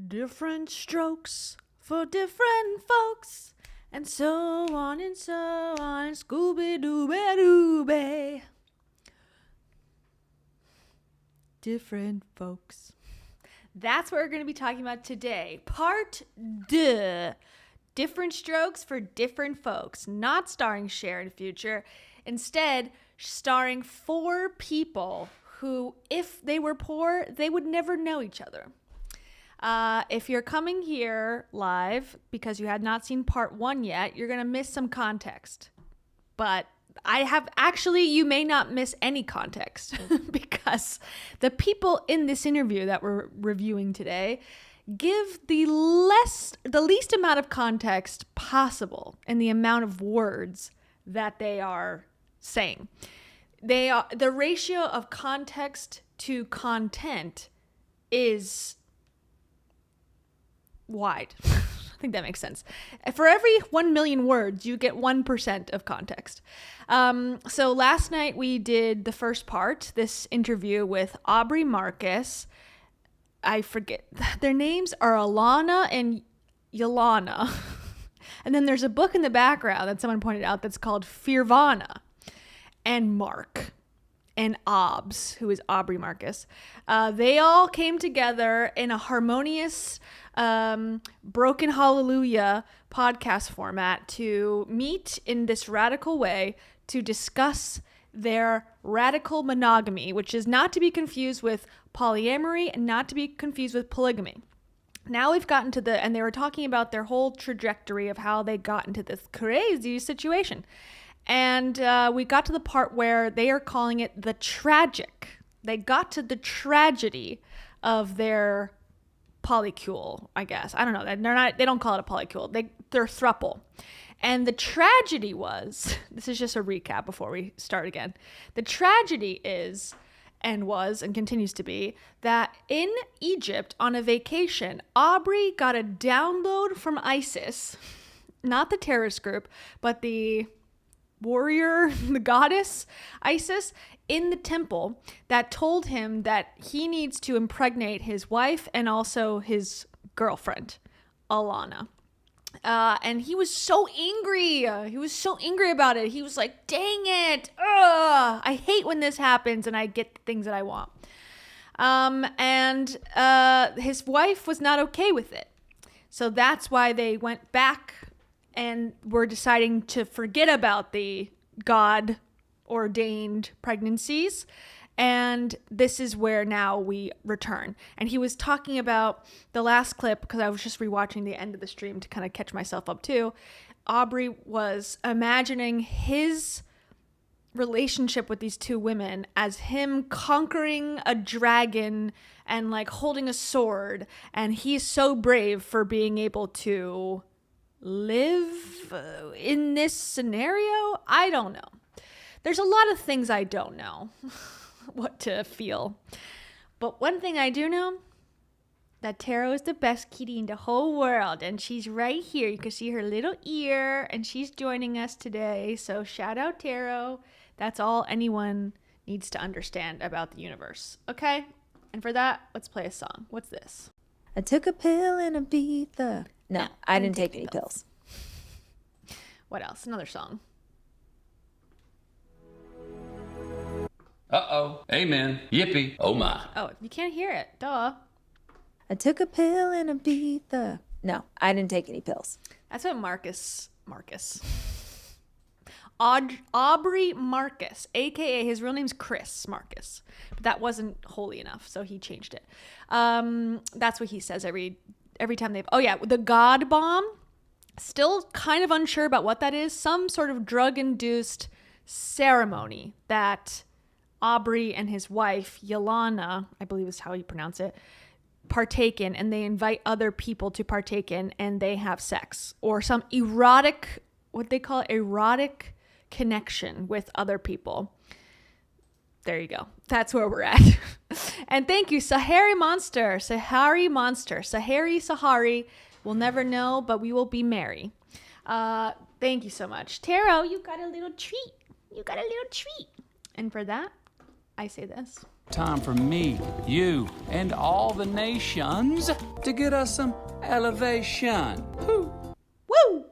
Different strokes for different folks, and so on and so on. Scooby-Dooby-Dooby. Different folks. That's what we're going to be talking about today. Part 2. Different strokes for different folks. Not starring Cher in future. Instead, starring 4 people who, if they were poor, they would never know each other. If you're coming here live because you had not seen part 1 yet, you're going to miss some context. But you may not miss any context because the people in this interview that we're reviewing today give the least amount of context possible in the amount of words that they are saying. The ratio of context to content is wide. I think that makes sense. For every 1 million words, you get 1% of context. So last night we did the first part, this interview with Aubrey Marcus. I forget. Their names are Alana and Yolana. And then there's a book in the background that someone pointed out that's called Firvana. And Mark. And Obs, who is Aubrey Marcus. They all came together in a harmonious Broken Hallelujah podcast format to meet in this radical way to discuss their radical monogamy, which is not to be confused with polyamory and not to be confused with polygamy. Now we've gotten to and they were talking about their whole trajectory of how they got into this crazy situation. And we got to the part where they are calling it the tragic. They got to the tragedy of their polycule, I guess. I don't know. They don't call it a polycule. They're throuple. And the tragedy was, this is just a recap before we start again. The tragedy is, and was, and continues to be, that in Egypt on a vacation, Aubrey got a download from ISIS, not the terrorist group, but the warrior, the goddess ISIS, in the temple that told him that he needs to impregnate his wife and also his girlfriend, Alana. And he was so angry. He was so angry about it. He was like, dang it. I hate when this happens and I get the things that I want. And his wife was not okay with it. So that's why they went back and were deciding to forget about the God-ordained pregnancies. And this is where now we return. And he was talking about the last clip, because I was just rewatching the end of the stream to kind of catch myself up too. Aubrey was imagining his relationship with these 2 women as him conquering a dragon and like holding a sword. And he's so brave for being able to live in this scenario. I don't know. There's a lot of things I don't know what to feel. But one thing I do know, that Taro is the best kitty in the whole world. And she's right here. You can see her little ear. And she's joining us today. So shout out Taro. That's all anyone needs to understand about the universe. Okay? And for that, let's play a song. What's this? I took a pill in Ibiza. No, I didn't take any pills. What else? Another song. Uh-oh. Amen. Yippee. Oh, my. Oh, you can't hear it. Duh. I took a pill in Ibiza. No, I didn't take any pills. That's what Aubrey Marcus, a.k.a. his real name's Chris Marcus. But that wasn't holy enough, so he changed it. That's what he says every time they've... Oh, yeah, the God bomb. Still kind of unsure about what that is. Some sort of drug-induced ceremony that Aubrey and his wife, Yolana, I believe is how you pronounce it, partake in, and they invite other people to partake in, and they have sex. Or some erotic, what they call erotic connection with other people. There you go. That's where we're at. And thank you, Sahari Monster. Sahari. We'll never know, but we will be merry. Thank you so much. Taro, you got a little treat. And for that, I say this. Time for me, you, and all the nations to get us some elevation. Woo. Woo!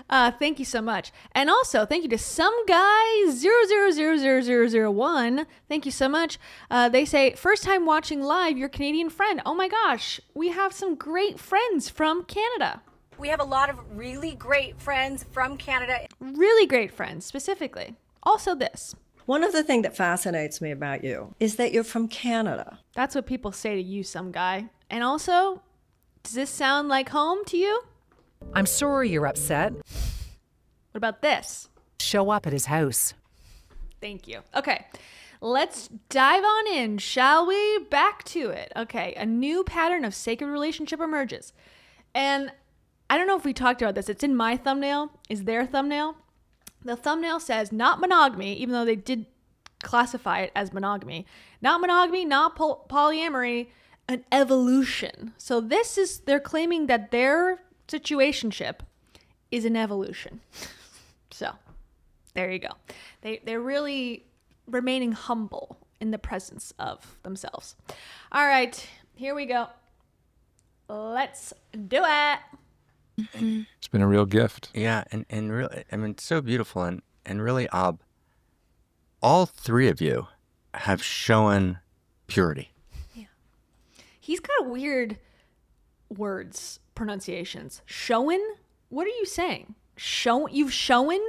Thank you so much. And also, thank you to some guy 00000001. Thank you so much. They say, first time watching live, your Canadian friend. Oh my gosh, we have some great friends from Canada. We have a lot of really great friends from Canada. Really great friends, specifically. Also this. One of the things that fascinates me about you is that you're from Canada. That's what people say to you, some guy. And also, does this sound like home to you? I'm sorry you're upset. What about this? Show up at his house. Thank you. Okay, let's dive on in, shall we? Back to it. Okay, a new pattern of sacred relationship emerges. And I don't know if we talked about this. It's in my thumbnail. Is their thumbnail? The thumbnail says not monogamy, even though they did classify it as monogamy. Not monogamy, not polyamory, an evolution. So this is, they're claiming that their situationship is an evolution. So there you go. They're really remaining humble in the presence of themselves. All right, here we go. Let's do it. It's been a real gift. Yeah, and really, I mean, it's so beautiful. And really, all three of you have shown purity. Yeah. He's got weird words, pronunciations. Shown? What are you saying? You've shown?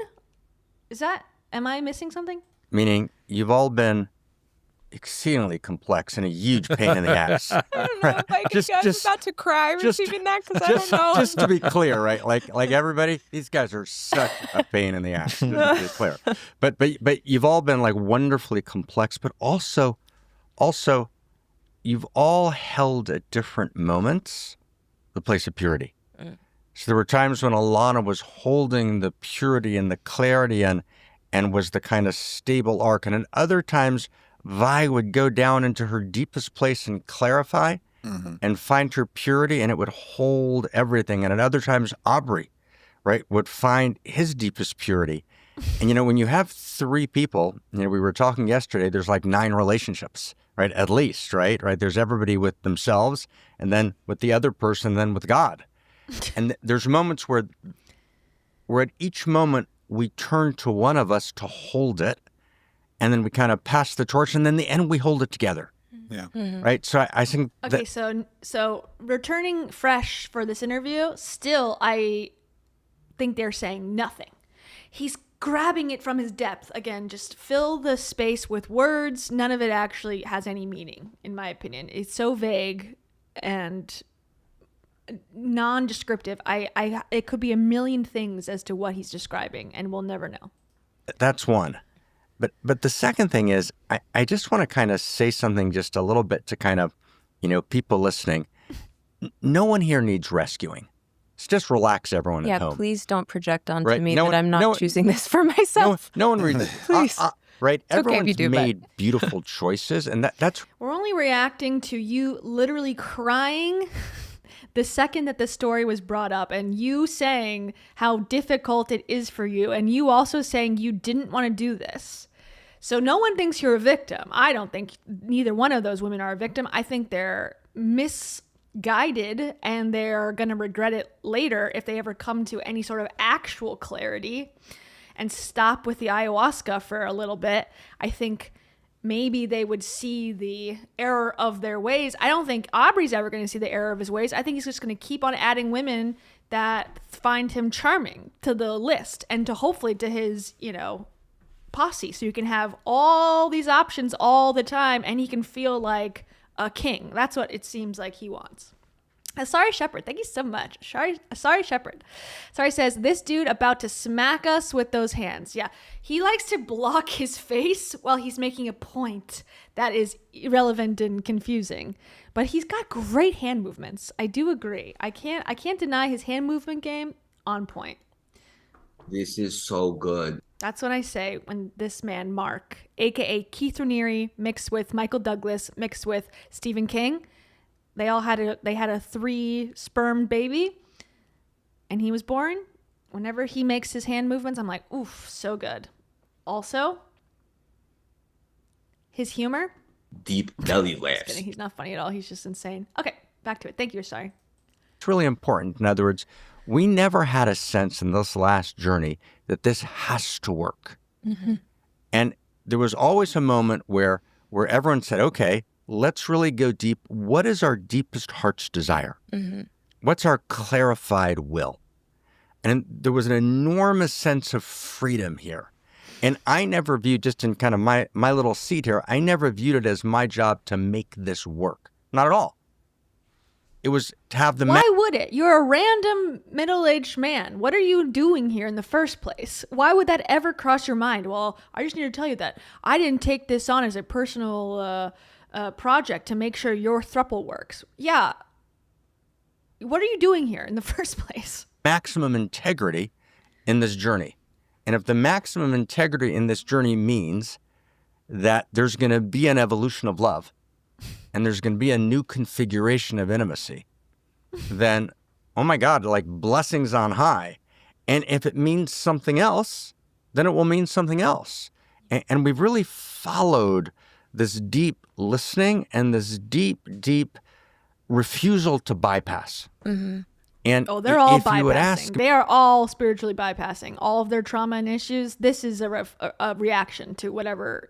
Am I missing something? Meaning, you've all been exceedingly complex and a huge pain in the ass. I don't know if I can, I'm about to cry receiving that because I don't know. Just to be clear, right? Like everybody, these guys are such a pain in the ass. Just to be clear. But you've all been like wonderfully complex, but also you've all held at different moments the place of purity. So there were times when Alana was holding the purity and the clarity and was the kind of stable arc, and at other times Vi would go down into her deepest place and clarify and find her purity, and it would hold everything. And at other times, Aubrey, right, would find his deepest purity. And, when you have three people, we were talking yesterday, there's like 9 relationships, right, at least, right? There's everybody with themselves, and then with the other person, and then with God. And there's moments where at each moment we turn to one of us to hold it, and then we kind of pass the torch, and then in the end we hold it together. Yeah. Right. So I think. Okay. So returning fresh for this interview, still I think they're saying nothing. He's grabbing it from his depth again. Just fill the space with words. None of it actually has any meaning, in my opinion. It's so vague and non-descriptive. It could be a million things as to what he's describing, and we'll never know. That's one. But the second thing is, I just want to kind of say something just a little bit to kind of, people listening. No one here needs rescuing. So just relax, everyone at home. Yeah, please don't project onto right? me that I'm not choosing this for myself. No one reads it. Please. Right? It's okay if you Everyone's do, made beautiful choices, and that's... We're only reacting to you literally crying the second that the story was brought up, and you saying how difficult it is for you, and you also saying you didn't want to do this. So no one thinks you're a victim. I don't think neither one of those women are a victim. I think they're misguided, and they're going to regret it later if they ever come to any sort of actual clarity and stop with the ayahuasca for a little bit. I think maybe they would see the error of their ways. I don't think Aubrey's ever going to see the error of his ways. I think he's just going to keep on adding women that find him charming to the list and to hopefully to his, posse. So you can have all these options all the time and he can feel like a king. That's what it seems like he wants. Sorry Shepherd, thank you so much. Sorry Shepherd. Sorry says, this dude about to smack us with those hands. Yeah, he likes to block his face while he's making a point that is irrelevant and confusing. But he's got great hand movements. I do agree. I can't deny his hand movement game on point. This is so good. That's what I say when this man, Mark, aka Keith Raniere, mixed with Michael Douglas, mixed with Stephen King, they had a 3-sperm baby, and he was born. Whenever he makes his hand movements, I'm like, oof, so good. Also, his humor, deep belly Just laughs. kidding. He's not funny at all. He's just insane. Okay, back to it. Thank you. Sorry. It's really important. In other words, we never had a sense in this last journey that this has to work. And there was always a moment where everyone said, okay, let's really go deep. What is our deepest heart's desire? What's our clarified will? And there was an enormous sense of freedom here. And I never viewed, just in kind of my little seat here, I never viewed it as my job to make this work. Not at all. It was to have the... Why would it? You're a random middle-aged man. What are you doing here in the first place? Why would that ever cross your mind? Well, I just need to tell you that I didn't take this on as a personal project to make sure your throuple works. Yeah. What are you doing here in the first place? Maximum integrity in this journey. And if the maximum integrity in this journey means that there's going to be an evolution of love and there's going to be a new configuration of intimacy, then, oh my God, like blessings on high. And if it means something else, then it will mean something else. And we've really followed this deep listening and this deep, deep refusal to bypass. And they're all if you would bypassing. ask, They are all spiritually bypassing all of their trauma and issues. This is a reaction to whatever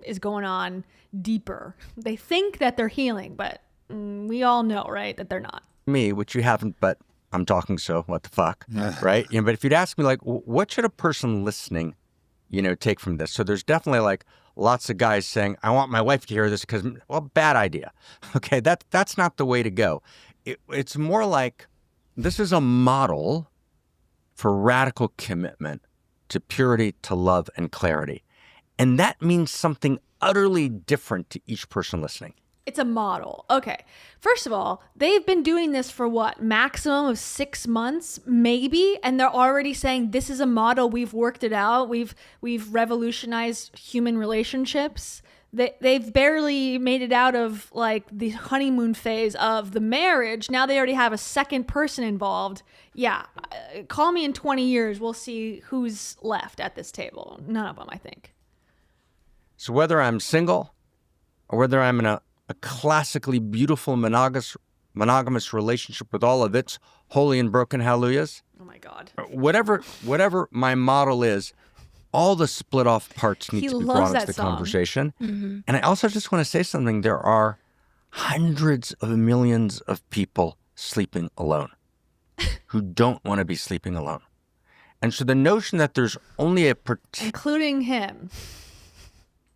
is going on deeper. They think that they're healing, but we all know, right, that they're not. me, which you haven't, but I'm talking, so what the fuck, right? But if you'd ask me, like, what should a person listening, take from this? So there's definitely like lots of guys saying, I want my wife to hear this because, well, bad idea. Okay, that's not the way to go. It's more like this is a model for radical commitment to purity, to love, and clarity. And that means something utterly different to each person listening. It's a model. Okay. First of all, they've been doing this for what? Maximum of 6 months, maybe? And they're already saying this is a model. We've worked it out. We've revolutionized human relationships. They've barely made it out of like the honeymoon phase of the marriage. Now they already have a second person involved. Yeah. Call me in 20 years. We'll see who's left at this table. None of them, I think. So whether I'm single or whether I'm in a classically beautiful monogamous relationship with all of its holy and broken hallelujahs. Oh my God. Whatever my model is, all the split off parts need to be brought into the conversation. And I also just want to say something. There are hundreds of millions of people sleeping alone who don't want to be sleeping alone. And so the notion that there's only a including him,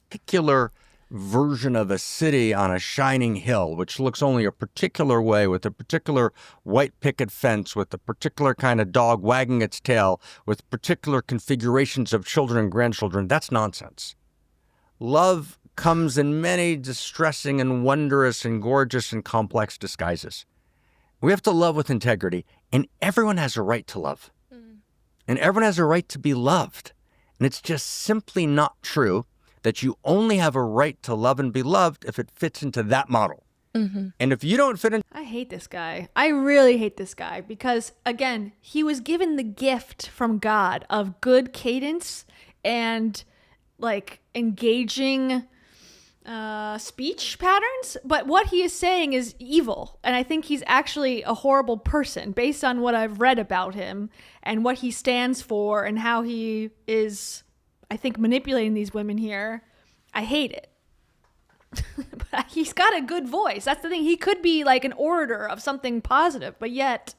particular version of a city on a shining hill, which looks only a particular way with a particular white picket fence, with a particular kind of dog wagging its tail, with particular configurations of children and grandchildren, that's nonsense. Love comes in many distressing and wondrous and gorgeous and complex disguises. We have to love with integrity, and everyone has a right to love. And everyone has a right to be loved. And it's just simply not true that you only have a right to love and be loved if it fits into that model. And if you don't fit in... I hate this guy. I really hate this guy because, again, he was given the gift from God of good cadence and, like, engaging speech patterns. But what he is saying is evil. And I think he's actually a horrible person based on what I've read about him and what he stands for and how he is... I think manipulating these women here. I hate it. But he's got a good voice. That's the thing. He could be like an orator of something positive, but yet,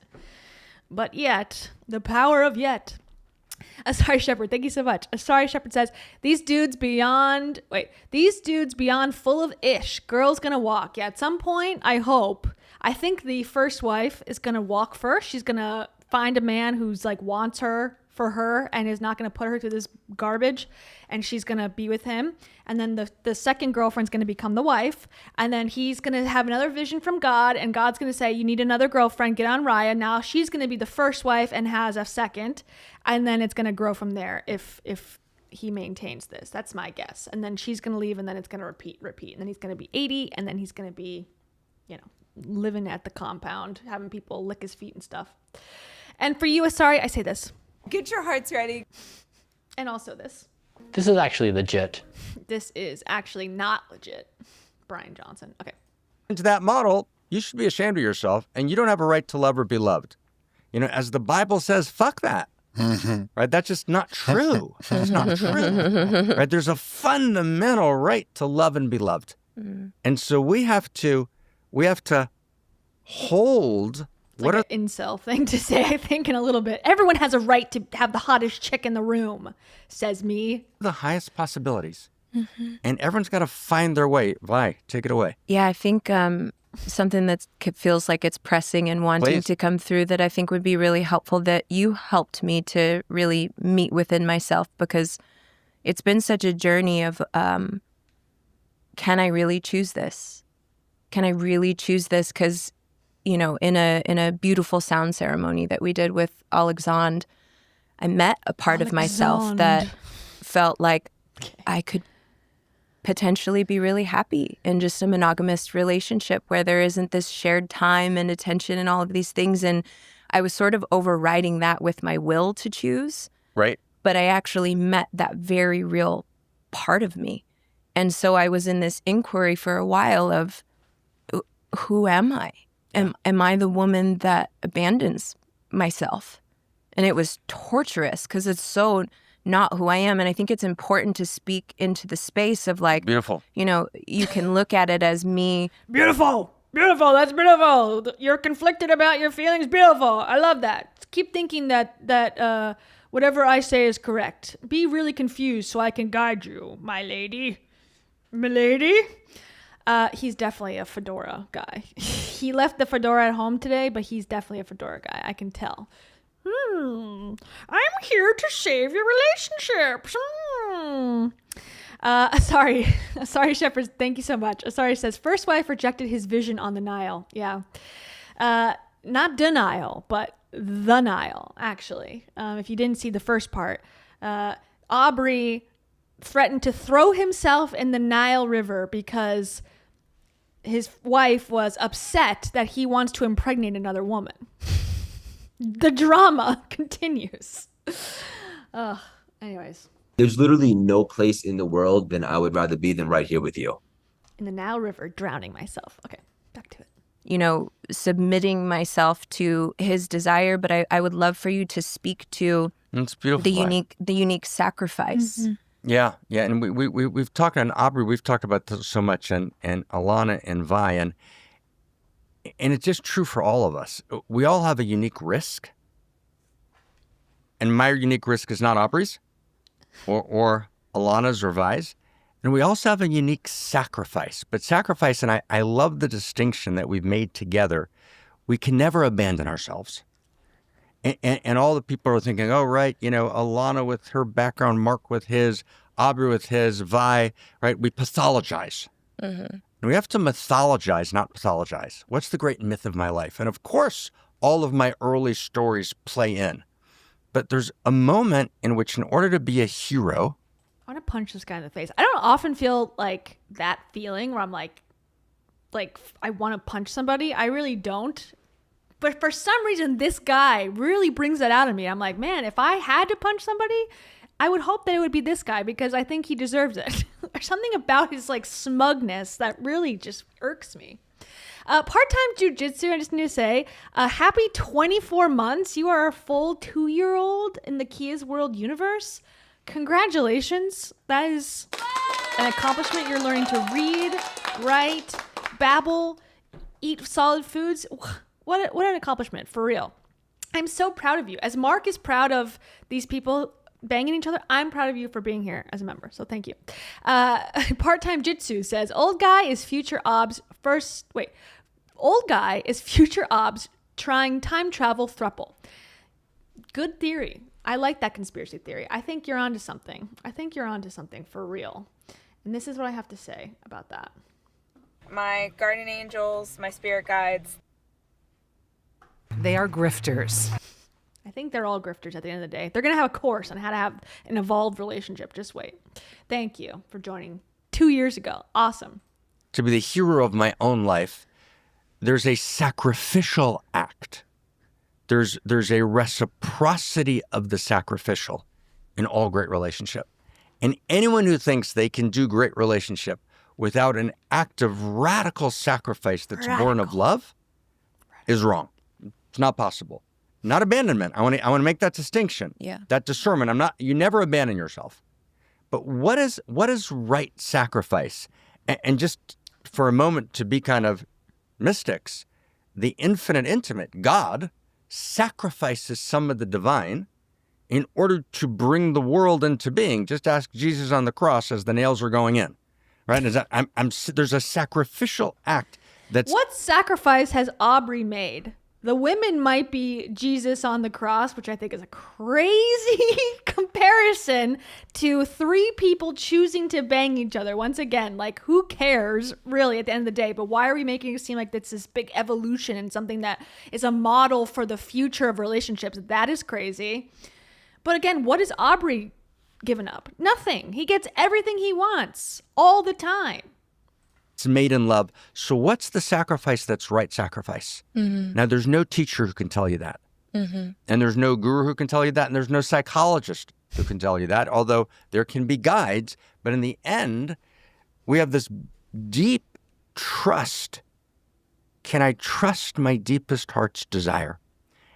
the power of yet. Sorry, Shepherd. Thank you so much. Sorry, Shepherd says, these dudes beyond full of ish. Girl's gonna walk. Yeah, at some point, I hope. I think the first wife is gonna walk first. She's gonna find a man who's like wants her for her and is not going to put her through this garbage, and she's going to be with him. And then the second girlfriend's going to become the wife, and then he's going to have another vision from God, and God's going to say, you need another girlfriend, get on Raya. Now she's going to be the first wife and has a second, and then it's going to grow from there if he maintains this. That's my guess. And then she's going to leave, and then it's going to repeat, and then he's going to be 80, and then he's going to be, living at the compound, having people lick his feet and stuff. And for you, sorry, I say this. Get your hearts ready. And also this. This is actually legit. This is actually not legit. Brian Johnson. Okay. Into that model, you should be ashamed of yourself, and you don't have a right to love or be loved. You know, as the Bible says, fuck that. Right? That's just not true. That's not true. Right? There's a fundamental right to love and be loved. And so we have to hold It's like an incel thing to say, I think, in a little bit. Everyone has a right to have the hottest chick in the room, says me. The highest possibilities. And everyone's got to find their way. Vi, take it away. Yeah, I think something that feels like it's pressing and wanting to come through that I think would be really helpful, that you helped me to really meet within myself, because it's been such a journey of, can I really choose this? Can I really choose this? Because, you know, in a beautiful sound ceremony that we did with Alexandre, I met a part of myself that felt like I could potentially be really happy in just a monogamous relationship where there isn't this shared time and attention and all of these things. And I was sort of overriding that with my will to choose. Right. But I actually met that very real part of me. And so I was in this inquiry for a while of, who am I? Am I the woman that abandons myself? And it was torturous because it's so not who I am. And I think it's important to speak into the space of like, beautiful. You know, you can look at it as me. Beautiful. Beautiful. That's beautiful. You're conflicted about your feelings. Beautiful. I love that. Keep thinking that whatever I say is correct. Be really confused so I can guide you, my lady. Milady. He's definitely a fedora guy. He left the fedora at home today, but he's definitely a fedora guy. I can tell. I'm here to save your relationships. Sorry, Shepard. Thank you so much. Sorry says, first wife rejected his vision on the Nile. Yeah. Not denial, but the Nile, actually. If you didn't see the first part, Aubrey threatened to throw himself in the Nile River because his wife was upset that he wants to impregnate another woman. The drama continues. Anyways. There's literally no place in the world than I would rather be than right here with you. In the Nile River, drowning myself. Okay, back to it. You know, submitting myself to his desire, but I would love for you to speak to It's beautiful. the unique sacrifice. Mm-hmm. Yeah, and we've talked on Aubrey. We've talked about this so much, and Alana and Vi, and it's just true for all of us. We all have a unique risk, and my unique risk is not Aubrey's, or Alana's or Vi's, and we also have a unique sacrifice. But sacrifice, and I love the distinction that we've made together. We can never abandon ourselves. And all the people are thinking, oh, right, you know, Alana with her background, Mark with his, Aubrey with his, Vi, right? We pathologize. And we have to mythologize, not pathologize. What's the great myth of my life? And of course, all of my early stories play in. But there's a moment in which, in order to be a hero... I want to punch this guy in the face. I don't often feel like that feeling where I'm like I want to punch somebody. I really don't. But for some reason, this guy really brings that out of me. I'm like, man, if I had to punch somebody, I would hope that it would be this guy because I think he deserves it. There's something about his like smugness that really just irks me. Part-time jujitsu, I just need to say, happy 24 months. You are a full 2-year-old in the Kia's World universe. Congratulations. That is an accomplishment. You're learning to read, write, babble, eat solid foods. What an accomplishment, for real. I'm so proud of you. As Mark is proud of these people banging each other, I'm proud of you for being here as a member. So thank you. Part-time Jitsu says, old guy is future obs trying time travel thruple. Good theory. I like that conspiracy theory. I think you're onto something. For real. And this is what I have to say about that. My guardian angels, my spirit guides. They are grifters. I think they're all grifters at the end of the day. They're going to have a course on how to have an evolved relationship. Just wait. Thank you for joining 2 years ago. Awesome. To be the hero of my own life, there's a sacrificial act. There's a reciprocity of the sacrificial in all great relationship. And anyone who thinks they can do great relationship without an act of radical sacrifice that's born of love is wrong. It's not possible. Not abandonment. I want to make that distinction. Yeah. That discernment. You never abandon yourself. But what is right sacrifice? And just for a moment to be kind of mystics, the infinite intimate, God, sacrifices some of the divine in order to bring the world into being. Just ask Jesus on the cross as the nails are going in, right? There's a sacrificial act that's... What sacrifice has Aubrey made? The women might be Jesus on the cross, which I think is a crazy comparison to 3 people choosing to bang each other. Once again, like, who cares really at the end of the day? But why are we making it seem like it's this big evolution and something that is a model for the future of relationships? That is crazy. But again, what has Aubrey given up? Nothing. He gets everything he wants all the time. It's made in love. So what's the sacrifice that's right sacrifice? Mm-hmm. Now, there's no teacher who can tell you that. Mm-hmm. And there's no guru who can tell you that. And there's no psychologist who can tell you that, although there can be guides. But in the end, we have this deep trust. Can I trust my deepest heart's desire?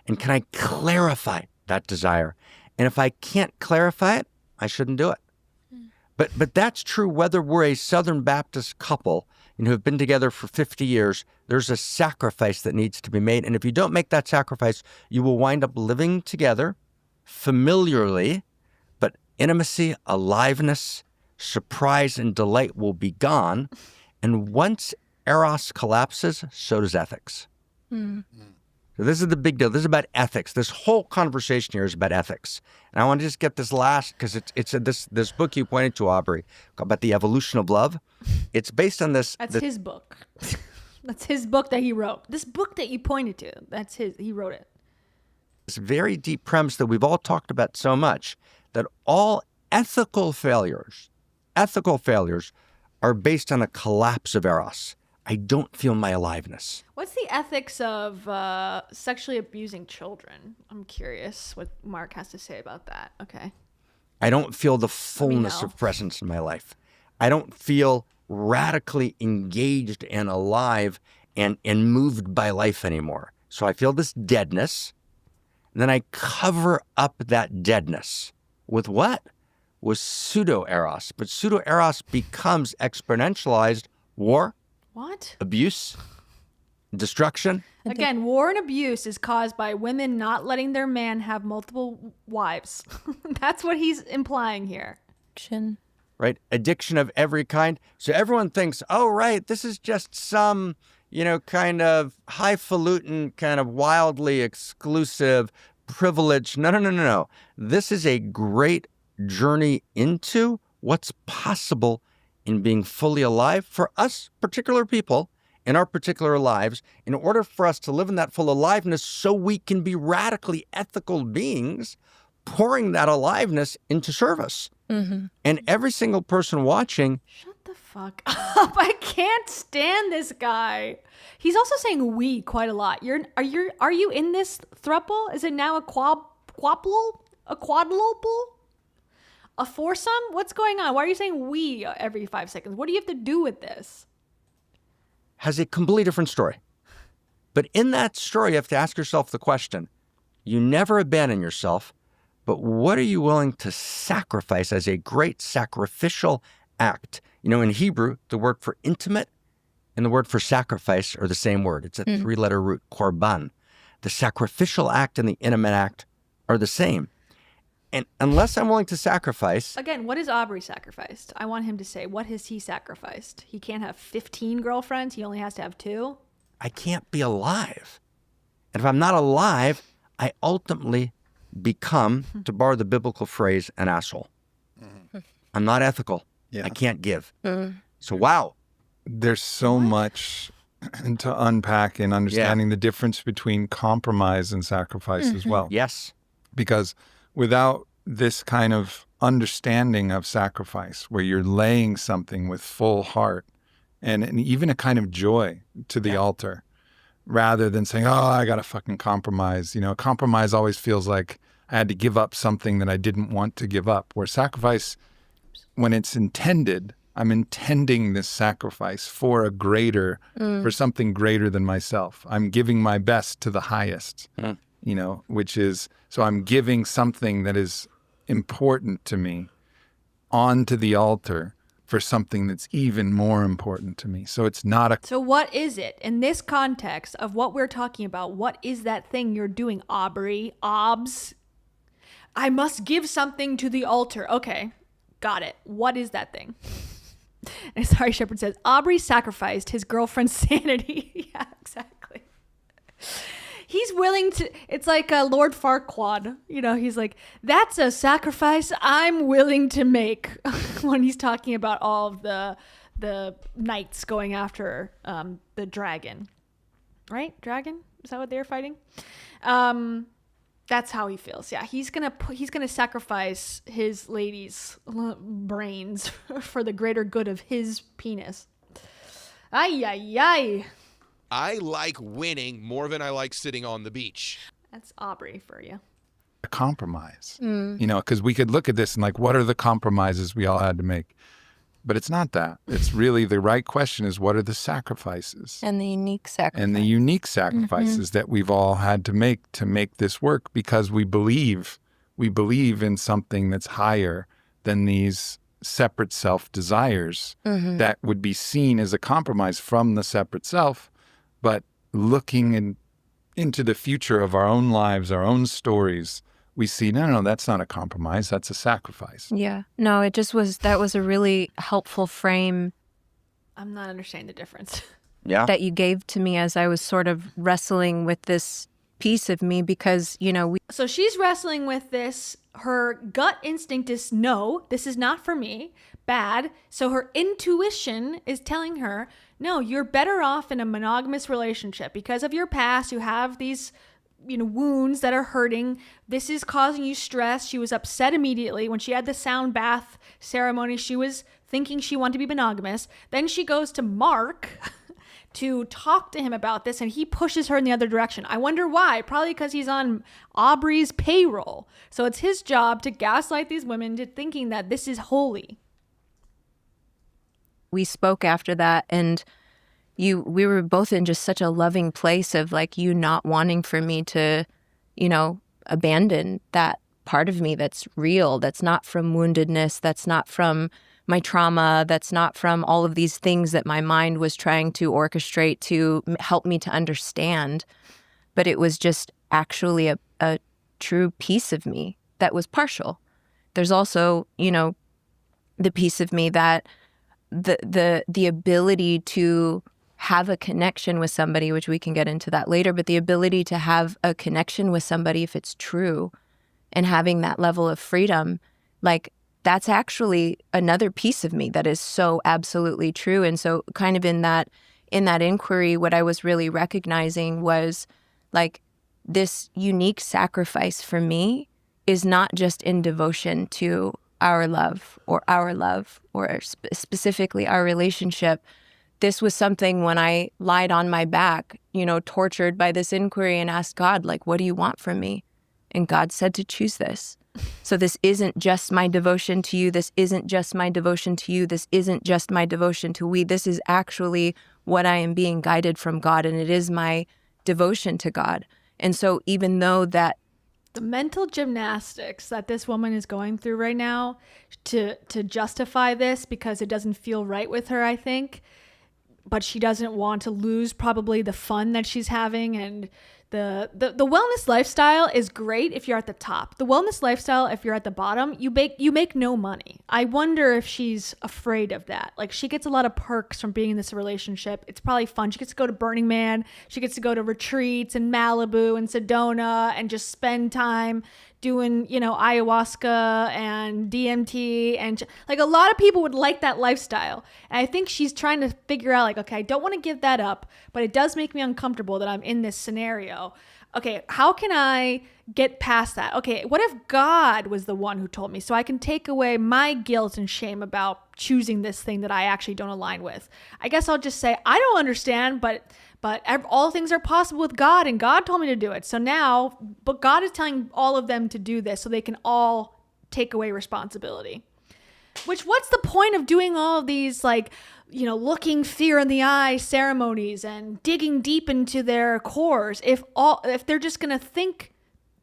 And can I clarify that desire? And if I can't clarify it, I shouldn't do it. But that's true whether we're a Southern Baptist couple who have been together for 50 years. There's a sacrifice that needs to be made. And if you don't make that sacrifice, you will wind up living together familiarly, but intimacy, aliveness, surprise, and delight will be gone. And once eros collapses, so does ethics. Mm. So this is the big deal. This is about ethics. This whole conversation here is about ethics. And I want to just get this last, because it's this book you pointed to, Aubrey, about the evolution of love. It's based on this. That's his book. That's his book that he wrote. This book that you pointed to, that's his. He wrote it. This very deep premise that we've all talked about so much, that all ethical failures are based on a collapse of eros. I don't feel my aliveness. What's the ethics of sexually abusing children? I'm curious what Mark has to say about that. Okay. I don't feel the fullness of presence in my life. I don't feel radically engaged and alive and moved by life anymore. So I feel this deadness. And then I cover up that deadness with what? With pseudo-eros. But pseudo-eros becomes exponentialized war. What? Abuse, destruction. Again, war and abuse is caused by women not letting their man have multiple wives. That's what he's implying here. Right? Addiction of every kind. So everyone thinks, oh, right, this is just some, kind of highfalutin, kind of wildly exclusive privilege. No. This is a great journey into what's possible in being fully alive for us particular people in our particular lives, in order for us to live in that full aliveness so we can be radically ethical beings, pouring that aliveness into service. Mm-hmm. And every single person watching... Shut the fuck up. I can't stand this guy. He's also saying we quite a lot. Are you in this throuple? Is it now a quadruple? A foursome? What's going on? Why are you saying we every 5 seconds? What do you have to do with this? Has a completely different story. But in that story, you have to ask yourself the question, you never abandon yourself, but what are you willing to sacrifice as a great sacrificial act? In Hebrew, the word for intimate and the word for sacrifice are the same word. It's a 3-letter root, korban. The sacrificial act and the intimate act are the same. And unless I'm willing to sacrifice... Again, what has Aubrey sacrificed? I want him to say, what has he sacrificed? He can't have 15 girlfriends. He only has to have 2. I can't be alive. And if I'm not alive, I ultimately become, to borrow the biblical phrase, an asshole. Mm-hmm. I'm not ethical. Yeah. I can't give. Mm-hmm. So, wow. There's so much to unpack in understanding the difference between compromise and sacrifice as well. Yes. Because without this kind of understanding of sacrifice, where you're laying something with full heart and even a kind of joy to the altar, rather than saying, oh, I got to fucking compromise. Compromise always feels like I had to give up something that I didn't want to give up. Where sacrifice, when it's intended, I'm intending this sacrifice for a greater, for something greater than myself. I'm giving my best to the highest, you know, which is, so I'm giving something that is important to me onto the altar for something that's even more important to me. So it's not a... So what is it in this context of what we're talking about? What is that thing you're doing, Aubrey? Obs? I must give something to the altar. Okay, got it. What is that thing? And Sorry Shepherd says, Aubrey sacrificed his girlfriend's sanity. Yeah, exactly. He's willing to, it's like Lord Farquaad, you know, he's like, that's a sacrifice I'm willing to make when he's talking about all of the knights going after the dragon. Right? Dragon? Is that what they're fighting? That's how he feels. Yeah, he's gonna sacrifice his lady's brains for the greater good of his penis. Ay, ay, ay. I like winning more than I like sitting on the beach. That's Aubrey for you. A compromise, you know, because we could look at this and like, what are the compromises we all had to make? But it's not that. It's really the right question is, what are the sacrifices? And the unique sacrifices. And the unique sacrifices that we've all had to make this work, because we believe in something that's higher than these separate self desires that would be seen as a compromise from the separate self. But looking into the future of our own lives, our own stories, we see, no, that's not a compromise. That's a sacrifice. Yeah. No, that was a really helpful frame. I'm not understanding the difference. Yeah. That you gave to me as I was sort of wrestling with this piece of me, because, you know, So she's wrestling with this. Her gut instinct is, no, this is not for me. Bad. So her intuition is telling her, no, you're better off in a monogamous relationship because of your past. You have these, you know, wounds that are hurting. This is causing you stress. She was upset immediately when she had the sound bath ceremony. She was thinking she wanted to be monogamous. Then she goes to Mark to talk to him about this, and he pushes her in the other direction. I wonder why. Probably because he's on Aubrey's payroll. So it's his job to gaslight these women into thinking that this is holy. We spoke after that, and we were both in just such a loving place of like you not wanting for me to, you know, abandon that part of me that's real, that's not from woundedness, that's not from my trauma, that's not from all of these things that my mind was trying to orchestrate to help me to understand. But it was just actually a true piece of me that was partial. There's also, you know, the piece of me that the ability to have a connection with somebody, which we can get into that later, but the ability to have a connection with somebody if it's true and having that level of freedom, like that's actually another piece of me that is so absolutely true. And so kind of in that inquiry, what I was really recognizing was like this unique sacrifice for me is not just in devotion to our love or specifically our relationship. This was something when I lied on my back, you know, tortured by this inquiry and asked God, like, what do you want from me? And God said to choose this. So this isn't just my devotion to you. This isn't just my devotion to you. This isn't just my devotion to we. This is actually what I am being guided from God, and it is my devotion to God. And so even though that the mental gymnastics that this woman is going through right now to justify this because it doesn't feel right with her, I think, but she doesn't want to lose probably the fun that she's having, and the wellness lifestyle is great if you're at the top. The wellness lifestyle, if you're at the bottom, you make no money. I wonder if she's afraid of that. Like, she gets a lot of perks from being in this relationship. It's probably fun. She gets to go to Burning Man. She gets to go to retreats in Malibu and Sedona and just spend time doing, you know, ayahuasca and DMT, and like a lot of people would like that lifestyle. And I think she's trying to figure out like, okay, I don't want to give that up, but it does make me uncomfortable that I'm in this scenario. Okay, how can I get past that? Okay, what if God was the one who told me, so I can take away my guilt and shame about choosing this thing that I actually don't align with? I guess I'll just say, I don't understand, but all things are possible with God, and God told me to do it. So now, but God is telling all of them to do this so they can all take away responsibility. What's the point of doing all of these, like, looking fear in the eye ceremonies and digging deep into their cores if they're just going to think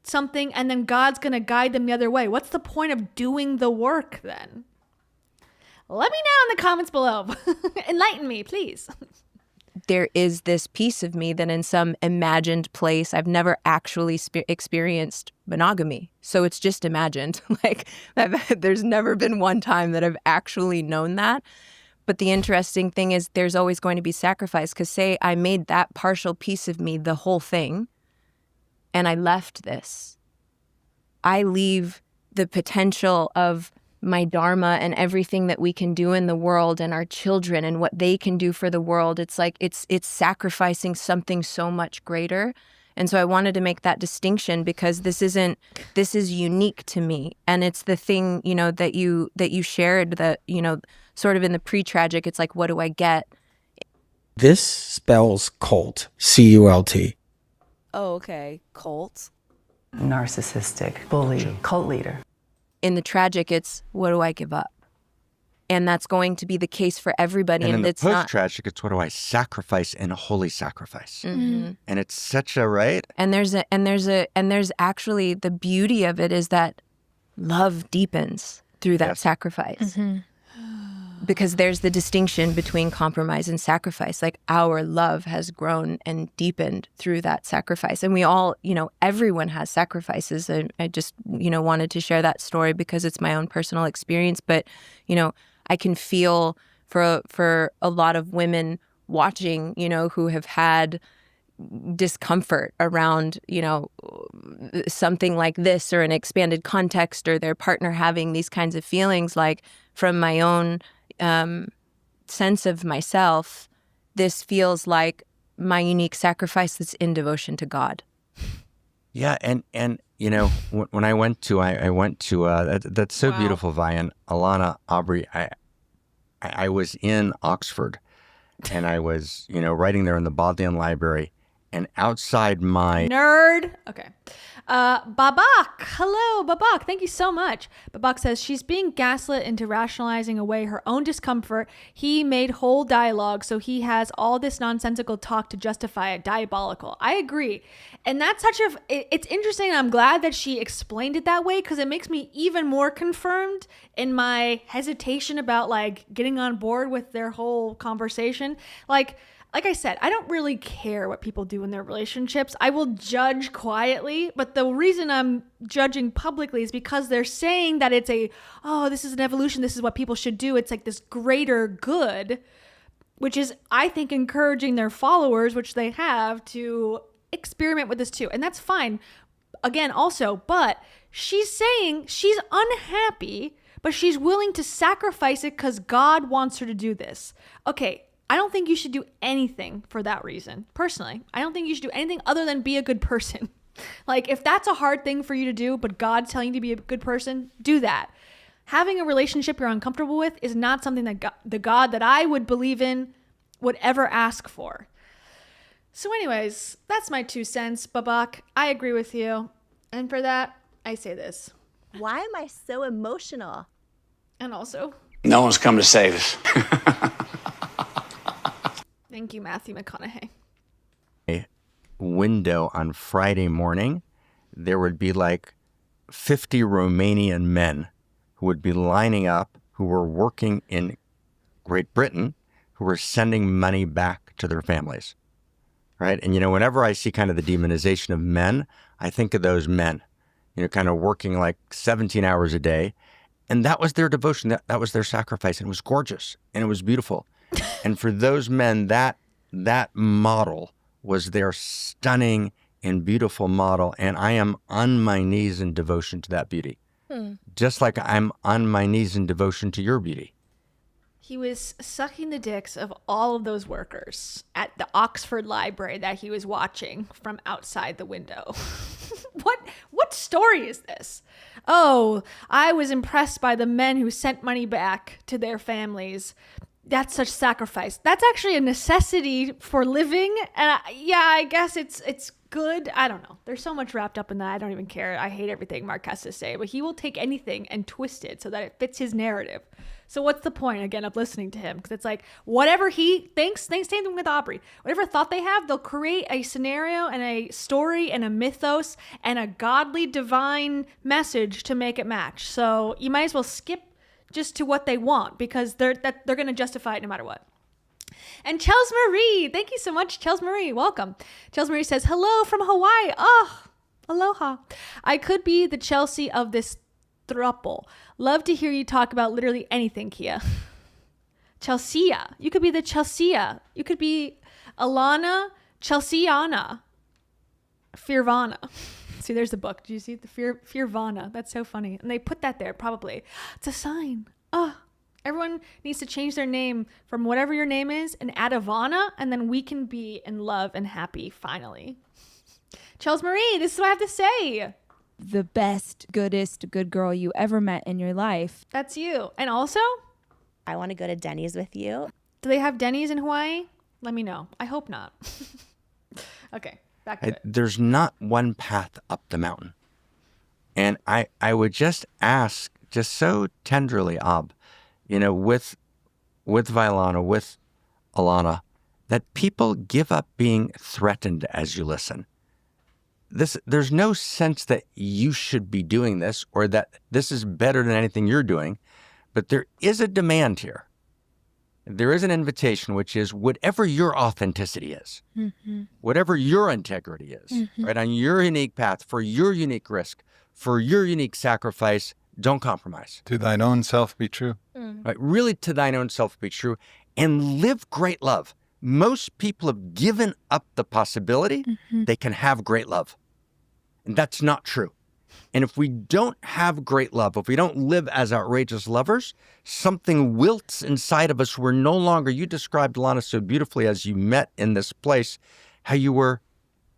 something and then God's going to guide them the other way? What's the point of doing the work then? Let me know in the comments below. Enlighten me, please. There is this piece of me that in some imagined place, I've never actually experienced monogamy. So it's just imagined. Like, there's never been one time that I've actually known that. But the interesting thing is there's always going to be sacrifice, because say I made that partial piece of me the whole thing and I left this. I leave the potential of my dharma and everything that we can do in the world and our children and what they can do for the world. It's like it's sacrificing something so much greater. And so I wanted to make that distinction, because this is unique to me. And it's the thing, that you shared, that, sort of in the pre-tragic, it's like, what do I get? This spells cult, C-U-L-T. Oh, okay. Cult. Narcissistic, bully, cult leader. In the tragic, it's, what do I give up? And that's going to be the case for everybody. And in the it's not post-tragic, it's what do I sacrifice in a holy sacrifice? Mm-hmm. And it's such a right. And there's actually the beauty of it is that love deepens through that sacrifice. Mm-hmm. Because there's the distinction between compromise and sacrifice. Like, our love has grown and deepened through that sacrifice. And we all, everyone has sacrifices. And I just, wanted to share that story because it's my own personal experience. But, I can feel for a lot of women watching, who have had discomfort around, something like this or an expanded context, or their partner having these kinds of feelings. Like, from my own sense of myself, this feels like my unique sacrifice that's in devotion to God. Yeah, and when I went to that's so beautiful, Vian, Alana, Aubrey. I was in Oxford, and I was writing there in the Bodleian Library, and outside my nerd. Okay. Babak. Hello, Babak. Thank you so much. Babak says she's being gaslit into rationalizing away her own discomfort. He made whole dialogue, so he has all this nonsensical talk to justify it. Diabolical. I agree. And that's it's interesting. I'm glad that she explained it that way, because it makes me even more confirmed in my hesitation about, like, getting on board with their whole conversation. Like I said, I don't really care what people do in their relationships. I will judge quietly, but the reason I'm judging publicly is because they're saying that it's this is an evolution, this is what people should do. It's like this greater good, which is, I think, encouraging their followers, which they have, to experiment with this too. And that's fine. Again, also, but she's saying she's unhappy, but she's willing to sacrifice it because God wants her to do this. Okay. I don't think you should do anything for that reason. Personally, I don't think you should do anything other than be a good person. Like, if that's a hard thing for you to do, but God's telling you to be a good person, do that. Having a relationship you're uncomfortable with is not something that the God that I would believe in would ever ask for. So anyways, that's my 2 cents, Babak. I agree with you. And for that, I say this. Why am I so emotional? And also, no one's come to save us. thank you, Matthew McConaughey. A window on Friday morning, there would be like 50 Romanian men who would be lining up, who were working in Great Britain, who were sending money back to their families, right? And, whenever I see kind of the demonization of men, I think of those men, kind of working like 17 hours a day. And that was their devotion. That was their sacrifice. And it was gorgeous and it was beautiful. And for those men, that model was their stunning and beautiful model. And I am on my knees in devotion to that beauty. Just like I'm on my knees in devotion to your beauty. He was sucking the dicks of all of those workers at the Oxford Library that he was watching from outside the window. What story is this? Oh, I was impressed by the men who sent money back to their families. That's such sacrifice. That's actually a necessity for living. And I guess it's good. I don't know. There's so much wrapped up in that. I don't even care. I hate everything Mark has to say, but he will take anything and twist it so that it fits his narrative. So what's the point, again, of listening to him? Because it's like, whatever he thinks, same thing with Aubrey. Whatever thought they have, they'll create a scenario and a story and a mythos and a godly, divine message to make it match. So you might as well skip just to what they want, because they're going to justify it no matter what. And Chels Marie, thank you so much, Chels Marie. Welcome. Chels Marie says, hello from Hawaii. Oh, aloha. I could be the Chelsea of this throuple. Love to hear you talk about literally anything, Kia. Chelsea. You could be the Chelsea. You could be Alana Chelseaana. Fearvana. See, there's the book. Do you see the Fearvana? That's so funny. And they put that there, probably. It's a sign. Oh, everyone needs to change their name from whatever your name is and add Ivana, and then we can be in love and happy, finally. Chels Marie, this is what I have to say. The best, goodest, good girl you ever met in your life. That's you. And also, I want to go to Denny's with you. Do they have Denny's in Hawaii? Let me know. I hope not. Okay, back to it. There's not one path up the mountain. And I would just ask, just so tenderly, Ab, with Vailana, with Alana, that people give up being threatened as you listen. There's no sense that you should be doing this or that this is better than anything you're doing, but there is a demand here. There is an invitation, which is whatever your authenticity is, whatever your integrity is, right, on your unique path, for your unique risk, for your unique sacrifice, don't compromise. To thine own self be true. Right, really to thine own self be true, and live great love. Most people have given up the possibility they can have great love. And that's not true. And if we don't have great love, if we don't live as outrageous lovers, something wilts inside of us. We're no longer, you described, Lana, so beautifully as you met in this place, how you were,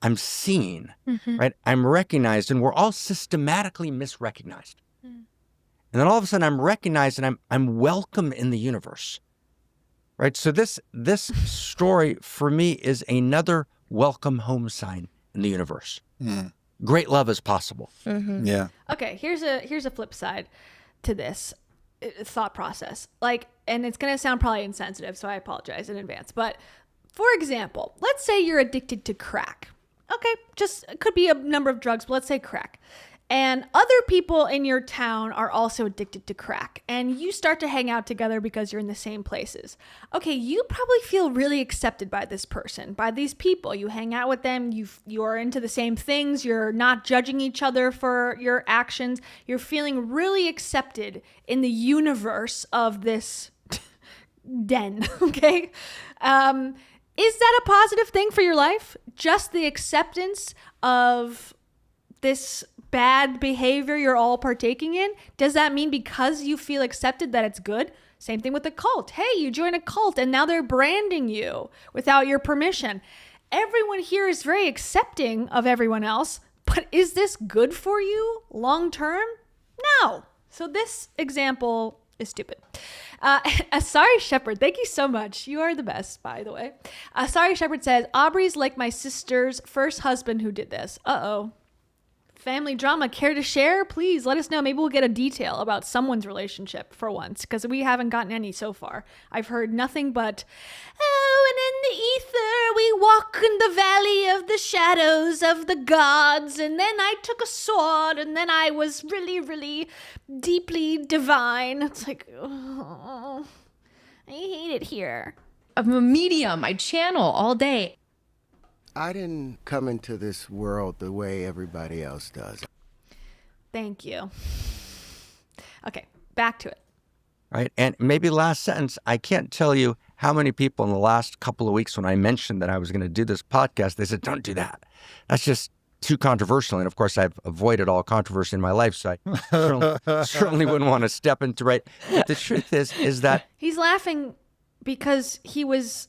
I'm seen, right? I'm recognized, and we're all systematically misrecognized. And then all of a sudden I'm recognized and I'm welcome in the universe, right? So this story for me is another welcome home sign in the universe. Great love is possible. Yeah. Okay, here's a flip side to this thought process. Like, and it's going to sound probably insensitive, so I apologize in advance. But for example, let's say you're addicted to crack. Okay, just it could be a number of drugs, but let's say crack. And other people in your town are also addicted to crack. And you start to hang out together because you're in the same places. Okay, you probably feel really accepted by this person, by these people. You hang out with them, you're into the same things, you're not judging each other for your actions. You're feeling really accepted in the universe of this den, okay? Is that a positive thing for your life? Just the acceptance of this bad behavior you're all partaking in? Does that mean because you feel accepted that it's good? Same thing with the cult. Hey, you join a cult and now they're branding you without your permission. Everyone here is very accepting of everyone else, but is this good for you long term? No. So this example is stupid. Sorry Shepherd, thank you so much. You are the best, by the way. Sorry Shepherd says, Aubrey's like my sister's first husband who did this. Uh-oh. Family drama. Care to share? Please let us know. Maybe we'll get a detail about someone's relationship for once, because we haven't gotten any so far. I've heard nothing but, oh, and in the ether we walk in the valley of the shadows of the gods, and then I took a sword, and then I was really, really deeply divine. It's like, oh, I hate it here. I'm a medium. I channel all day. I didn't come into this world the way everybody else does. Thank you. Okay, back to it. Right. And maybe last sentence, I can't tell you how many people in the last couple of weeks when I mentioned that I was going to do this podcast, they said, don't do that. That's just too controversial. And of course, I've avoided all controversy in my life, so I certainly wouldn't want to step into it. But the truth is that... He's laughing because he was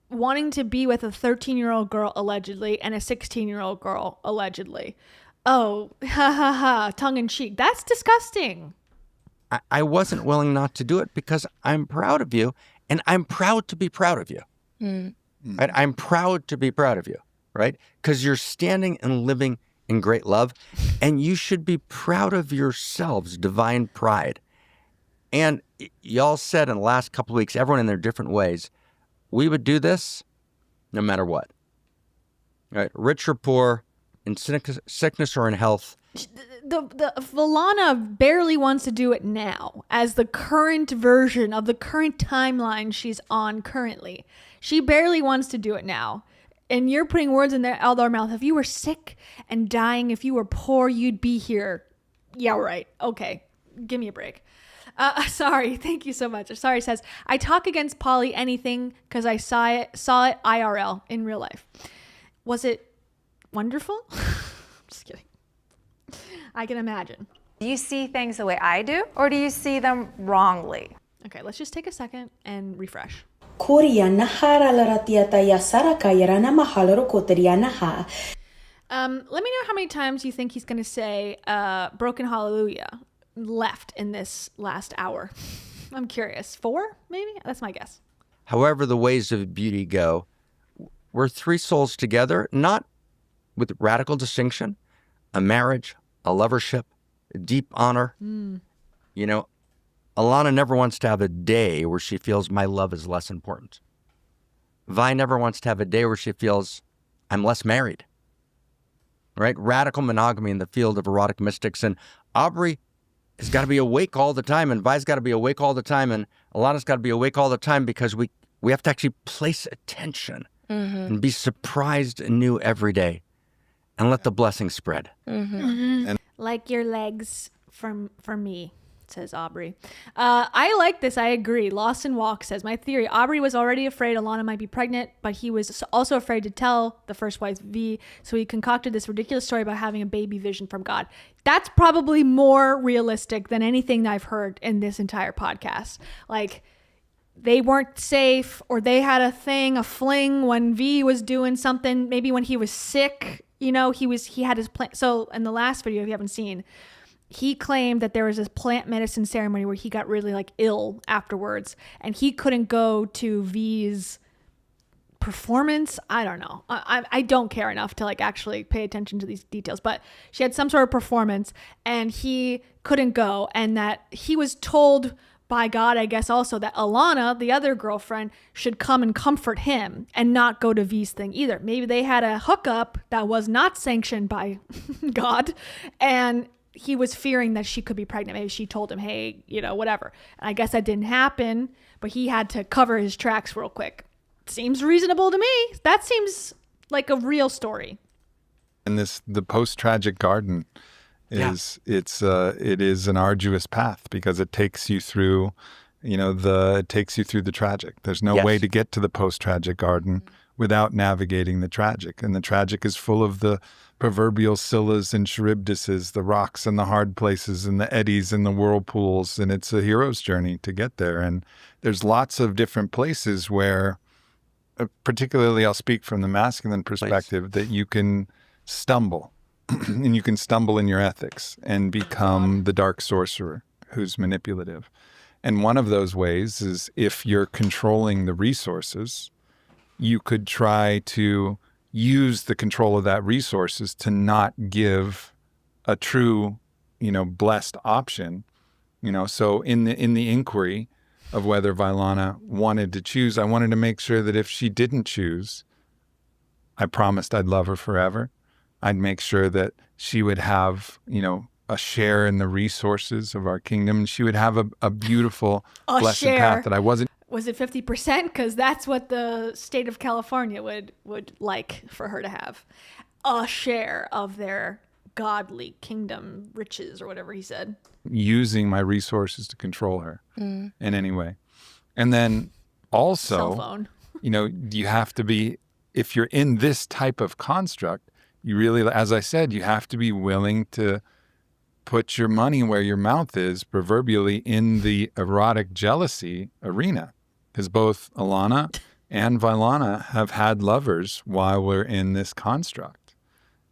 wanting to be with a 13-year-old girl, allegedly, and a 16-year-old girl, allegedly. Oh, ha ha ha, tongue in cheek. That's disgusting. I wasn't willing not to do it because I'm proud of you. And I'm proud to be proud of you. Right? I'm proud to be proud of you, right? Because you're standing and living in great love, and you should be proud of yourselves, divine pride. And y'all said in the last couple of weeks, everyone in their different ways, we would do this no matter what. Right? Rich or poor, in sickness or in health. The Valana barely wants to do it now as the current version of the current timeline she's on currently. She barely wants to do it now. And you're putting words in out of our mouth. If you were sick and dying, if you were poor, you'd be here. Yeah, right. Okay. Give me a break. Sorry. Thank you so much. Sorry says, I talk against poly anything because I saw it IRL in real life. Was it wonderful? Just kidding. I can imagine. Do you see things the way I do, or do you see them wrongly? Okay, let's just take a second and refresh. Let me know how many times you think he's going to say broken hallelujah left in this last hour. I'm curious. 4, maybe? That's my guess. However the ways of beauty go, we're 3 souls together, not with radical distinction, a marriage, a lovership, a deep honor. You know, Alana never wants to have a day where she feels my love is less important. Vi never wants to have a day where she feels I'm less married. Right? Radical monogamy in the field of erotic mystics. And Aubrey has got to be awake all the time, and Vi's got to be awake all the time, and Alana's got to be awake all the time, because we have to actually place attention and be surprised anew every day and let the blessing spread. And like your legs for me, says Aubrey. I like this. I agree. Lost in Walk says, my theory, Aubrey was already afraid Alana might be pregnant, but he was also afraid to tell the first wife V, so he concocted this ridiculous story about having a baby vision from God. That's probably more realistic than anything that I've heard in this entire podcast. Like, they weren't safe, or they had a fling when V was doing something, maybe when he was sick, he had his plan. So in the last video, if you haven't seen, he claimed that there was this plant medicine ceremony where he got really ill afterwards, and he couldn't go to V's performance. I don't know. I don't care enough to actually pay attention to these details, but she had some sort of performance and he couldn't go, and that he was told by God, I guess, also that Alana, the other girlfriend, should come and comfort him and not go to V's thing either. Maybe they had a hookup that was not sanctioned by God, and he was fearing that she could be pregnant. Maybe she told him, hey, whatever. And I guess that didn't happen, but he had to cover his tracks real quick. Seems reasonable to me. That seems like a real story. And the post-tragic garden it is an arduous path, because it takes you through, it takes you through the tragic. There's no way to get to the post-tragic garden without navigating the tragic. And the tragic is full of the proverbial Scyllas and Charybdises, the rocks and the hard places and the eddies and the whirlpools. And it's a hero's journey to get there. And there's lots of different places where, particularly I'll speak from the masculine perspective, that you can stumble. And you can stumble in your ethics and become the dark sorcerer who's manipulative. And one of those ways is, if you're controlling the resources, you could try to use the control of that resources to not give a true, blessed option. So in the inquiry of whether Vailana wanted to choose, I wanted to make sure that if she didn't choose, I promised I'd love her forever. I'd make sure that she would have, a share in the resources of our kingdom. And she would have a beautiful, blessed path that I wasn't. Was it 50%? Because that's what the state of California would like for her to have. A share of their godly kingdom riches, or whatever he said. Using my resources to control her in any way. And then also, cell phone. You have to be, if you're in this type of construct, you really, as I said, you have to be willing to put your money where your mouth is, proverbially, in the erotic jealousy arena. Because both Alana and Vailana have had lovers while we're in this construct.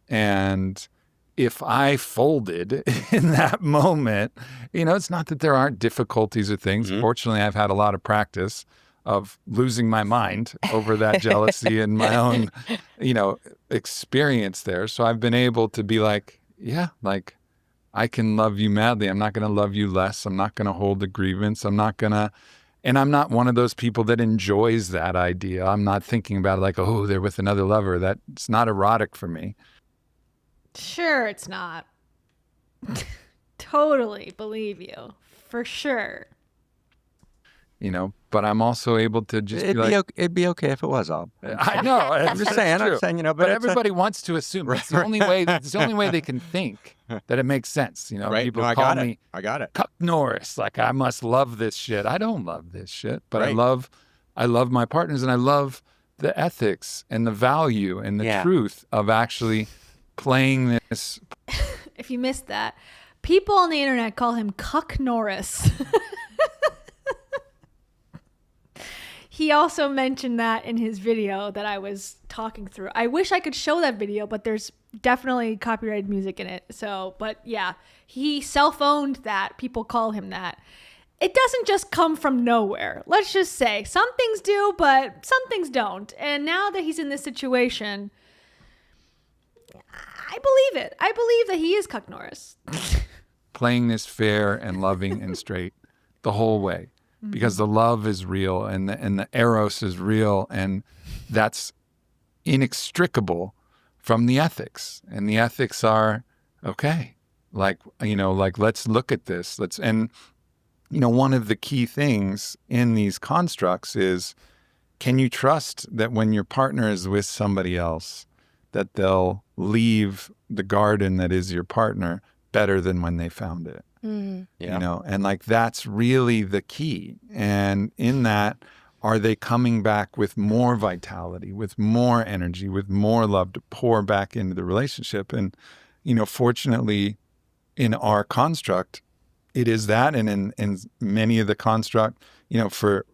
And if I folded in that moment, it's not that there aren't difficulties or things. Fortunately, I've had a lot of practice of losing my mind over that jealousy and my own, experience there. So I've been able to be like, yeah, like I can love you madly. I'm not going to love you less. I'm not going to hold a grievance. And I'm not one of those people that enjoys that idea. I'm not thinking about it like, oh, they're with another lover. That's not erotic for me. Sure, it's not. Totally believe you. For sure. But I'm also able to just be like, it'd be okay if it was all. I know. I'm just saying, but everybody wants to assume. It's the only way. It's the only way they can think that it makes sense. Right. People I call got me I got it. Cuck Norris. Like I must love this shit. I don't love this shit, but Right. I love my partners, and I love the ethics and the value and the truth of actually playing this. If you missed that, people on the internet call him Cuck Norris. He also mentioned that in his video that I was talking through. I wish I could show that video, but there's definitely copyrighted music in it. So, but yeah, he self-owned that. People call him that. It doesn't just come from nowhere. Let's just say some things do, but some things don't. And now that he's in this situation, I believe it. I believe that he is Cuck Norris. Playing this fair and loving and straight the whole way. Because the love is real and the eros is real, and that's inextricable from the ethics. And the ethics are, okay, like let's look at this. One of the key things in these constructs is, can you trust that when your partner is with somebody else, that they'll leave the garden that is your partner better than when they found it? And like that's really the key. And in that, are they coming back with more vitality, with more energy, with more love to pour back into the relationship? And, fortunately, in our construct, it is that. And in many of the construct, for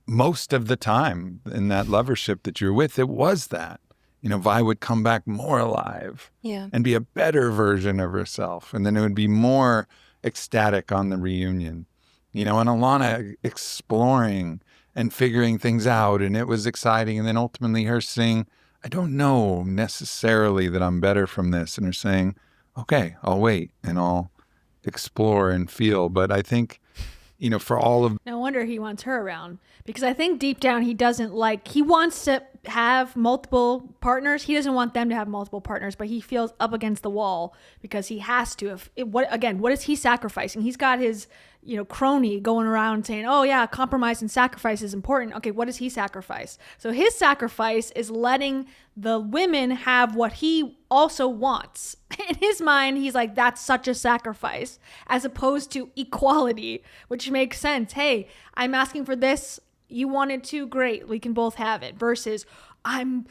most of the time in that lovership that you're with, it was that. Vi would come back more alive and be a better version of herself. And then it would be more ecstatic on the reunion, and Alana exploring and figuring things out. And it was exciting. And then ultimately her saying, I don't know necessarily that I'm better from this. And her saying, okay, I'll wait and I'll explore and feel. But I think, for all of... No wonder he wants her around, because I think deep down he wants to have multiple partners. He doesn't want them to have multiple partners, but he feels up against the wall because he has to. What is he sacrificing? He's got his, crony going around saying, oh yeah, compromise and sacrifice is important. Okay, what does he sacrifice? So his sacrifice is letting the women have what he also wants. In his mind, he's like, that's such a sacrifice, as opposed to equality, which makes sense. Hey, I'm asking for this. You want it too? Great. We can both have it. Versus, I'm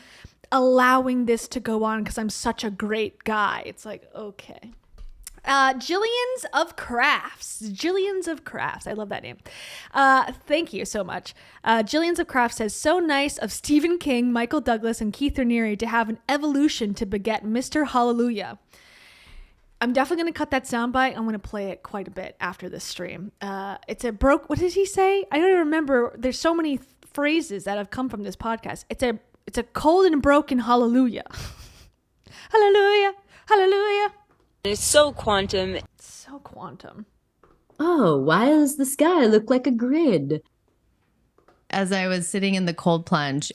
allowing this to go on because I'm such a great guy. It's like, okay. Jillian's of Crafts. I love that name. Thank you so much. Jillian's of Crafts says, so nice of Stephen King, Michael Douglas, and Keith Raniere to have an evolution to beget Mr. Hallelujah. I'm definitely going to cut that soundbite. I'm going to play it quite a bit after this stream. What did he say? I don't even remember. There's so many phrases that have come from this podcast. It's a cold and broken hallelujah. Hallelujah. Hallelujah. It's so quantum. So quantum. Oh, why does the sky look like a grid? As I was sitting in the cold plunge.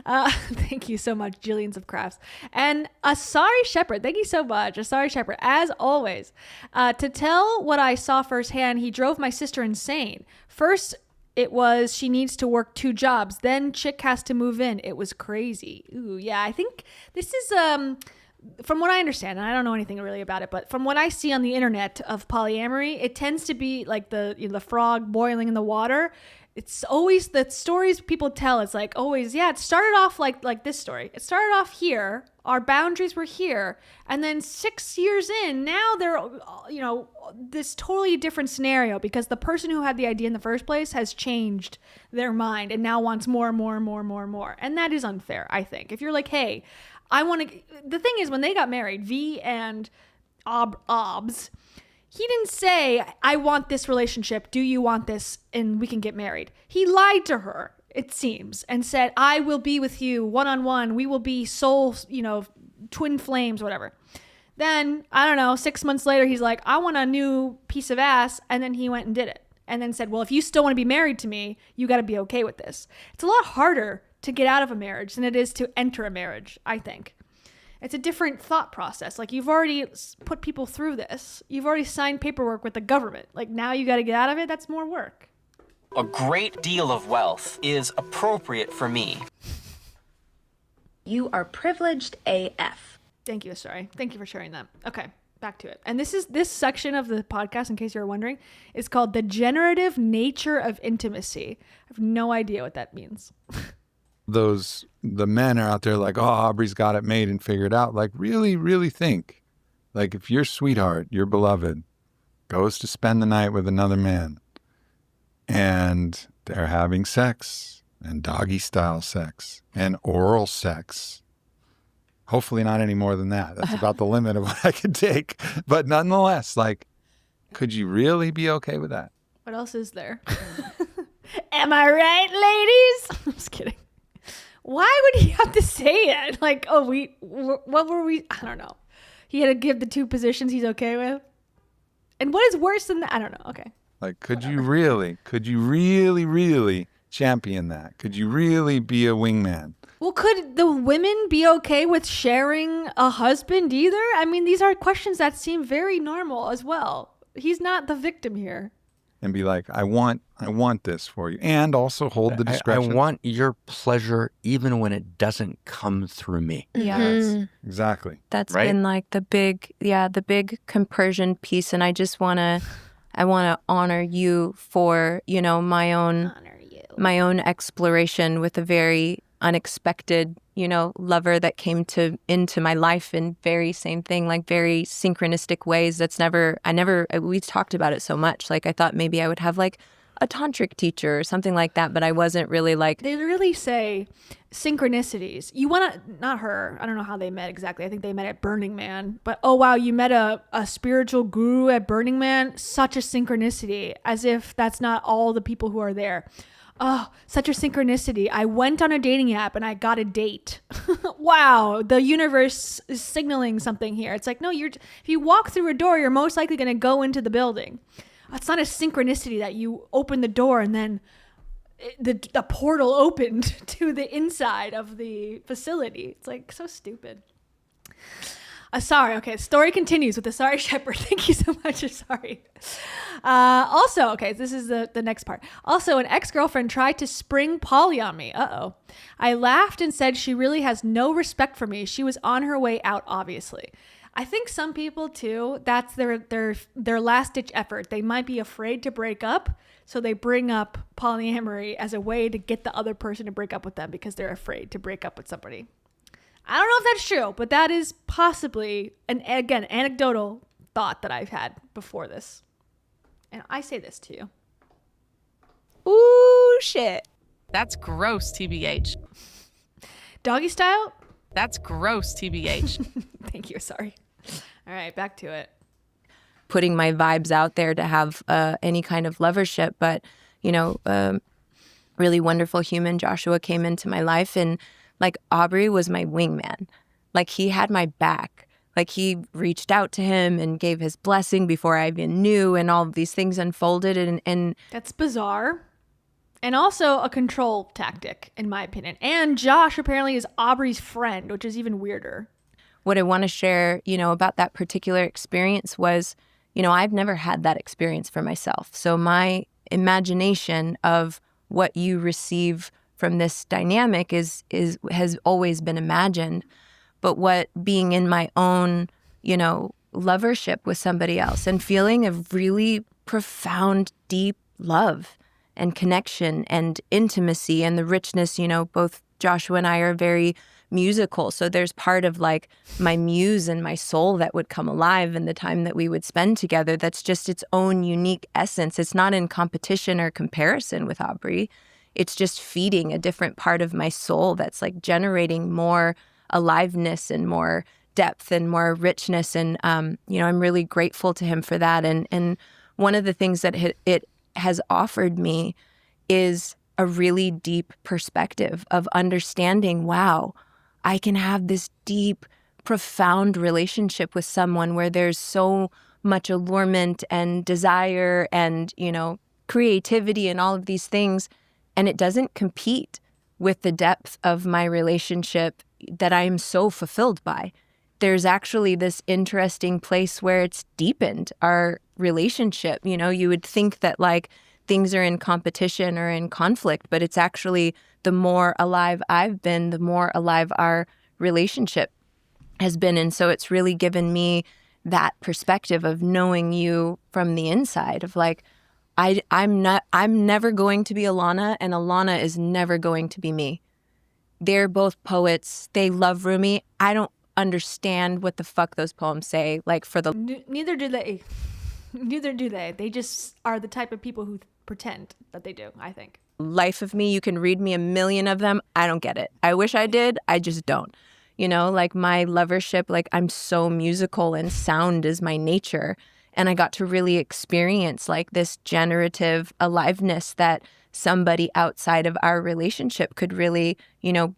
Thank you so much, Jillian's of Crafts. And Asari Shepherd, thank you so much, Asari Shepherd, as always. To tell what I saw firsthand, he drove my sister insane. First, it was she needs to work 2 jobs. Then chick has to move in. It was crazy. Ooh, yeah, I think this is... from what I understand, and I don't know anything really about it, but from what I see on the internet of polyamory, it tends to be like the frog boiling in the water. It's always the stories people tell. It's like always, yeah, it started off like this story. It started off here. Our boundaries were here. And then 6 years in, now they're, this totally different scenario because the person who had the idea in the first place has changed their mind and now wants more and more and more and more and more. And that is unfair, I think. If you're like, hey, the thing is when they got married, V and Obs, He didn't say, I want this relationship. Do you want this? And we can get married. He lied to her, it seems, and said, I will be with you one-on-one. We will be soul, twin flames, whatever. Then, I don't know, 6 months later, he's like, I want a new piece of ass. And then he went and did it. And then said, well, if you still want to be married to me, you got to be okay with this. It's a lot harder to get out of a marriage than it is to enter a marriage, I think. It's a different thought process. Like, you've already put people through this. You've already signed paperwork with the government. Like, now you got to get out of it. That's more work. A great deal of wealth is appropriate for me. You are privileged AF. Thank you, sorry. Thank you for sharing that. Okay, back to it. And this section of the podcast, in case you're wondering, is called The Generative Nature of Intimacy. I have no idea what that means. The men are out there like, oh, Aubrey's got it made and figured out. Like, really, really think. Like, if your sweetheart, your beloved, goes to spend the night with another man and they're having sex and doggy style sex and oral sex, hopefully not any more than that. That's about the limit of what I can take. But nonetheless, like, could you really be okay with that? What else is there? Am I right, ladies? I'm just kidding. Why would he have to say it? Like, oh, what were we? I don't know. He had to give the two positions he's okay with. And what is worse than that? I don't know. Okay. Like, could you really champion that? Could you really be a wingman? Well, could the women be okay with sharing a husband either? I mean, these are questions that seem very normal as well. He's not the victim here. And be like, I want this for you. And also hold the discretion. I want your pleasure even when it doesn't come through me. Yeah. Exactly. That's right? been like the big compersion piece. And I just want to honor you for, my own exploration with a very unexpected, lover that came into my life in very same thing, like very synchronistic ways. We talked about it so much. Like, I thought maybe I would have like a tantric teacher or something like that, but I wasn't really like. They really say synchronicities. You want to, not her, I don't know how they met exactly. I think they met at Burning Man, but oh wow, you met a spiritual guru at Burning Man. Such a synchronicity, as if that's not all the people who are there. Oh, such a synchronicity. I went on a dating app and I got a date. Wow, the universe is signaling something here. It's like, no, if you walk through a door, you're most likely going to go into the building. It's not a synchronicity that you open the door and then the portal opened to the inside of the facility. It's like so stupid. Sorry. Okay. Story continues with the sorry shepherd. Thank you so much. Sorry. Also, okay, this is the next part. Also, an ex-girlfriend tried to spring Polly on me. Uh-oh. I laughed and said she really has no respect for me. She was on her way out, obviously. I think some people too, that's their last-ditch effort. They might be afraid to break up, so they bring up polyamory as a way to get the other person to break up with them because they're afraid to break up with somebody. I don't know if that's true, but that is possibly again, anecdotal thought that I've had before this. And I say this to you. Ooh, shit. That's gross, TBH. Doggy style? That's gross, TBH. Thank you. Sorry. All right, back to it. Putting my vibes out there to have any kind of lovership, but, really wonderful human, Joshua, came into my life, and like Aubrey was my wingman. Like, he had my back. Like, he reached out to him and gave his blessing before I even knew, and all of these things unfolded. And that's bizarre. And also a control tactic, in my opinion. And Josh apparently is Aubrey's friend, which is even weirder. What I want to share, about that particular experience was, I've never had that experience for myself. So my imagination of what you receive from this dynamic has always been imagined. But what being in my own, lovership with somebody else and feeling a really profound, deep love and connection and intimacy and the richness, both Joshua and I are very musical. So there's part of like my muse and my soul that would come alive in the time that we would spend together. That's just its own unique essence. It's not in competition or comparison with Aubrey. It's just feeding a different part of my soul that's like generating more aliveness and more depth and more richness. And, I'm really grateful to him for that. And one of the things that it has offered me is a really deep perspective of understanding, wow, I can have this deep, profound relationship with someone where there's so much allurement and desire and, creativity and all of these things. And it doesn't compete with the depth of my relationship that I am so fulfilled by. There's actually this interesting place where it's deepened our relationship. You would think that like things are in competition or in conflict, but it's actually the more alive I've been, the more alive our relationship has been. And so it's really given me that perspective of knowing you from the inside of like, I'm never going to be Alana, and Alana is never going to be me. They're both poets. They love Rumi. I don't understand what the fuck those poems say. Like Neither do they. Neither do they. They just are the type of people who pretend that they do, I think. Life of me, you can read me a million of them. I don't get it. I wish I did. I just don't. Like my lovership, like I'm so musical and sound is my nature. And I got to really experience like this generative aliveness that somebody outside of our relationship could really,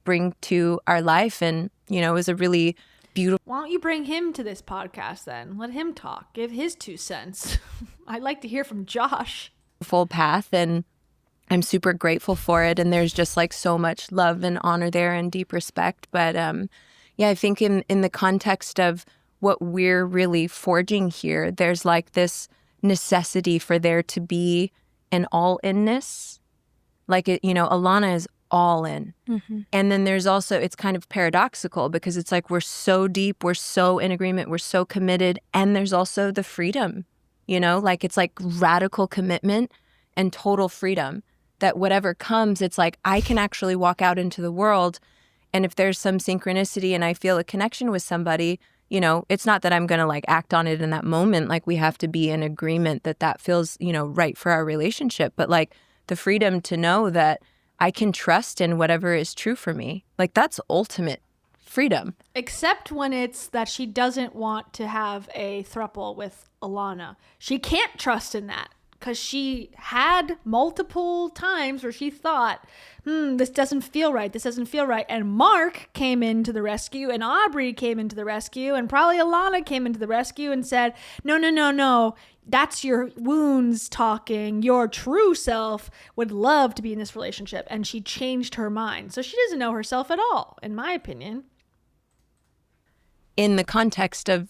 bring to our life. And, it was a really beautiful. Why don't you bring him to this podcast then? Let him talk. Give his 2 cents. I'd like to hear from Josh. Full path, and I'm super grateful for it. And there's just like so much love and honor there and deep respect. But I think in the context of what we're really forging here, there's like this necessity for there to be an all-inness. Like Alana is all in. Mm-hmm. And then there's also, it's kind of paradoxical because it's like we're so deep, we're so in agreement, we're so committed. And there's also the freedom, like it's like radical commitment and total freedom that whatever comes, it's like I can actually walk out into the world. And if there's some synchronicity and I feel a connection with somebody, it's not that I'm going to like act on it in that moment. Like we have to be in agreement that feels, right for our relationship. But like the freedom to know that I can trust in whatever is true for me. Like that's ultimate freedom. Except when it's that she doesn't want to have a throuple with Alana. She can't trust in that because she had multiple times where she thought, this doesn't feel right. This doesn't feel right. And Mark came into the rescue and Aubrey came into the rescue and probably Alana came into the rescue and said, no. That's your wounds talking. Your true self would love to be in this relationship. And she changed her mind. So she doesn't know herself at all, in my opinion. In the context of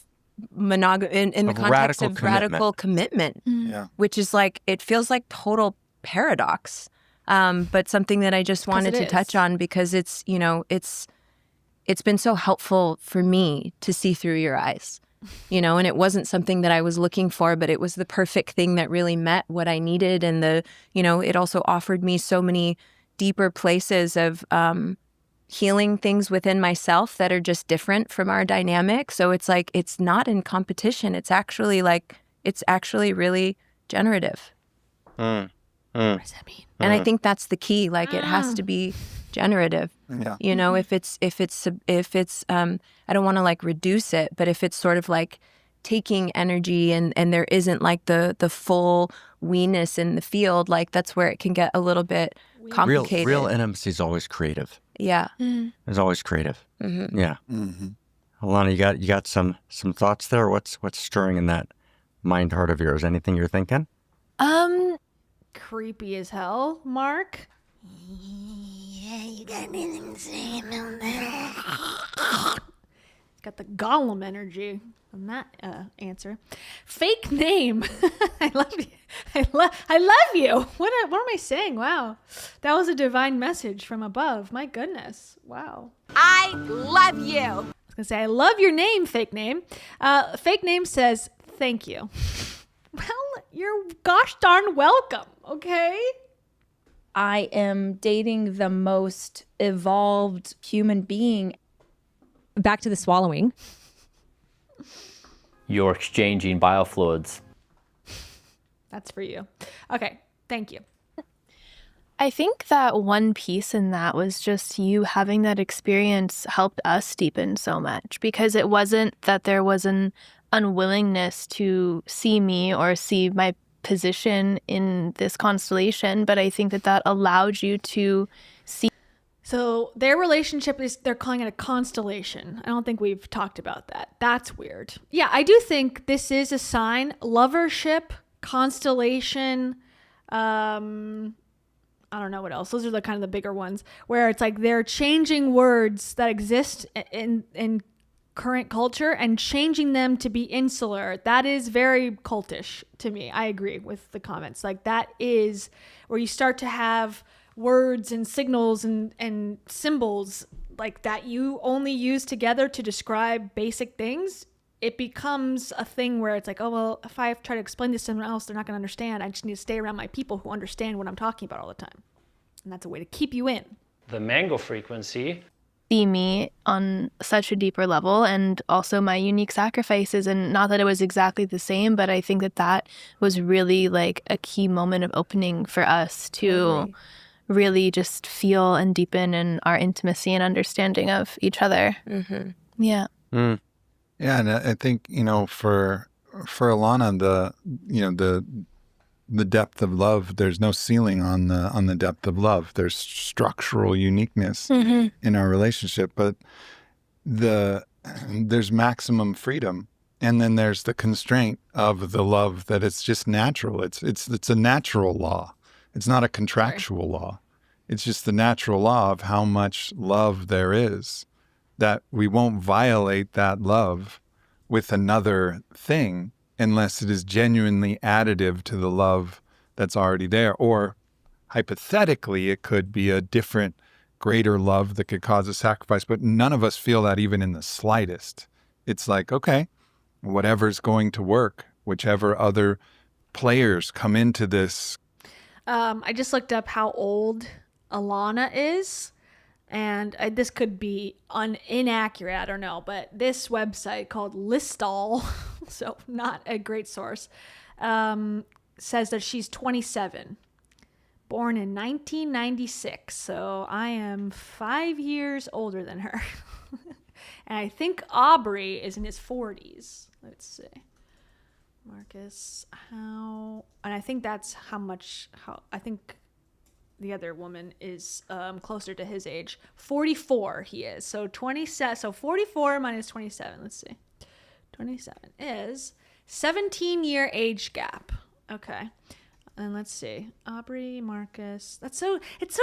monogamy, in the context of radical commitment, which is like, it feels like total paradox. But something that I just wanted to touch on because it's been so helpful for me to see through your eyes. And it wasn't something that I was looking for, but it was the perfect thing that really met what I needed. And it also offered me so many deeper places of healing things within myself that are just different from our dynamic. So it's like, it's not in competition. It's actually really generative. What does that mean? And I think that's the key. Like it has to be generative. Yeah. If it's I don't want to like reduce it, but if it's sort of like taking energy and there isn't like the full we-ness in the field, like that's where it can get a little bit complicated. Real intimacy is always creative. Yeah. It's always creative. Mm-hmm. Yeah. Mm-hmm. Alana, you got some thoughts there? What's stirring in that mind heart of yours? Anything you're thinking? Creepy as hell, Mark. Yeah, you got anything to say about that? It's got the Gollum energy on that answer. Fake name. I love you. I love you. What am I saying? Wow. That was a divine message from above. My goodness. Wow. I love you. I was going to say, I love your name, fake name. Fake name says, thank you. Well, you're gosh darn welcome, okay? I am dating the most evolved human being. Back to the swallowing. You're exchanging biofluids. That's for you. Okay, thank you. I think that one piece in that was just you having that experience helped us deepen so much, because it wasn't that there was an unwillingness to see me or see my position in this constellation, but I think that that allowed you to see. So their relationship is, they're calling it a constellation. I don't think we've talked about that. That's weird. Yeah, I do think this is a sign. Lovership, constellation, I don't know what else. Those are the kind of the bigger ones where it's like they're changing words that exist in current culture and changing them to be insular. That is very cultish to me. I agree with the comments. Like that is where you start to have words and signals and symbols like that you only use together to describe basic things. It becomes a thing where it's like, oh, well, if I try to explain this to someone else, they're not going to understand. I just need to stay around my people who understand what I'm talking about all the time. And that's a way to keep you in. The mango frequency. See me on such a deeper level, and also my unique sacrifices. And not that it was exactly the same, but I think that that was really like a key moment of opening for us to really just feel and deepen in our intimacy and understanding of each other. Mm-hmm. Yeah. Mm. Yeah, and I think, for Alana, the depth of love, there's no ceiling on the depth of love. There's structural uniqueness in our relationship, but there's maximum freedom, and then there's the constraint of the love that it's just natural. It's a natural law. It's not a contractual law. It's just the natural law of how much love there is, that we won't violate that love with another thing unless it is genuinely additive to the love that's already there. Or hypothetically, it could be a different, greater love that could cause a sacrifice, but none of us feel that even in the slightest. It's like, okay, whatever's going to work, whichever other players come into this. I just looked up how old Alana is. And this could be inaccurate, I don't know, but this website called Listall, so not a great source, says that she's 27, born in 1996, so I am 5 years older than her. And I think Aubrey is in his 40s. Let's see. Marcus, and I think that's I think the other woman is closer to his age. 44 he is. So 27. So 44 minus 27. Let's see. 27 is 17-year age gap. Okay. And let's see. Aubrey Marcus. It's so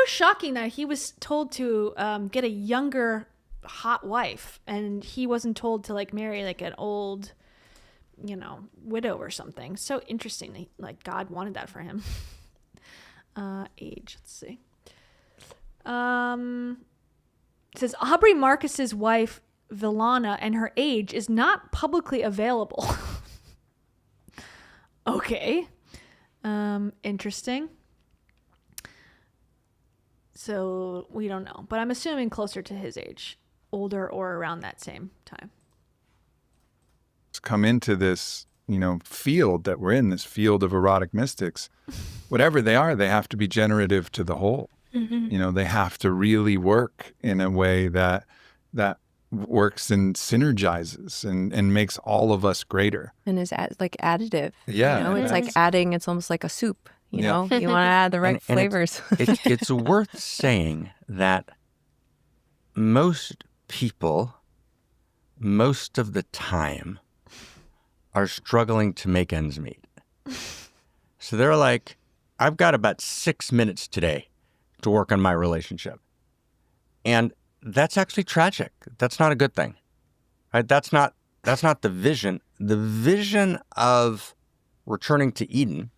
shocking that he was told to get a younger hot wife, and he wasn't told to like marry like an old, widow or something. So interesting. Like God wanted that for him. Age, let's see. It says Aubrey Marcus's wife Villana and her age is not publicly available. Okay. Interesting. So we don't know, but I'm assuming closer to his age, older or around that same time. Come into this field that we're in, this field of erotic mystics, whatever they are, they have to be generative to the whole. Mm-hmm. They have to really work in a way that works and synergizes and makes all of us greater. And is like additive. Yeah. It's like adding, it's almost like a soup, you know? You want to add the right flavors. It's worth saying that most people, most of the time, are struggling to make ends meet. So they're like, I've got about 6 minutes today to work on my relationship. And that's actually tragic. That's not a good thing. Right? That's not the vision. The vision of returning to Eden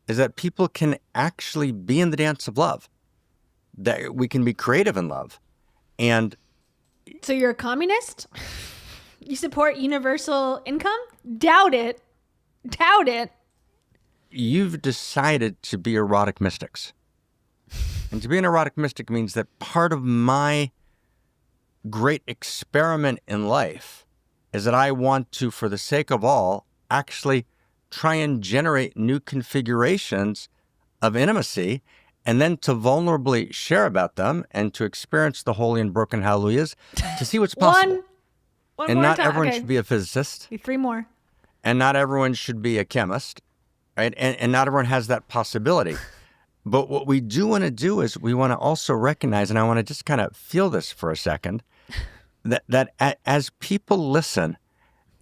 is that people can actually be in the dance of love, that we can be creative in love. And so you're a communist? You support universal income? Doubt it. You've decided to be erotic mystics. And to be an erotic mystic means that part of my great experiment in life is that I want to, for the sake of all, actually try and generate new configurations of intimacy and then to vulnerably share about them and to experience the holy and broken hallelujahs to see what's possible. One and more not time. everyone Okay. should be a physicist, 3 more. and not everyone should be a chemist, right? And not everyone has that possibility. But what we do want to do is we want to also recognize, and I want to just kind of feel this for a second, that as people listen,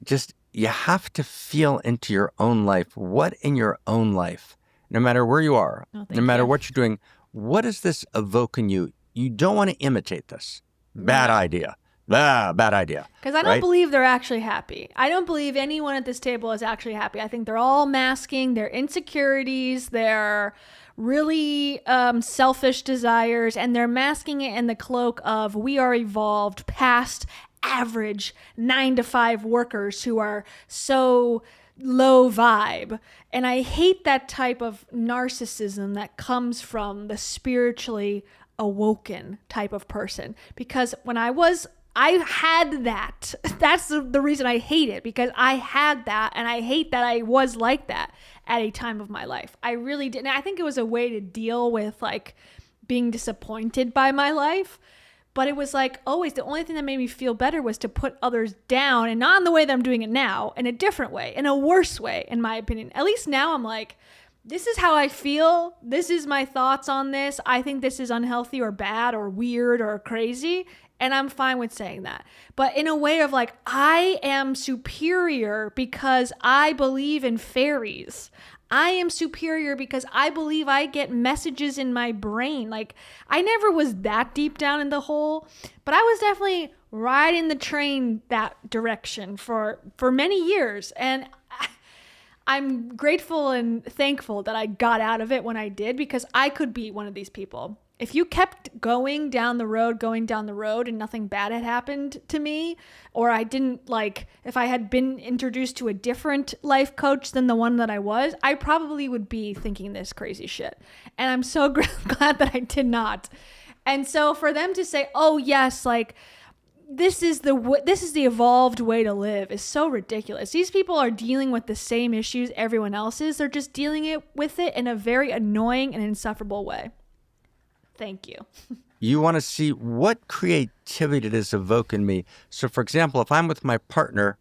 just you have to feel into your own life. What in your own life, no matter where you are, no matter what you're doing, what is this evoking you? You don't want to imitate this. Bad idea. Bad idea. Because I don't believe they're actually happy. I don't believe anyone at this table is actually happy. I think they're all masking their insecurities, their really selfish desires, and they're masking it in the cloak of we are evolved past average 9-to-5 workers who are so low vibe. And I hate that type of narcissism that comes from the spiritually awoken type of person. Because when I had that. That's the reason I hate it, because I had that, and I hate that I was like that at a time of my life. I really did. And I think it was a way to deal with like being disappointed by my life. But it was like always the only thing that made me feel better was to put others down, and not in the way that I'm doing it now, in a different way, in a worse way, in my opinion. At least now I'm like, this is how I feel. This is my thoughts on this. I think this is unhealthy or bad or weird or crazy. And I'm fine with saying that. But in a way of like, I am superior because I believe in fairies. I am superior because I believe I get messages in my brain. Like, I never was that deep down in the hole, but I was definitely riding the train that direction for many years. And I'm grateful and thankful that I got out of it when I did, because I could be one of these people. If you kept going down the road and nothing bad had happened to me, or I didn't if I had been introduced to a different life coach than the one that I was, I probably would be thinking this crazy shit. And I'm so glad that I did not. And so for them to say, oh yes, this is the evolved way to live is so ridiculous. These people are dealing with the same issues everyone else is. They're just dealing with it in a very annoying and insufferable way. Thank you. You want to see what creativity it is evoking me. So, for example, if I'm with my partner,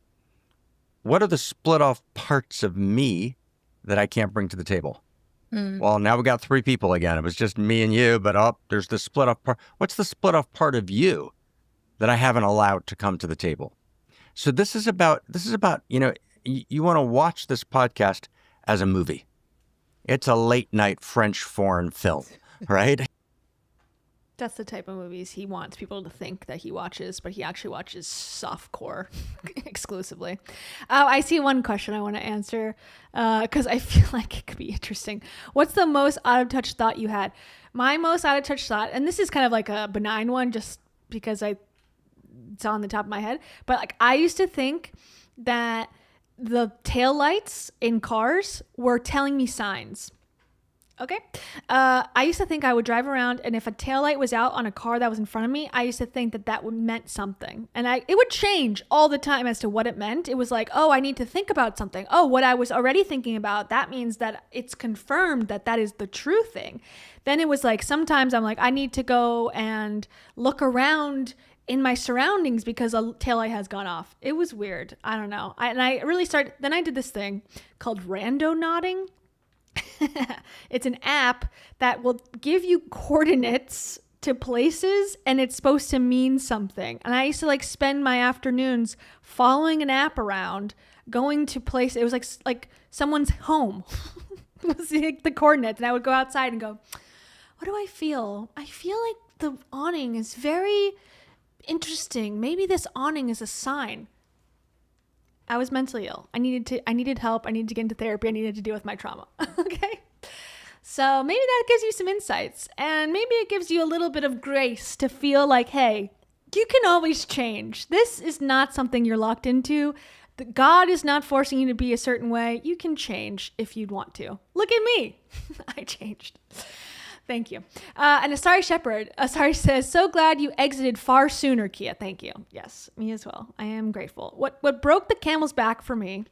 what are the split off parts of me that I can't bring to the table? Well, now we got 3 people again. It was just me and you, but there's the split off part. What's the split off part of you that I haven't allowed to come to the table? So this is about, you want to watch this podcast as a movie. It's a late night French foreign film, right? That's the type of movies he wants people to think that he watches, but he actually watches softcore exclusively. I see one question I want to answer because I feel like it could be interesting. What's the most out of touch thought you had? My most out of touch thought, and this is kind of like a benign one just because it's on the top of my head, but I used to think that the taillights in cars were telling me signs. Okay. I used to think I would drive around, and if a taillight was out on a car that was in front of me, I used to think that meant something. And it would change all the time as to what it meant. It was like, oh, I need to think about something. Oh, what I was already thinking about, that means that it's confirmed that is the true thing. Then it was like, sometimes I'm like, I need to go and look around in my surroundings because a taillight has gone off. It was weird. I don't know. Then I did this thing called rando nodding. It's an app that will give you coordinates to places, and it's supposed to mean something. And I used to spend my afternoons following an app around, going to places. It was like someone's home. It was the coordinates, and I would go outside and go, what do I feel? I feel like the awning is very interesting. Maybe this awning is a sign. I was mentally ill. I needed help. I needed to get into therapy. I needed to deal with my trauma. Okay. So maybe that gives you some insights, and maybe it gives you a little bit of grace to feel like, hey, you can always change. This is not something you're locked into. God is not forcing you to be a certain way. You can change if you'd want to. Look at me. I changed. Thank you. And Asari Shepherd, Asari says, so glad you exited far sooner, Kia. Thank you. Yes, me as well. I am grateful. What broke the camel's back for me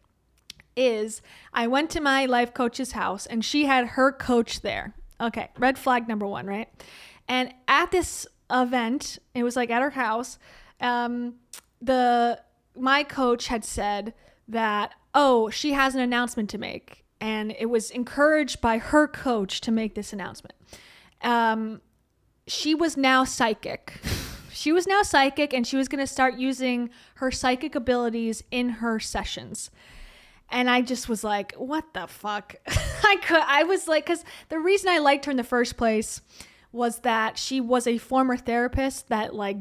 is I went to my life coach's house, and she had her coach there. Okay, red flag number 1, right? And at this event, it was like at her house, my coach had said that, oh, she has an announcement to make. And it was encouraged by her coach to make this announcement. She was now psychic. She was now psychic, and she was going to start using her psychic abilities in her sessions. And I just was like, what the fuck? I was like, because the reason I liked her in the first place was that she was a former therapist that like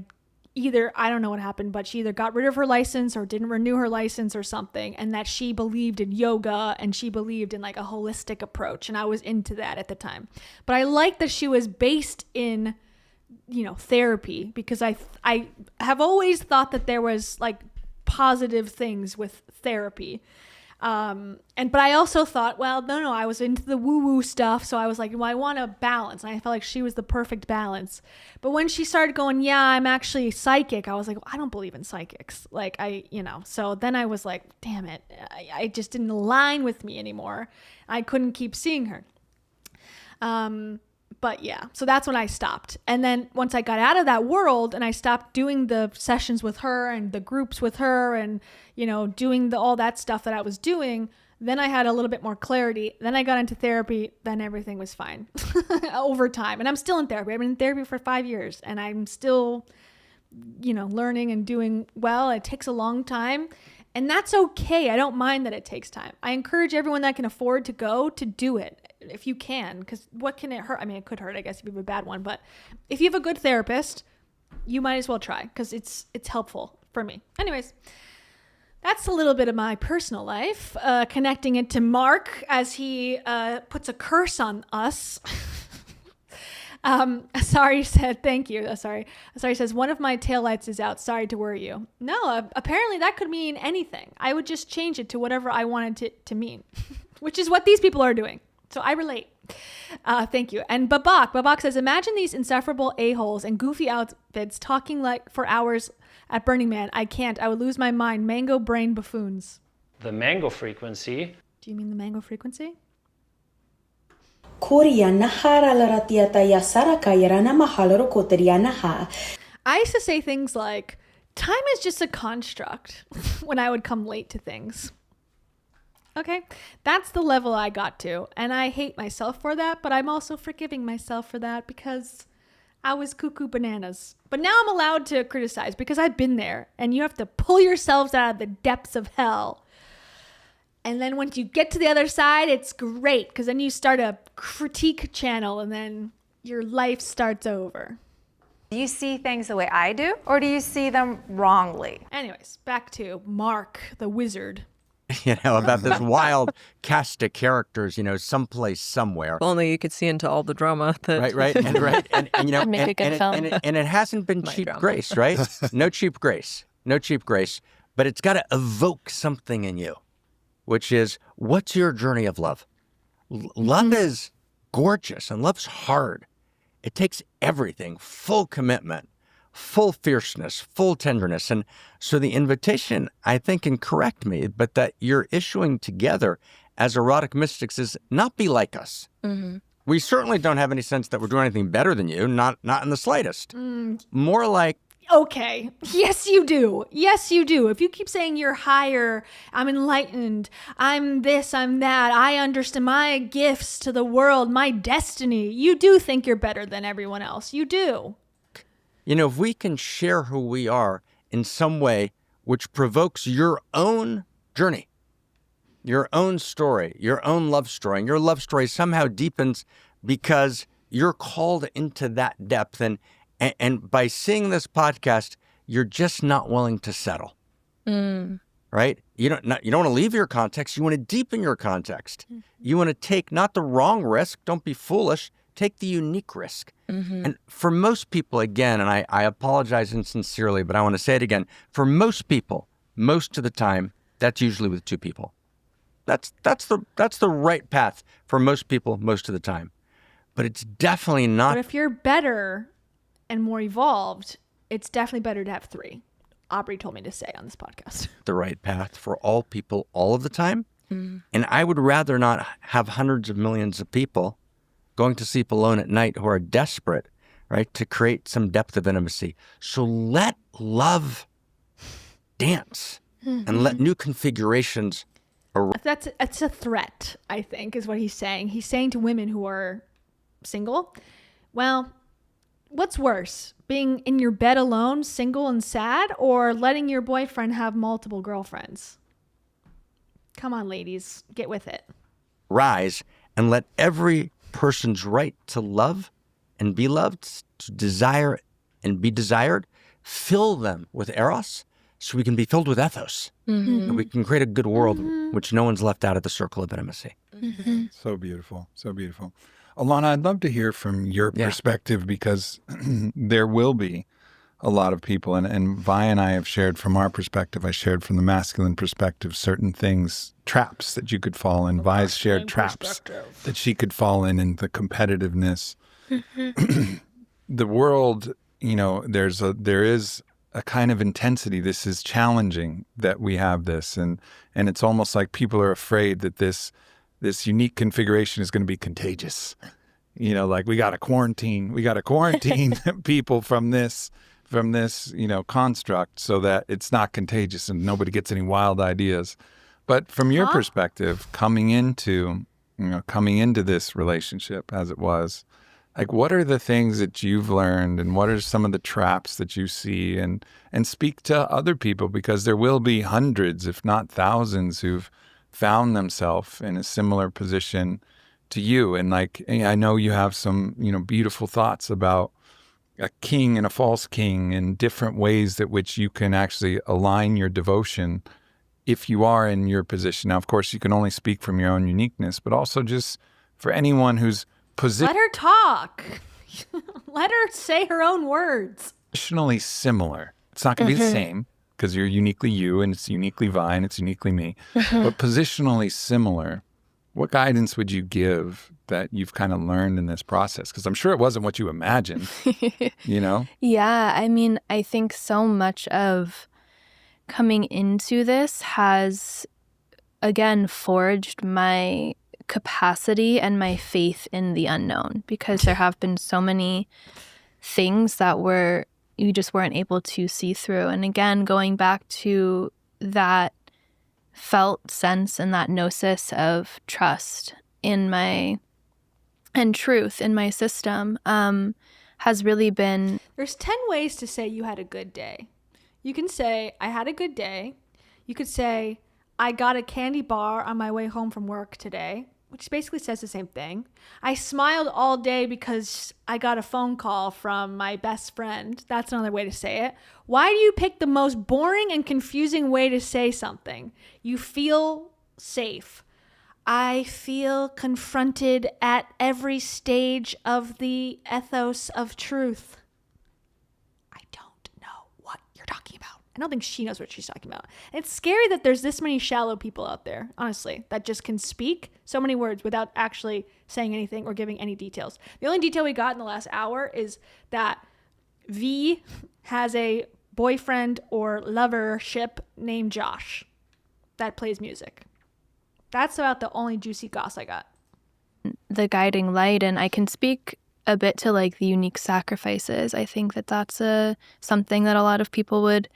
either, I don't know what happened, but she either got rid of her license or didn't renew her license or something. And that she believed in yoga and she believed in like a holistic approach. And I was into that at the time. But I liked that she was based in, therapy, because I have always thought that there was like positive things with therapy. But I also thought, well, no, I was into the woo-woo stuff. So I was like, well, I want a balance. And I felt like she was the perfect balance. But when she started going, yeah, I'm actually psychic, I was like, well, I don't believe in psychics. Like so then I was like, damn it. I just didn't align with me anymore. I couldn't keep seeing her. But yeah, so that's when I stopped. And then once I got out of that world and I stopped doing the sessions with her and the groups with her and, doing all that stuff that I was doing, then I had a little bit more clarity. Then I got into therapy. Then everything was fine over time. And I'm still in therapy. I've been in therapy for 5 years and I'm still, learning and doing well. It takes a long time. And that's okay. I don't mind that it takes time. I encourage everyone that can afford to go to do it if you can, because what can it hurt? I mean, it could hurt, I guess, if you have a bad one. But if you have a good therapist, you might as well try, because it's helpful for me. Anyways, that's a little bit of my personal life, connecting it to Mark as he puts a curse on us. Sorry said, thank you. Sorry says, one of my taillights is out. Sorry to worry you. No, apparently that could mean anything. I would just change it to whatever I wanted it to mean, which is what these people are doing. So I relate. Thank you. And Babak says, imagine these insufferable a-holes and goofy outfits talking like for hours at Burning Man. I can't. I would lose my mind. Mango brain buffoons. The mango frequency. Do you mean the mango frequency? I used to say things like, time is just a construct when I would come late to things. Okay, that's the level I got to. And I hate myself for that, but I'm also forgiving myself for that because I was cuckoo bananas. But now I'm allowed to criticize because I've been there, and you have to pull yourselves out of the depths of hell. And then once you get to the other side, it's great, because then you start a critique channel and then your life starts over. Do you see things the way I do, or do you see them wrongly? Anyways, back to Mark, the wizard. About this wild cast of characters, someplace, somewhere. If only you could see into all the drama. Right. And Make a good film. And it hasn't been cheap grace, right? No cheap grace. But it's got to evoke something in you, which is, what's your journey of love? Love is gorgeous and love's hard. It takes everything, full commitment, full fierceness, full tenderness. And so the invitation, I think, and correct me, but that you're issuing together as erotic mystics is not be like us. Mm-hmm. We certainly don't have any sense that we're doing anything better than you, not in the slightest. More like, okay, yes, you do. Yes, you do. If you keep saying you're higher, I'm enlightened, I'm this, I'm that, I understand my gifts to the world, my destiny, you do think you're better than everyone else. You do. If we can share who we are in some way which provokes your own journey, your own story, your own love story, and your love story somehow deepens because you're called into that depth. And by seeing this podcast, you're just not willing to settle, right? You don't want to leave your context. You want to deepen your context. Mm-hmm. You want to take not the wrong risk. Don't be foolish. Take the unique risk. Mm-hmm. And for most people, again, and I apologize insincerely, but I want to say it again. For most people, most of the time, that's usually with two people. That's the right path for most people most of the time. But it's definitely not. But if you're better and more evolved, it's definitely better to have three. Aubrey told me to say on this podcast. The right path for all people all of the time. Mm. And I would rather not have hundreds of millions of people going to sleep alone at night who are desperate, right, to create some depth of intimacy. So let love dance and let new configurations arise. That's a threat, I think, is what he's saying. He's saying to women who are single, well, what's worse, being in your bed alone, single and sad, or letting your boyfriend have multiple girlfriends? Come on, ladies, get with it. Rise and let every person's right to love and be loved, to desire and be desired, fill them with eros so we can be filled with ethos. And we can create a good world which no one's left out of the circle of intimacy. So beautiful. So beautiful. Alana, I'd love to hear from your perspective because there will be a lot of people, and Vi and I have shared from our perspective. I shared from the masculine perspective certain things, traps that you could fall in. Vi's shared traps that she could fall in the competitiveness. The world, there is a kind of intensity. This is challenging that we have this, and it's almost like people are afraid that this unique configuration is going to be contagious. Like we got to quarantine people from this, construct so that it's not contagious and nobody gets any wild ideas. But from your perspective, coming into this relationship as it was, like, what are the things that you've learned and what are some of the traps that you see, and speak to other people, because there will be hundreds, if not thousands, who've found themselves in a similar position to you. And like, I know you have some, beautiful thoughts about a king and a false king and different ways that which you can actually align your devotion if you are in your position. Now, of course, you can only speak from your own uniqueness, but also just for anyone who's Let her talk. Let her say her own words. Positionally similar. It's not going to be the same because you're uniquely you and it's uniquely Vi and it's uniquely me, but positionally similar. What guidance would you give that you've kind of learned in this process? Because I'm sure it wasn't what you imagined, Yeah, I mean, I think so much of coming into this has, again, forged my capacity and my faith in the unknown, because there have been so many things that you just weren't able to see through. And again, going back to that felt sense and that gnosis of trust and truth in my system has really been... There's 10 ways to say you had a good day. You can say, I had a good day. You could say, I got a candy bar on my way home from work today, which basically says the same thing. I smiled all day because I got a phone call from my best friend. That's another way to say it. Why do you pick the most boring and confusing way to say something? You feel safe. I feel confronted at every stage of the ethos of truth. I don't know what you're talking about. I don't think she knows what she's talking about. And it's scary that there's this many shallow people out there, honestly, that just can speak so many words without actually saying anything or giving any details. The only detail we got in the last hour is that V has a boyfriend or lovership named Josh that plays music. That's about the only juicy goss I got. The guiding light, and I can speak a bit to like the unique sacrifices. I think that that's something that a lot of people would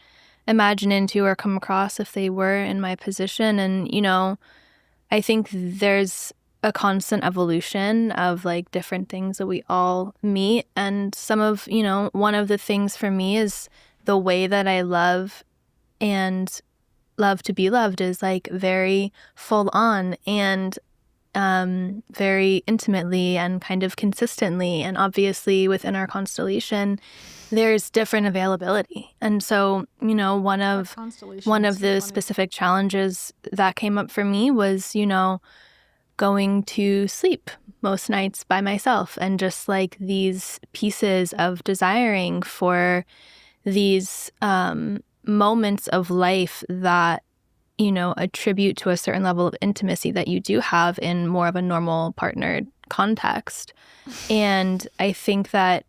imagine into or come across if they were in my position. And, I think there's a constant evolution of like different things that we all meet. And some of, one of the things for me is the way that I love and love to be loved is like very full on and very intimately and kind of consistently. And obviously within our constellation, there's different availability. And so, one of the specific challenges that came up for me was, going to sleep most nights by myself and just like these pieces of desiring for these moments of life that, attribute to a certain level of intimacy that you do have in more of a normal partnered context. And I think that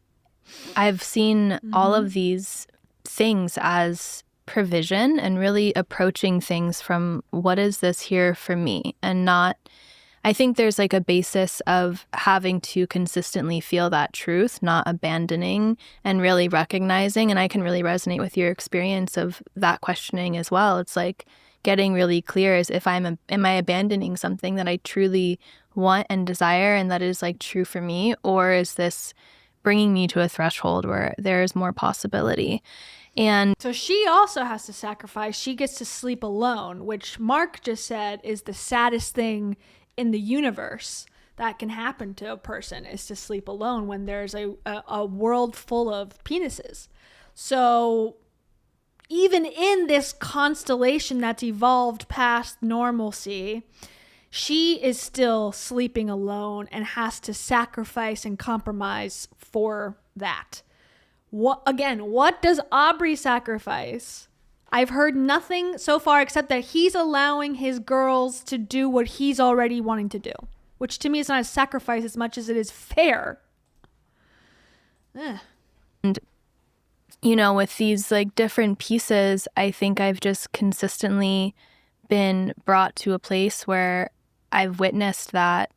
I've seen all of these things as provision and really approaching things from what is this here for me, and not I think there's like a basis of having to consistently feel that truth, not abandoning and really recognizing. And I can really resonate with your experience of that questioning as well. It's like getting really clear as if am I abandoning something that I truly want and desire and that is like true for me, or is this bringing me to a threshold where there is more possibility? And so she also has to sacrifice. She gets to sleep alone, which Mark just said is the saddest thing in the universe that can happen to a person, is to sleep alone when there's a world full of penises. So even in this constellation that's evolved past normalcy, she is still sleeping alone and has to sacrifice and compromise for that. What does Aubrey sacrifice? I've heard nothing so far except that he's allowing his girls to do what he's already wanting to do, which to me is not a sacrifice as much as it is fair. And, you know, with these like different pieces, I think I've just consistently been brought to a place where I've witnessed that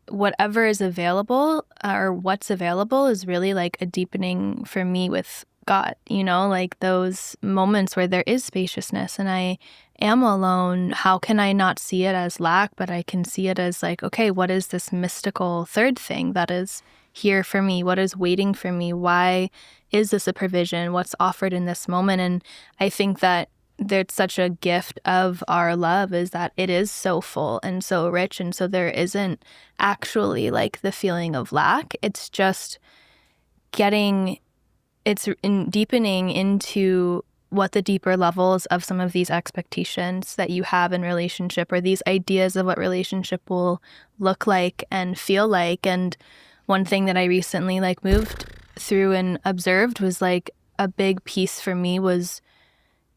whatever is available or what's available is really like a deepening for me with God, you know, like those moments where there is spaciousness and I am alone. How can I not see it as lack, but I can see it as like, okay, what is this mystical third thing that is here for me? What is waiting for me? Why is this a provision? What's offered in this moment? And I think that there's such a gift of our love is that it is so full and so rich. And so there isn't actually like the feeling of lack. It's just deepening into what the deeper levels of some of these expectations that you have in relationship, or these ideas of what relationship will look like and feel like. And one thing that I recently like moved through and observed was like a big piece for me was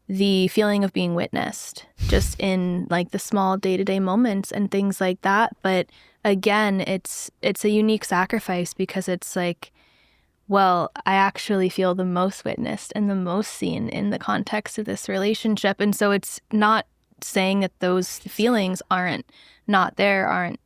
the feeling of being witnessed just in like the small day-to-day moments and things like that. But again, it's a unique sacrifice because it's like, well, I actually feel the most witnessed and the most seen in the context of this relationship. And so it's not saying that those feelings aren't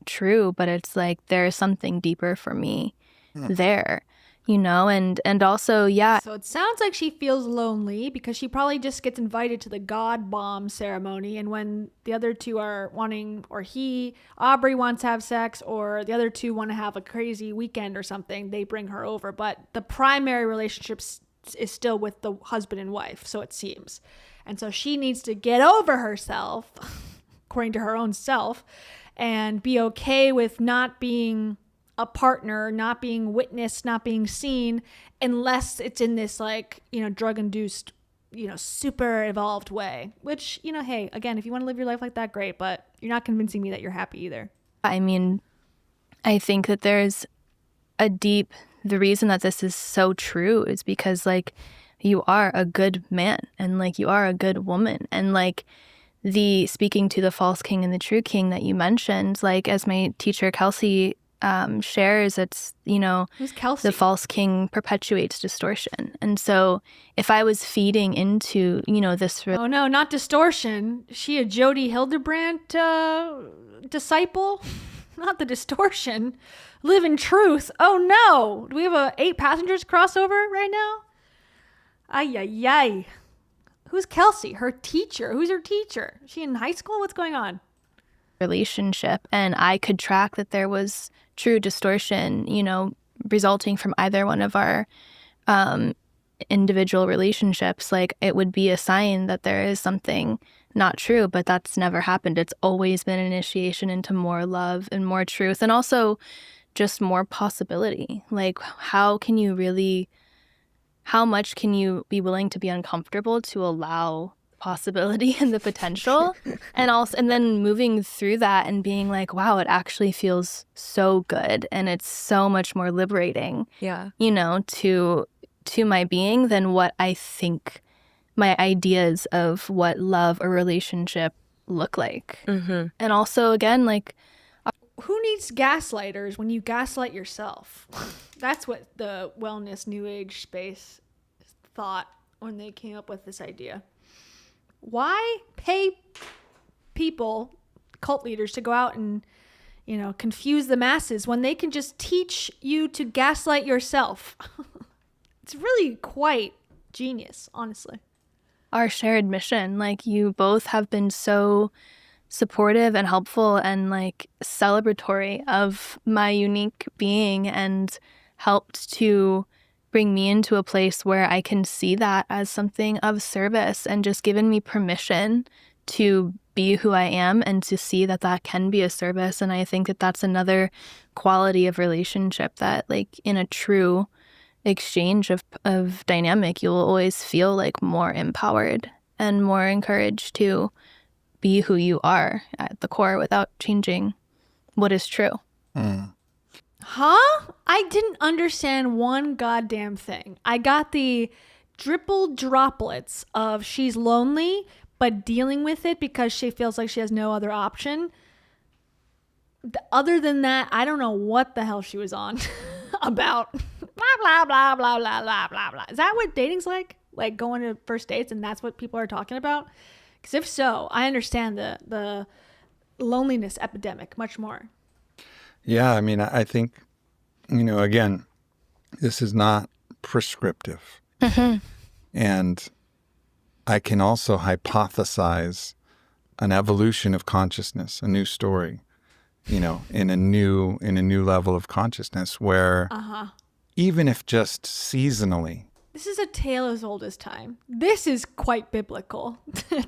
true, but it's like there's something deeper for me there. You know, and also, yeah. So it sounds like she feels lonely because she probably just gets invited to the God bomb ceremony. And when the other two are wanting, or Aubrey wants to have sex, or the other two want to have a crazy weekend or something, they bring her over. But the primary relationship is still with the husband and wife, so it seems. And so she needs to get over herself, according to her own self, and be okay with not being a partner, not being witnessed, not being seen, unless it's in this like, you know, drug-induced, you know, super evolved way, which, you know, hey, again, if you want to live your life like that, great, but you're not convincing me that you're happy either. I mean, I think that there's the reason that this is so true is because like you are a good man and like you are a good woman, and like the speaking to the false king and the true king that you mentioned, like as my teacher Kelsey shares, it's, you know, the false king perpetuates distortion. And so if I was feeding into, you know, this... Oh no, not distortion. Is she a Jody Hildebrandt disciple? Not the distortion. Live in truth. Oh no. Do we have a 8 passengers crossover right now? Ay, ay, ay. Who's Kelsey? Her teacher. Who's her teacher? Is she in high school? What's going on? Relationship, and I could track that there was true distortion, you know, resulting from either one of our individual relationships. Like it would be a sign that there is something not true, but that's never happened. It's always been an initiation into more love and more truth, and also just more possibility. Like how much can you be willing to be uncomfortable to allow possibility and the potential, and then moving through that and being like, wow, it actually feels so good and it's so much more liberating, you know, to my being than what I think my ideas of what love or relationship look like. And also, again, like, who needs gaslighters when you gaslight yourself? That's what the wellness new age space thought when they came up with this idea. Why pay people, cult leaders, to go out and confuse the masses when they can just teach you to gaslight yourself. It's really quite genius, honestly. Our shared mission, like you both have been so supportive and helpful and like celebratory of my unique being and helped to bring me into a place where I can see that as something of service and just given me permission to be who I am and to see that that can be a service. And I think that that's another quality of relationship that like in a true exchange of dynamic, you'll always feel like more empowered and more encouraged to be who you are at the core without changing what is true. Huh? I didn't understand one goddamn thing. I got the dribble droplets of she's lonely, but dealing with it because she feels like she has no other option. Other than that, I don't know what the hell she was on about. Blah, blah, blah, blah, blah, blah, blah, blah. Is that what dating's like? Like going to first dates and that's what people are talking about? Because if so, I understand the loneliness epidemic much more. Yeah, I mean, I think, again, this is not prescriptive. And I can also hypothesize an evolution of consciousness, a new story, in a new level of consciousness where even if just seasonally. This is a tale as old as time. This is quite biblical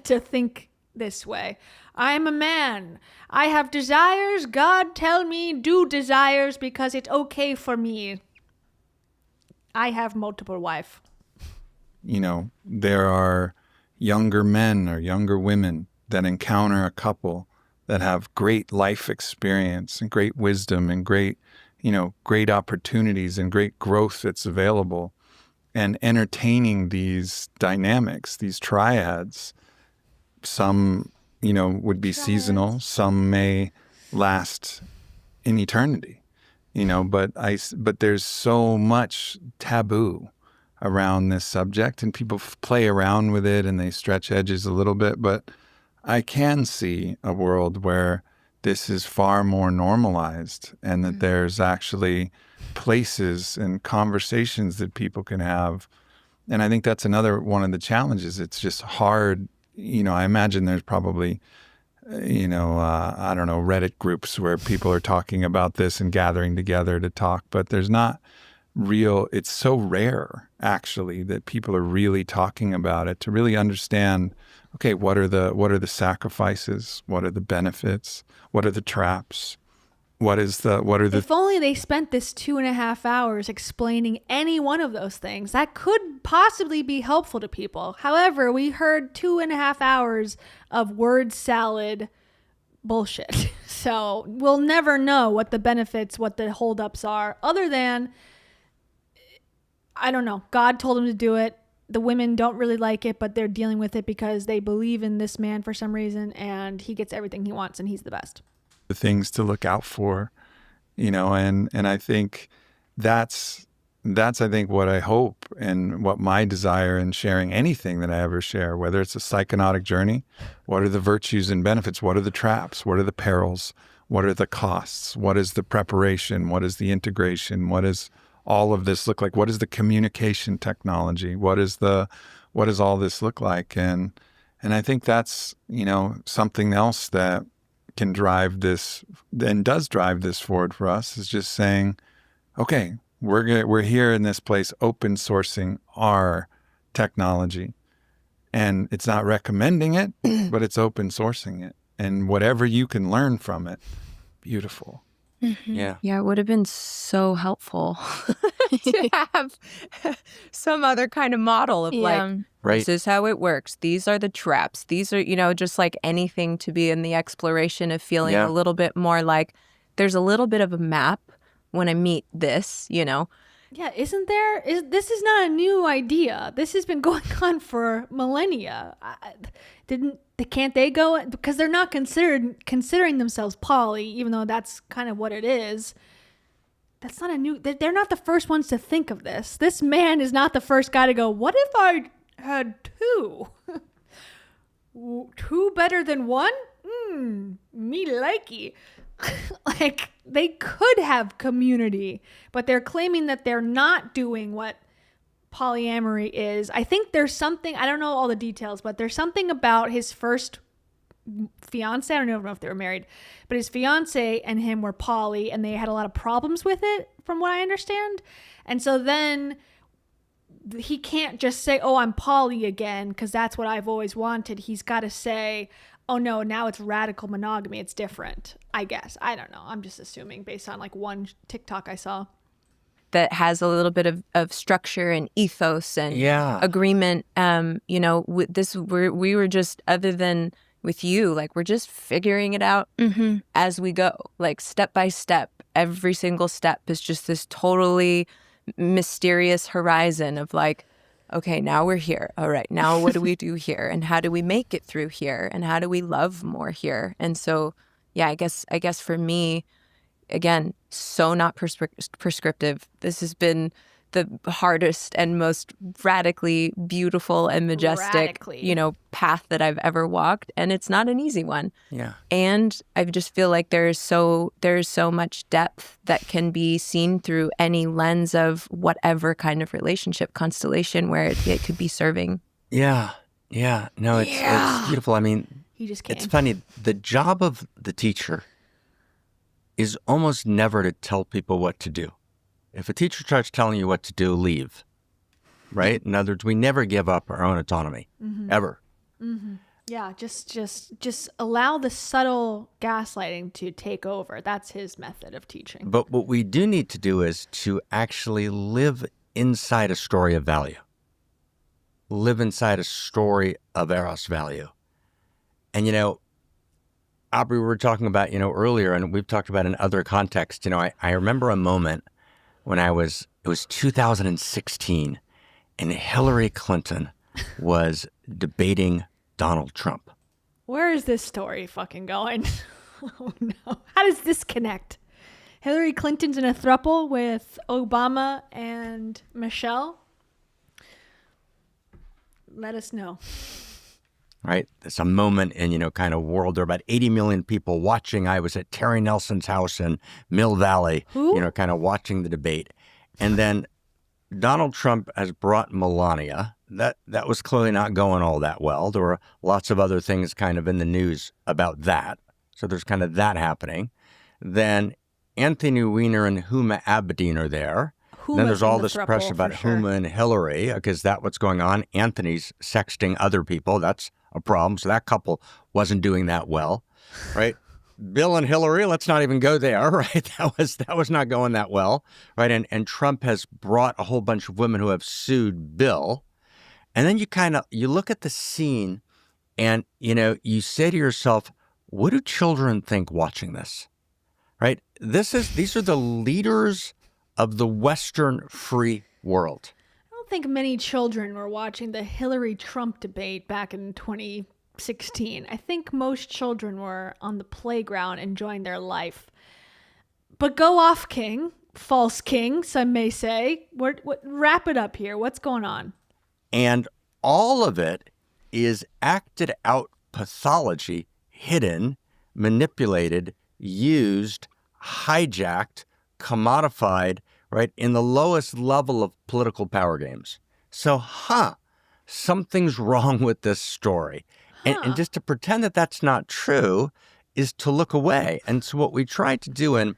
to think this way. I'm a man. I have desires. God tell me do desires because it's okay for me. I have multiple wife. There are younger men or younger women that encounter a couple that have great life experience and great wisdom and great opportunities and great growth that's available, and entertaining these dynamics, these triads. Some, would be seasonal. Some may last in eternity, but there's so much taboo around this subject and people play around with it and they stretch edges a little bit. But I can see a world where this is far more normalized and that there's actually places and conversations that people can have. And I think that's another one of the challenges. It's just hard. I imagine there's probably, I don't know, Reddit groups where people are talking about this and gathering together to talk, but there's not real, it's so rare actually that people are really talking about it to really understand, okay, what are the sacrifices? What are the benefits? What are the traps? If only they spent this 2.5 hours explaining any one of those things, that could possibly be helpful to people. However, we heard 2.5 hours of word salad bullshit. So we'll never know what the benefits, what the holdups are, other than, I don't know, God told them to do it. The women don't really like it, but they're dealing with it because they believe in this man for some reason, and he gets everything he wants, and he's the best. The things to look out for, and I think that's I think what I hope and what my desire in sharing anything that I ever share, whether it's a psychonautic journey, what are the virtues and benefits? What are the traps? What are the perils? What are the costs? What is the preparation? What is the integration? What is all of this look like? What is the communication technology? What does all this look like? And I think that's, something else that can drive this and does drive this forward for us, is just saying, okay, we're here in this place open sourcing our technology, and it's not recommending it, but it's open sourcing it, and whatever you can learn from it, beautiful. Yeah, it would have been so helpful to have some other kind of model of this is how it works. These are the traps. These are, just like anything to be in the exploration of feeling a little bit more like there's a little bit of a map when I meet this, Yeah, isn't there? This is not a new idea. This has been going on for millennia. Can't they go? Because they're not considering themselves poly, even though that's kind of what it is. That's not a new. They're not the first ones to think of this. This man is not the first guy to go, what if I had two? Two better than one? Me likey. Like, they could have community, but they're claiming that they're not doing what polyamory is. I think there's something, I don't know all the details, but there's something about his first fiance. I don't know if they were married, but his fiance and him were poly, and they had a lot of problems with it, from what I understand. And so then he can't just say, oh, I'm poly again, because that's what I've always wanted. He's got to say, oh no, now it's radical monogamy. It's different, I guess. I don't know. I'm just assuming based on like one TikTok I saw. That has a little bit of structure and ethos and agreement. You know, we were just, other than with you, like, we're just figuring it out as we go, like step by step. Every single step is just this totally mysterious horizon of like, okay, now we're here. All right, now what do we do here? And how do we make it through here? And how do we love more here? And so, yeah, I guess for me, again, so not prescriptive. This has been the hardest and most radically beautiful and majestic, path that I've ever walked. And it's not an easy one. Yeah. And I just feel like there's so much depth that can be seen through any lens of whatever kind of relationship constellation where it could be serving. Yeah. Yeah. No, it's beautiful. I mean, he just came. It's funny. The job of the teacher is almost never to tell people what to do. If a teacher starts telling you what to do, leave, right? In other words, we never give up our own autonomy, ever. Yeah, just allow the subtle gaslighting to take over. That's his method of teaching. But what we do need to do is to actually live inside a story of value. Live inside a story of Eros value. And, Aubrey, we were talking about, earlier, and we've talked about in other contexts, I remember a moment when it was 2016, and Hillary Clinton was debating Donald Trump. Where is this story fucking going? Oh no. How does this connect? Hillary Clinton's in a throuple with Obama and Michelle? Let us know. Right? It's a moment in, kind of world. There are about 80 million people watching. I was at Terry Nelson's house in Mill Valley, kind of watching the debate. And then Donald Trump has brought Melania. That was clearly not going all that well. There were lots of other things kind of in the news about that. So there's kind of that happening. Then Anthony Weiner and Huma Abedin are there. Then there's all this press about Huma and Hillary, because that's what's going on. Anthony's sexting other people. That's a problem. So that couple wasn't doing that well, right? Bill and Hillary, let's not even go there, right? That was not going that well, right? And Trump has brought a whole bunch of women who have sued Bill. And then you look at the scene and, you say to yourself, what do children think watching this, right? These are the leaders of the Western free world. I don't think many children were watching the Hillary-Trump debate back in 2016. I think most children were on the playground enjoying their life. But go off, King. False King, some may say. Wrap it up here. What's going on? And all of it is acted out pathology, hidden, manipulated, used, hijacked, commodified, right, in the lowest level of political power games. So, something's wrong with this story. And just to pretend that that's not true is to look away. And so what we tried to do, and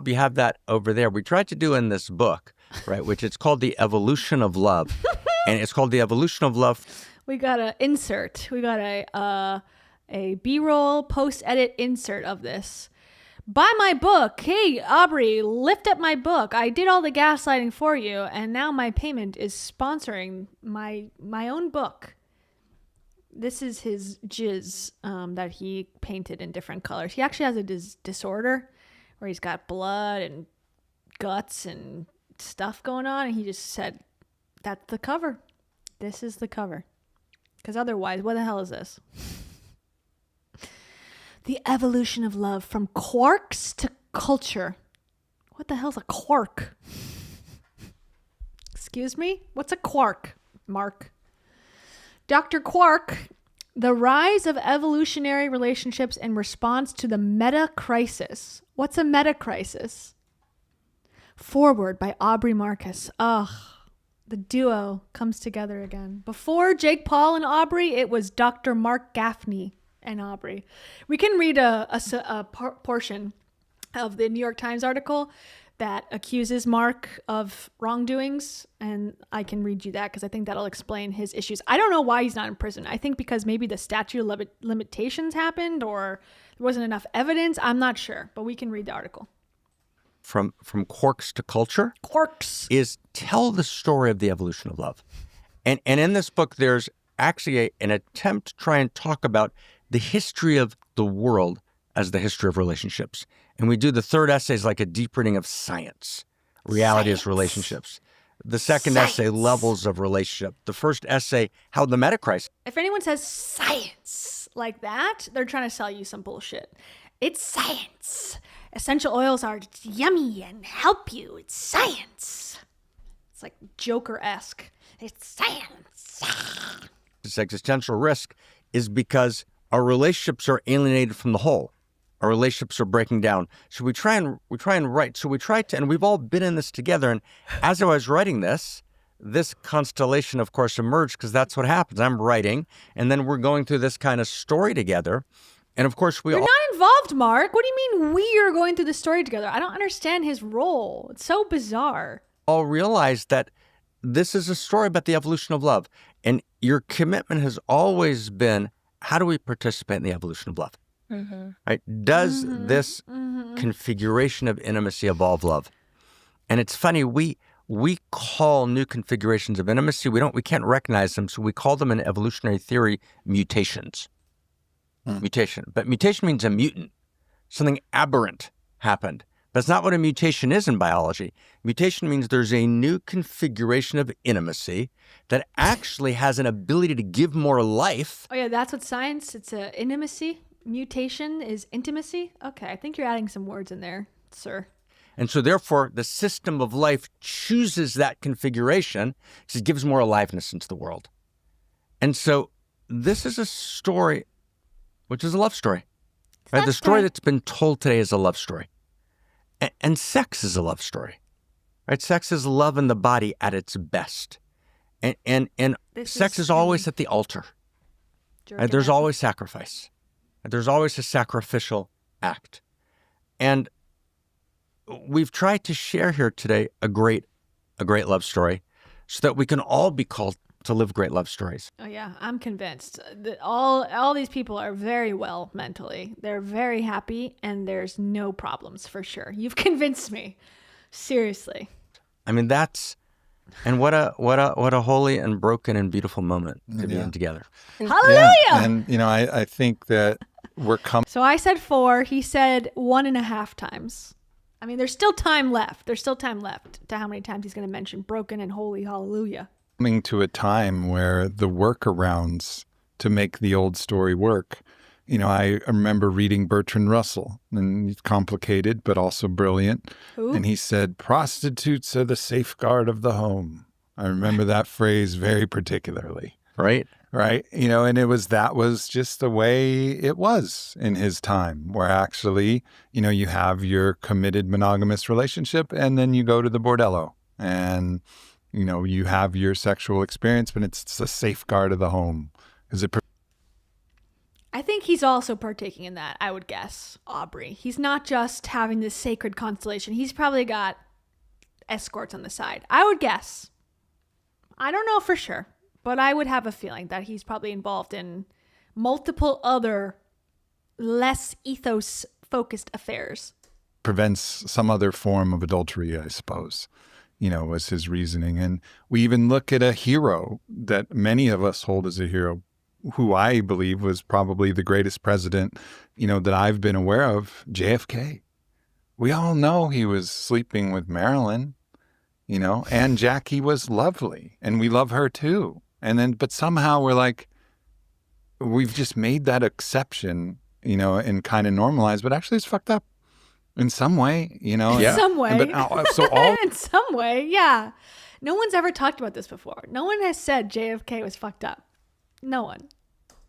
you have that over there, we tried to do in this book, right, which it's called The Evolution of Love. And it's called The Evolution of Love. We got an insert. We got a B-roll post-edit insert of this. Buy my book. Hey, Aubrey, lift up my book. I did all the gaslighting for you, and now my payment is sponsoring my own book. This is his jizz that he painted in different colors. He actually has a disorder where he's got blood and guts and stuff going on, and he just said, that's the cover. This is the cover. Because otherwise, what the hell is this? The evolution of love from quarks to culture. What the hell's a quark? Excuse me? What's a quark, Mark? Dr. Quark The rise of evolutionary relationships in response to the meta-crisis. What's a meta-crisis? Forward by Aubrey Marcus. Ugh, the duo comes together again. Before Jake Paul and Aubrey, it was Dr. Mark Gaffney and Aubrey. We can read a portion of the New York Times article that accuses Mark of wrongdoings, and I can read you that because I think that'll explain his issues. I don't know why he's not in prison. I think because maybe the statute of limitations happened or there wasn't enough evidence. I'm not sure, but we can read the article. From Quarks to Culture. Quarks. Is tell the story of the evolution of love. And in this book, there's actually an attempt to try and talk about the history of the world as the history of relationships. And we do the third essay is like a deep reading of science. Reality is relationships. The second essay, levels of relationship. The first essay, how the metacrisis. If anyone says science like that, they're trying to sell you some bullshit. It's science. Essential oils are yummy and help you. It's science. It's like Joker-esque. It's science. This existential risk is because our relationships are alienated from the whole. Our relationships are breaking down. So we try and write. So we try to, and we've all been in this together. And as I was writing this constellation, of course, emerged because that's what happens. I'm writing, and then we're going through this kind of story together. And of course, You're not involved, Mark. What do you mean we are going through the story together? I don't understand his role. It's so bizarre. all realize that this is a story about the evolution of love. And your commitment has always been, how do we participate in the evolution of love? Mm-hmm. Right? Does this configuration of intimacy evolve love? And it's funny, we call new configurations of intimacy, we can't recognize them, so we call them in evolutionary theory mutations. Mutation. But mutation means a mutant. Something aberrant happened. That's not what a mutation is in biology. Mutation means there's a new configuration of intimacy that actually has an ability to give more life. Oh yeah, that's what science, it's a intimacy. Mutation is intimacy. Okay, I think you're adding some words in there, sir. And so therefore, the system of life chooses that configuration because it gives more aliveness into the world. And so this is a story, which is a love story. Right? The story that's been told today is a love story. And sex is a love story. Right? Sex is love in the body at its best. And sex is always at the altar. Right? There's always sacrifice. There's always a sacrificial act. And we've tried to share here today a great love story so that we can all be called to live great love stories. Oh yeah, I'm convinced that all these people are very well mentally. They're very happy and there's no problems for sure. You've convinced me. Seriously. I mean, and what a holy and broken and beautiful moment to be in together. Hallelujah! Yeah. And I think that we're coming. So I said 4, he said 1.5 times. I mean, there's still time left. There's still time left to how many times he's going to mention broken and holy hallelujah. Coming to a time where the workarounds to make the old story work. I remember reading Bertrand Russell, and he's complicated, but also brilliant. Who? And he said, prostitutes are the safeguard of the home. I remember that phrase very particularly. Right. Right. And that was just the way it was in his time, where actually, you have your committed monogamous relationship and then you go to the bordello and, you have your sexual experience, but it's the safeguard of the home. I think he's also partaking in that, I would guess, Aubrey. He's not just having this sacred constellation. He's probably got escorts on the side. I would guess. I don't know for sure. But I would have a feeling that he's probably involved in multiple other less ethos-focused affairs. Prevents some other form of adultery, I suppose, was his reasoning. And we even look at a hero that many of us hold as a hero, who I believe was probably the greatest president, that I've been aware of, JFK. We all know he was sleeping with Marilyn, and Jackie was lovely, and we love her too. But somehow we're like, we've just made that exception, and kind of normalized, but actually it's fucked up in some way, In some way. But in some way, yeah. No one's ever talked about this before. No one has said JFK was fucked up. No one.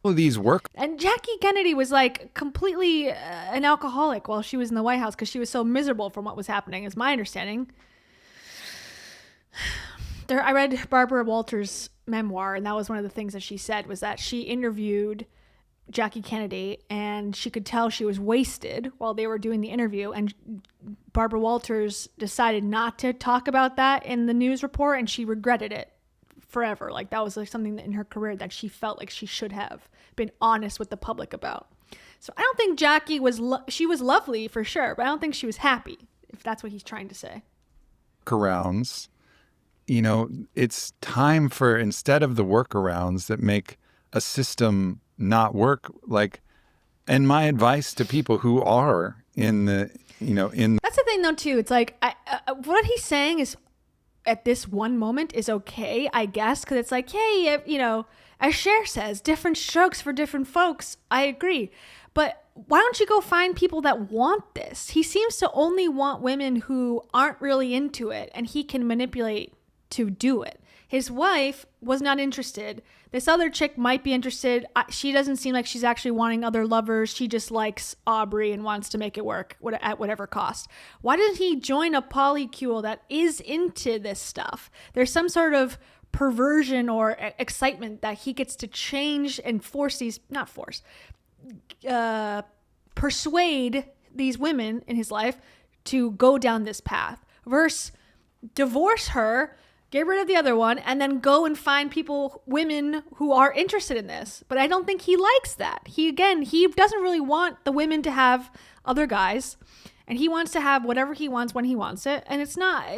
of these work. And Jackie Kennedy was like completely an alcoholic while she was in the White House because she was so miserable from what was happening, is my understanding. I read Barbara Walters' memoir, and that was one of the things that she said was that she interviewed Jackie Kennedy and she could tell she was wasted while they were doing the interview, and Barbara Walters decided not to talk about that in the news report, and she regretted it forever. Like that was like something in her career that she felt like she should have been honest with the public about. So I don't think Jackie was she was lovely for sure, but I don't think she was happy, if that's what he's trying to say. Workarounds, you know, it's time for, instead of the workarounds that make a system not work, like, and my advice to people who are in the, you know, in. That's the thing though too. It's like, what he's saying is at this one moment is okay, I guess. Cause it's like, hey, you know, as Cher says, different strokes for different folks. I agree. But why don't you go find people that want this? He seems to only want women who aren't really into it and he can manipulate to do it. His wife was not interested. This other chick might be interested. She doesn't seem like she's actually wanting other lovers. She just likes Aubrey and wants to make it work at whatever cost. Why doesn't he join a polycule that is into this stuff? There's some sort of perversion or excitement that he gets to change and persuade these women in his life to go down this path versus divorce her, get rid of the other one, and then go and find women who are interested in this. But I don't think he likes that. He doesn't really want the women to have other guys, and he wants to have whatever he wants when he wants it. And it's not, I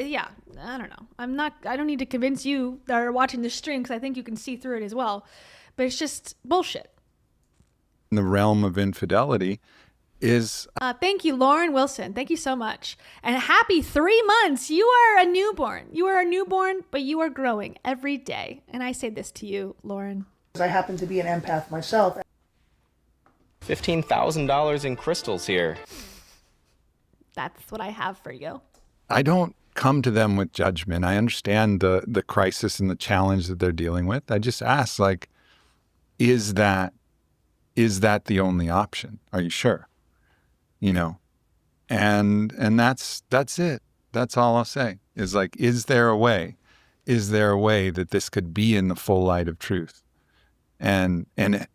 don't know. I don't need to convince you that are watching this stream because I think you can see through it as well. But it's just bullshit. In the realm of infidelity is... Thank you, Lauren Wilson. Thank you so much. And happy 3 months. You are a newborn. You are a newborn, but you are growing every day. And I say this to you, Lauren. I happen to be an empath myself. $15,000 in crystals here. That's what I have for you. I don't come to them with judgment. I understand the crisis and the challenge that they're dealing with. I just ask, like, is that the only option? Are you sure? You know, and that's it. That's all I'll say is like, is there a way? Is there a way that this could be in the full light of truth and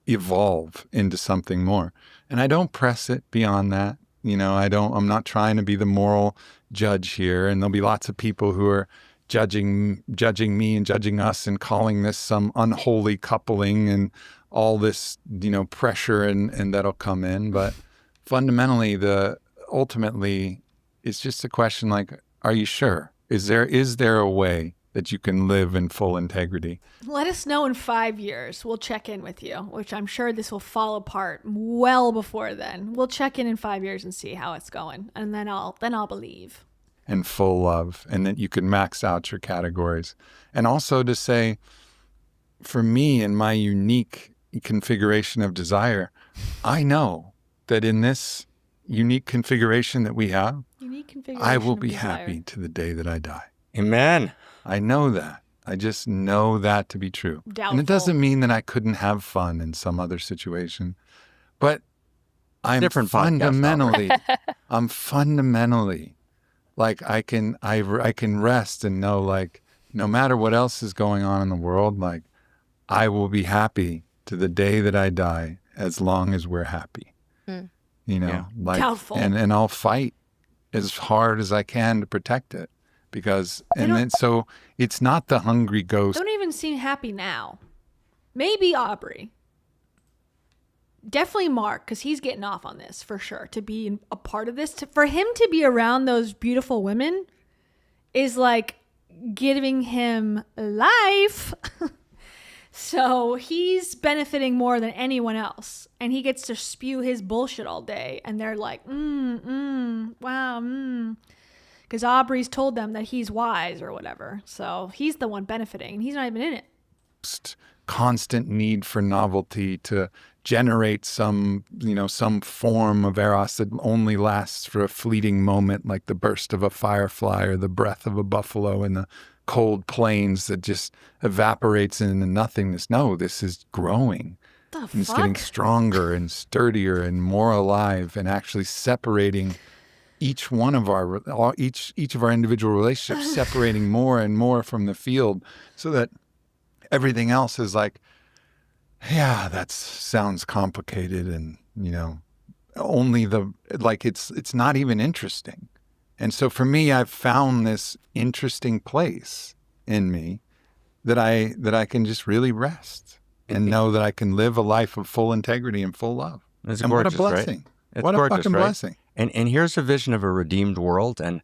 evolve into something more? And I don't press it beyond that. You know, I'm not trying to be the moral judge here. And there'll be lots of people who are judging me and judging us and calling this some unholy coupling and all this, you know, pressure and that'll come in. But fundamentally, ultimately, it's just a question like, are you sure? Is there a way that you can live in full integrity? Let us know in 5 years. We'll check in with you, which I'm sure this will fall apart well before then. We'll check in 5 years and see how it's going, and then I'll believe. And full love, and that you can max out your categories. And also to say, for me in my unique configuration of desire, I know that in this unique configuration that we have, I will be happy to the day that I die. Amen. I know that. I just know that to be true. Doubtful. And it doesn't mean that I couldn't have fun in some other situation, but I'm fundamentally like I can rest and know, like, no matter what else is going on in the world, like I will be happy to the day that I die as long as we're happy. You know, like, Doubtful. and I'll fight as hard as I can to protect it so it's not the hungry ghost. Don't even seem happy now. Maybe Aubrey. Definitely Mark, because he's getting off on this for sure. To be a part of this, for him to be around those beautiful women is like giving him life. So he's benefiting more than anyone else. And he gets to spew his bullshit all day. And they're like, wow, because Aubrey's told them that he's wise or whatever. So he's the one benefiting. And he's not even in it. Constant need for novelty to generate some form of eros that only lasts for a fleeting moment, like the burst of a firefly or the breath of a buffalo in the cold plains that just evaporates into nothingness. No, this is growing. The And it's getting stronger and sturdier and more alive, and actually separating each one of each of our individual relationships, separating more and more from the field, so that everything else is like, yeah, that sounds complicated, and only it's not even interesting. And so for me, I've found this interesting place in me that I can just really rest and know that I can live a life of full integrity and full love. It's and gorgeous, what a blessing. Right? What gorgeous, a fucking right? blessing. And here's a vision of a redeemed world, and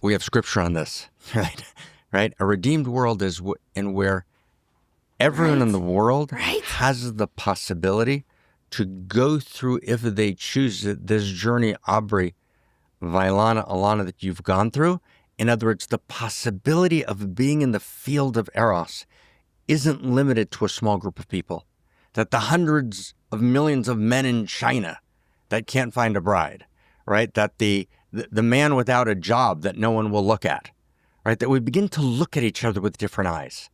we have scripture on this, right? Right? A redeemed world is where everyone in the world has the possibility to go through, if they choose it, this journey, Aubrey, Vailana, Alana, that you've gone through. In other words, the possibility of being in the field of Eros isn't limited to a small group of people. That the hundreds of millions of men in China that can't find a bride, right? That the man without a job that no one will look at, right? That we begin to look at each other with different eyes.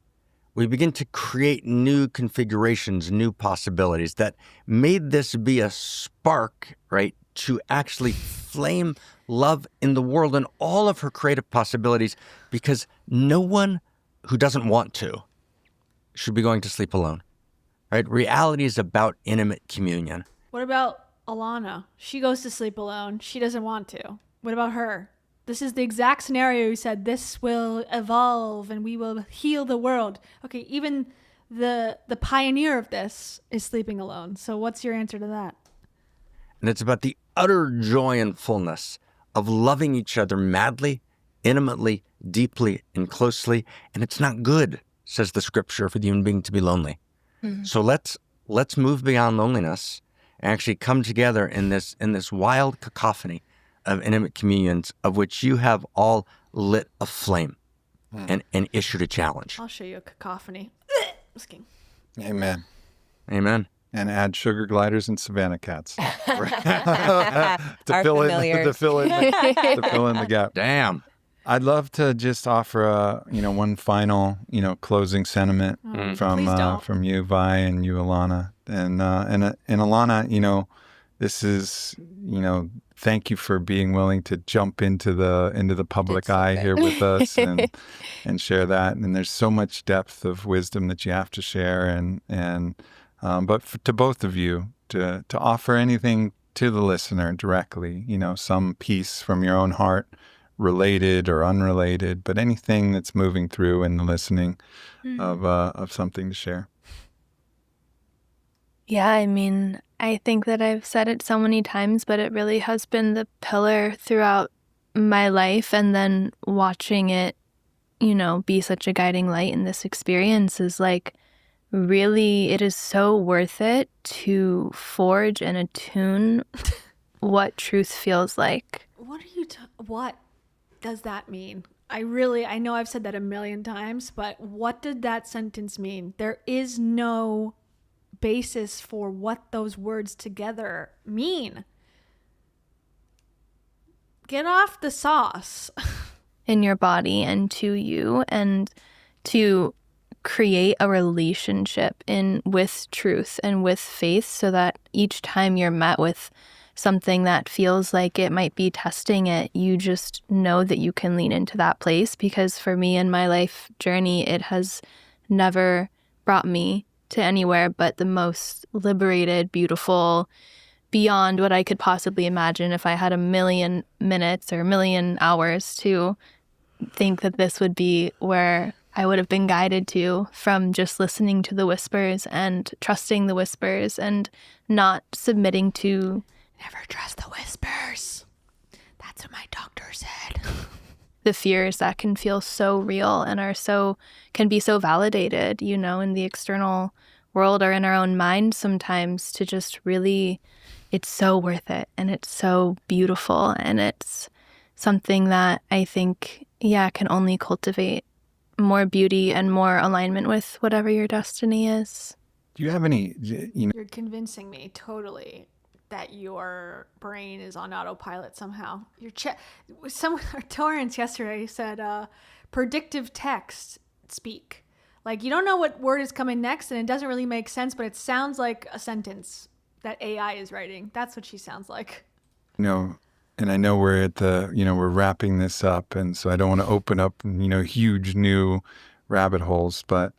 We begin to create new configurations, new possibilities that made this be a spark, right, to actually flame love in the world and all of her creative possibilities, because no one who doesn't want to should be going to sleep alone, right? Reality is about intimate communion. What about Alana? She goes to sleep alone. She doesn't want to. What about her? This is the exact scenario you said, this will evolve and we will heal the world. Okay, even the pioneer of this is sleeping alone. So what's your answer to that? And it's about the utter joy and fullness of loving each other madly, intimately, deeply, and closely. And it's not good, says the scripture, for the human being to be lonely. Mm-hmm. So let's move beyond loneliness and actually come together in this wild cacophony of intimate communions, of which you have all lit a flame and issued a challenge. I'll show you a cacophony. Just kidding. Amen. Amen. And add sugar gliders and Savannah cats to fill in the gap. Damn. I'd love to just offer one final closing sentiment from you, Vi, and you, Alana, and Alana. This is thank you for being willing to jump into the public eye here with us and share that. And there's so much depth of wisdom that you have to share, but to both of you to offer anything to the listener directly, some piece from your own heart, related or unrelated, but anything that's moving through in the listening of something to share. Yeah, I mean, I think that I've said it so many times, but it really has been the pillar throughout my life. And then watching it, be such a guiding light in this experience is like, really, it is so worth it to forge and attune what truth feels like. What does that mean? I know I've said that a million times, but what did that sentence mean? There is no basis for what those words together mean. Get off the sauce. In your body and to you, and to create a relationship with truth and with faith, so that each time you're met with something that feels like it might be testing it, you just know that you can lean into that place. Because for me in my life journey, it has never brought me to anywhere but the most liberated, beautiful, beyond what I could possibly imagine if I had 1,000,000 minutes or 1,000,000 hours to think that this would be where I would have been guided to, from just listening to the whispers and trusting the whispers and not submitting to. Never trust the whispers. That's what my doctor said. The fears that can feel so real and can be so validated, in the external world or in our own mind sometimes, to just really, it's so worth it. And it's so beautiful. And it's something that I think, can only cultivate more beauty and more alignment with whatever your destiny is. Do you have any, You're convincing me totally that your brain is on autopilot somehow. Torrance yesterday said predictive text speak. Like, you don't know what word is coming next, and it doesn't really make sense, but it sounds like a sentence that AI is writing. That's what she sounds like. And I know we're at we're wrapping this up, and so I don't want to open up, huge new rabbit holes, but,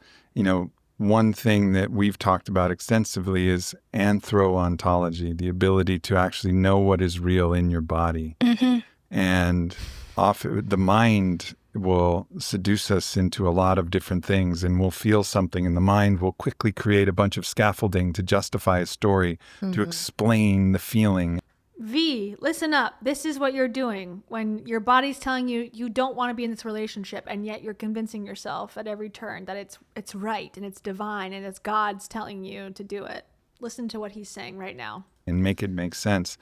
one thing that we've talked about extensively is anthro-ontology, the ability to actually know what is real in your body. Mm-hmm. And often the mind will seduce us into a lot of different things, and we'll feel something, and the mind will quickly create a bunch of scaffolding to justify a story, to explain the feeling. V, listen up. This is what you're doing when your body's telling you you don't want to be in this relationship, and yet you're convincing yourself at every turn that it's right and it's divine and it's God's telling you to do it. Listen to what he's saying right now. And make it make sense.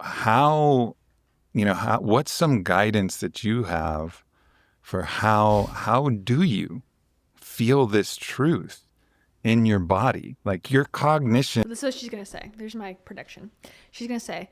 What's some guidance that you have for how do you feel this truth in your body? Like your cognition. This is what she's going to say. There's my prediction. She's going to say,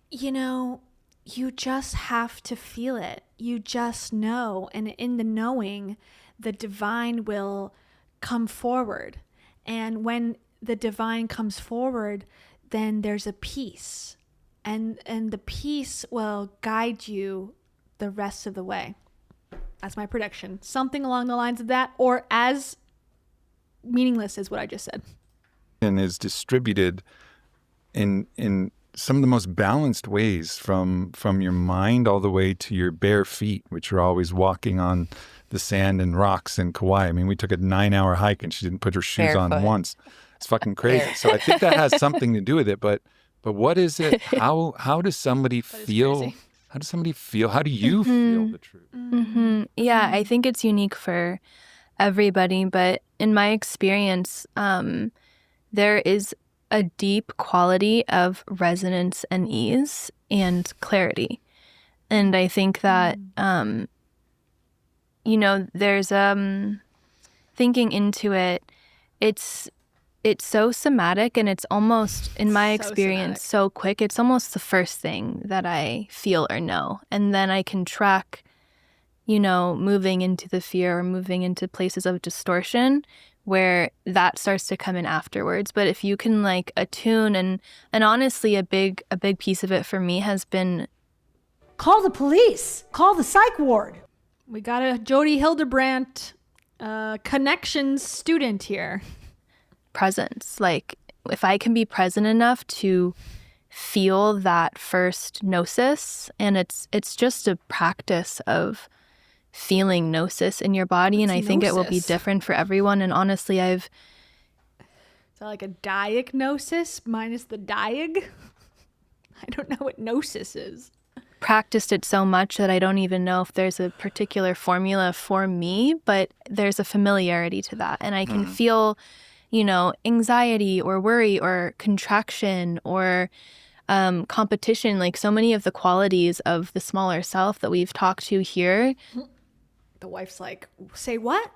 you just have to feel it. You just know. And in the knowing, the divine will come forward. And when the divine comes forward, then there's a peace. And the peace will guide you the rest of the way. That's my prediction. Something along the lines of that, or as meaningless as what I just said. And is distributed in some of the most balanced ways from your mind all the way to your bare feet, which are always walking on the sand and rocks in Kauai. I mean, we took a 9-hour hike and she didn't put her shoes on once. It's fucking crazy. So I think that has something to do with it. But what is it? How does somebody feel? Crazy. How does somebody feel? How do you feel the truth? Mm-hmm. Yeah, I think it's unique for everybody, but in my experience, there is a deep quality of resonance and ease and clarity. And I think that, there's thinking into it, it's so somatic, and it's almost, in my experience, so quick. It's almost the first thing that I feel or know. And then I can track, moving into the fear or moving into places of distortion where that starts to come in afterwards. But if you can attune, and honestly, a big piece of it for me has been, call the police, call the psych ward. We got a Jody Hildebrandt connections student here. Presence. If I can be present enough to feel that first gnosis, and it's just a practice of feeling gnosis in your body, and I think it will be different for everyone. And honestly, is that like a diagnosis minus the diag? I don't know what gnosis is. Practiced it so much that I don't even know if there's a particular formula for me, but there's a familiarity to that, and I can feel anxiety or worry or contraction or competition, like so many of the qualities of the smaller self that we've talked to here. The wife's like, say what?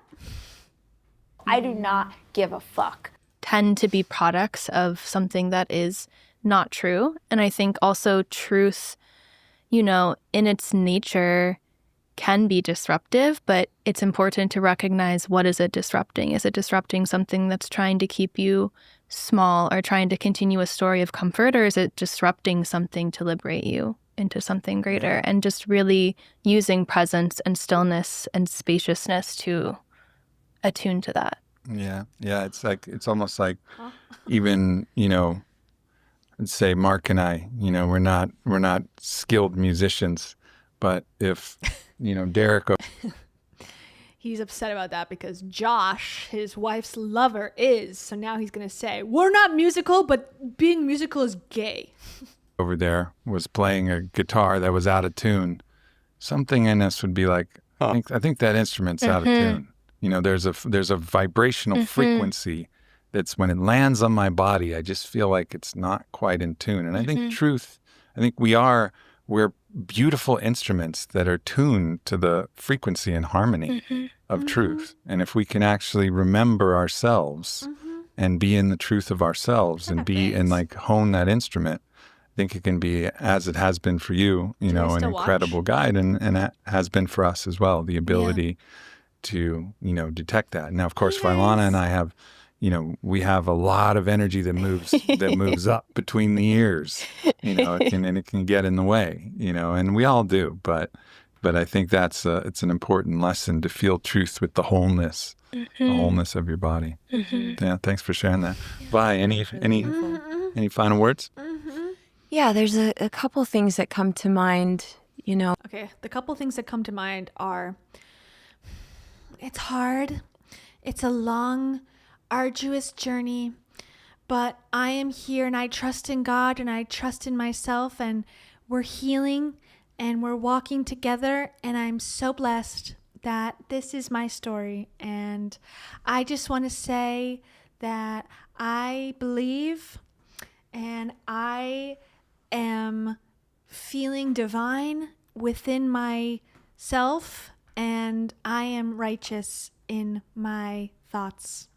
I do not give a fuck. Tend to be products of something that is not true. And I think also truth, in its nature can be disruptive, but it's important to recognize, what is it disrupting? Is it disrupting something that's trying to keep you small or trying to continue a story of comfort, or is it disrupting something to liberate you into something greater? And just really using presence and stillness and spaciousness to attune to that. Yeah. It's almost like even, let's say Mark and I, we're not skilled musicians, but if Derek. He's upset about that because Josh, his wife's lover, is. So now he's going to say, we're not musical, but being musical is gay. Over there was playing a guitar that was out of tune. Something in us would be like, I think that instrument's out of tune. There's a vibrational frequency that's, when it lands on my body, I just feel like it's not quite in tune. And I think we're beautiful instruments that are tuned to the frequency and harmony of truth. And if we can actually remember ourselves and be in the truth of ourselves and hone that instrument, I think it can be, as it has been for you, an incredible guide, and it has been for us as well, the ability to, detect that. Now, of course, Vailana and I have, we have a lot of energy that moves up between the ears, it can get in the way, and we all do. But I think it's an important lesson to feel truth with the wholeness, the wholeness of your body. Yeah, thanks for sharing that. Vi, any final words? Yeah, there's a couple things that come to mind, Okay, the couple things that come to mind are, it's hard. It's a long, arduous journey, but I am here and I trust in God and I trust in myself, and we're healing and we're walking together, and I'm so blessed that this is my story. And I just want to say that I believe and I am feeling divine within myself, and I am righteous in my thoughts.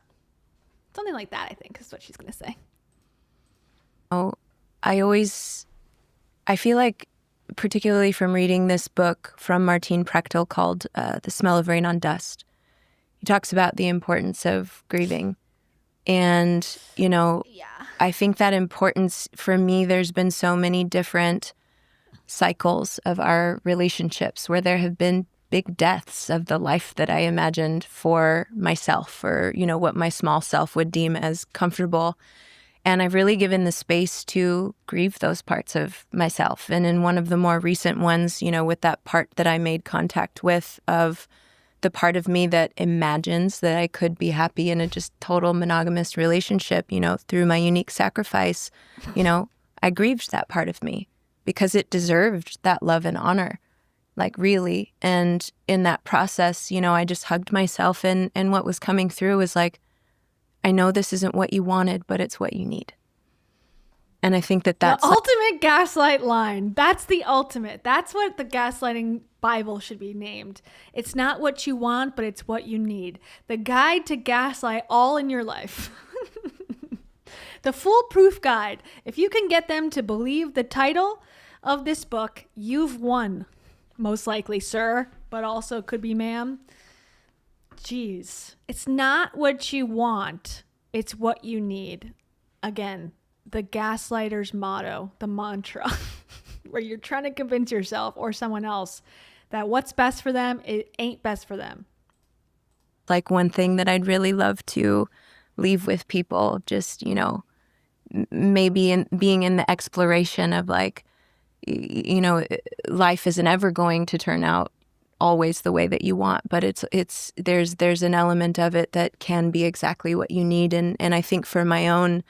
Something like that, I think, is what she's going to say. Oh, I feel like, particularly from reading this book from Martine Prechtel called The Smell of Rain on Dust, he talks about the importance of grieving. And, I think that importance, for me, there's been so many different cycles of our relationships where there have been big deaths of the life that I imagined for myself, or, what my small self would deem as comfortable. And I've really given the space to grieve those parts of myself. And in one of the more recent ones, with that part that I made contact with of the part of me that imagines that I could be happy in a just total monogamous relationship, through my unique sacrifice, I grieved that part of me because it deserved that love and honor, like really. And in that process, I just hugged myself, and what was coming through was like, I know this isn't what you wanted, but it's what you need. And I think that's the ultimate gaslight line. That's the ultimate. That's what the gaslighting Bible should be named. It's not what you want, but it's what you need. The guide to gaslight all in your life. The foolproof guide. If you can get them to believe the title of this book, you've won. Most likely, sir, but also could be ma'am. Jeez. It's not what you want. It's what you need. Again, the gaslighter's motto, the mantra, where you're trying to convince yourself or someone else that what's best for them, it ain't best for them. Like, one thing that I'd really love to leave with people, just, maybe being in the exploration of like, life isn't ever going to turn out always the way that you want, but there's an element of it that can be exactly what you need. And I think for my own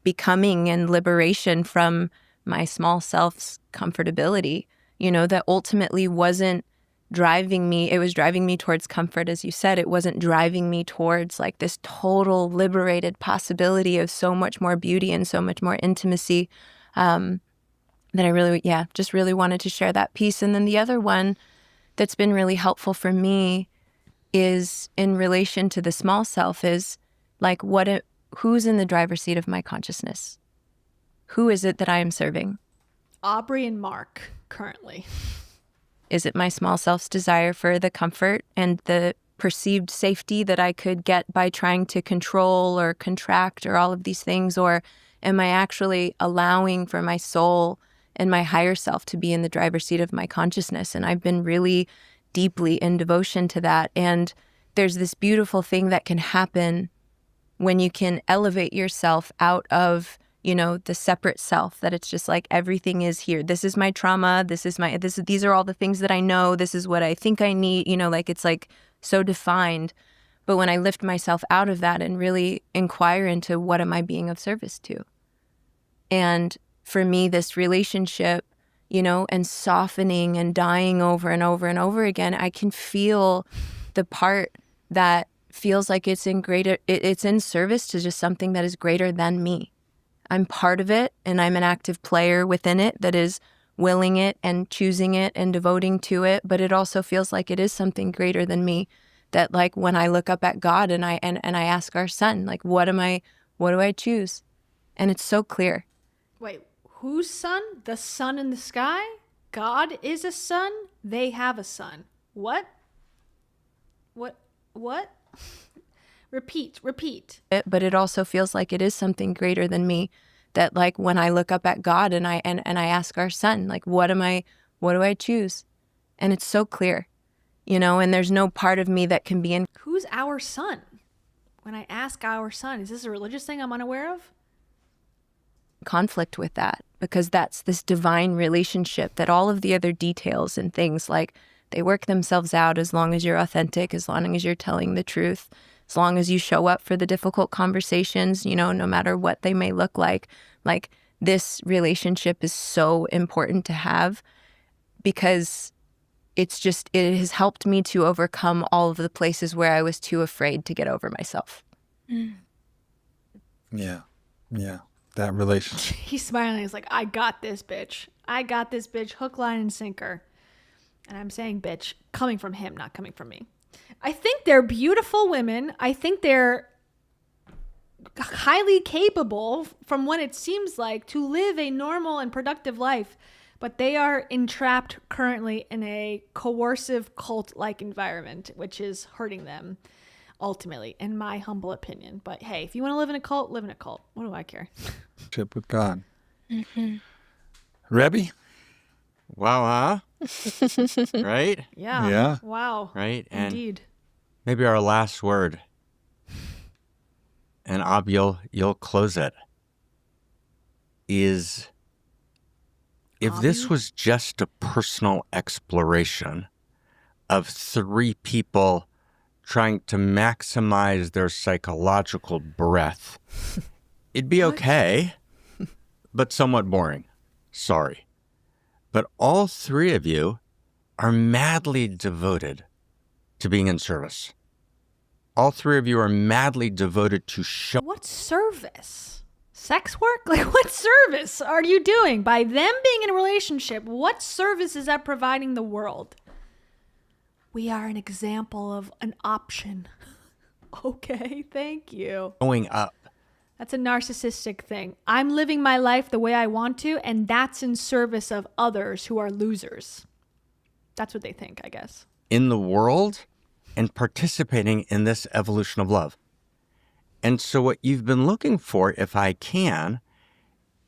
becoming and liberation from my small self's comfortability, that ultimately wasn't driving me. It was driving me towards comfort, as you said. It wasn't driving me towards like this total liberated possibility of so much more beauty and so much more intimacy, that I really, just really wanted to share that piece. And then the other one that's been really helpful for me is in relation to the small self is like, who's in the driver's seat of my consciousness? Who is it that I am serving? Aubrey and Mark, currently. Is it my small self's desire for the comfort and the perceived safety that I could get by trying to control or contract or all of these things? Or am I actually allowing for my soul and my higher self to be in the driver's seat of my consciousness? And I've been really deeply in devotion to that. And there's this beautiful thing that can happen when you can elevate yourself out of, the separate self, that it's just like everything is here. This is my trauma. These are all the things that I know. This is what I think I need, like it's like so defined. But when I lift myself out of that and really inquire into what am I being of service to? And for me, this relationship, and softening and dying over and over and over again, I can feel the part that feels like it's in service to just something that is greater than me. I'm part of it, and I'm an active player within it that is willing it and choosing it and devoting to it. But it also feels like it is something greater than me. That like when I look up at God and I ask our son, like, what do I choose? And it's so clear. Wait, whose son? The sun in the sky? God is a son? They have a son. What? What? Repeat. But it also feels like it is something greater than me. That like when I look up at God and I ask our son, like, what do I choose? And it's so clear, and there's no part of me that can be in. Who's our son? When I ask our son, is this a religious thing I'm unaware of? Conflict with that, because that's this divine relationship that all of the other details and things, like, they work themselves out as long as you're authentic, as long as you're telling the truth, as long as you show up for the difficult conversations, no matter what they may look like. Like, this relationship is so important to have, because it has helped me to overcome all of the places where I was too afraid to get over myself. Yeah. That relationship. He's smiling. He's like, I got this, bitch. Hook, line, and sinker. And I'm saying bitch, coming from him, not coming from me. I think they're beautiful women. I think they're highly capable, from what it seems like, to live a normal and productive life. But they are entrapped currently in a coercive cult-like environment, which is hurting them ultimately, in my humble opinion. But hey, if you want to live in a cult, live in a cult. What do I care? Ship with God. Rebbe? Wow, huh? Right? Yeah. Wow. Right? And indeed. maybe our last word. And Ab, you'll close it. Is, if this was just a personal exploration of three people trying to maximize their psychological breadth, it'd be okay, but somewhat boring. Sorry. But all three of you are madly devoted to being in service. All three of you are madly devoted to show. What service? Sex work? Like, what service are you doing? By them being in a relationship, what service is that providing the world? We are an example of an option. Okay, thank you. Going up. That's a narcissistic thing. I'm living my life the way I want to, and that's in service of others who are losers. That's what they think, I guess. In the world and participating in this evolution of love. And so what you've been looking for, if I can,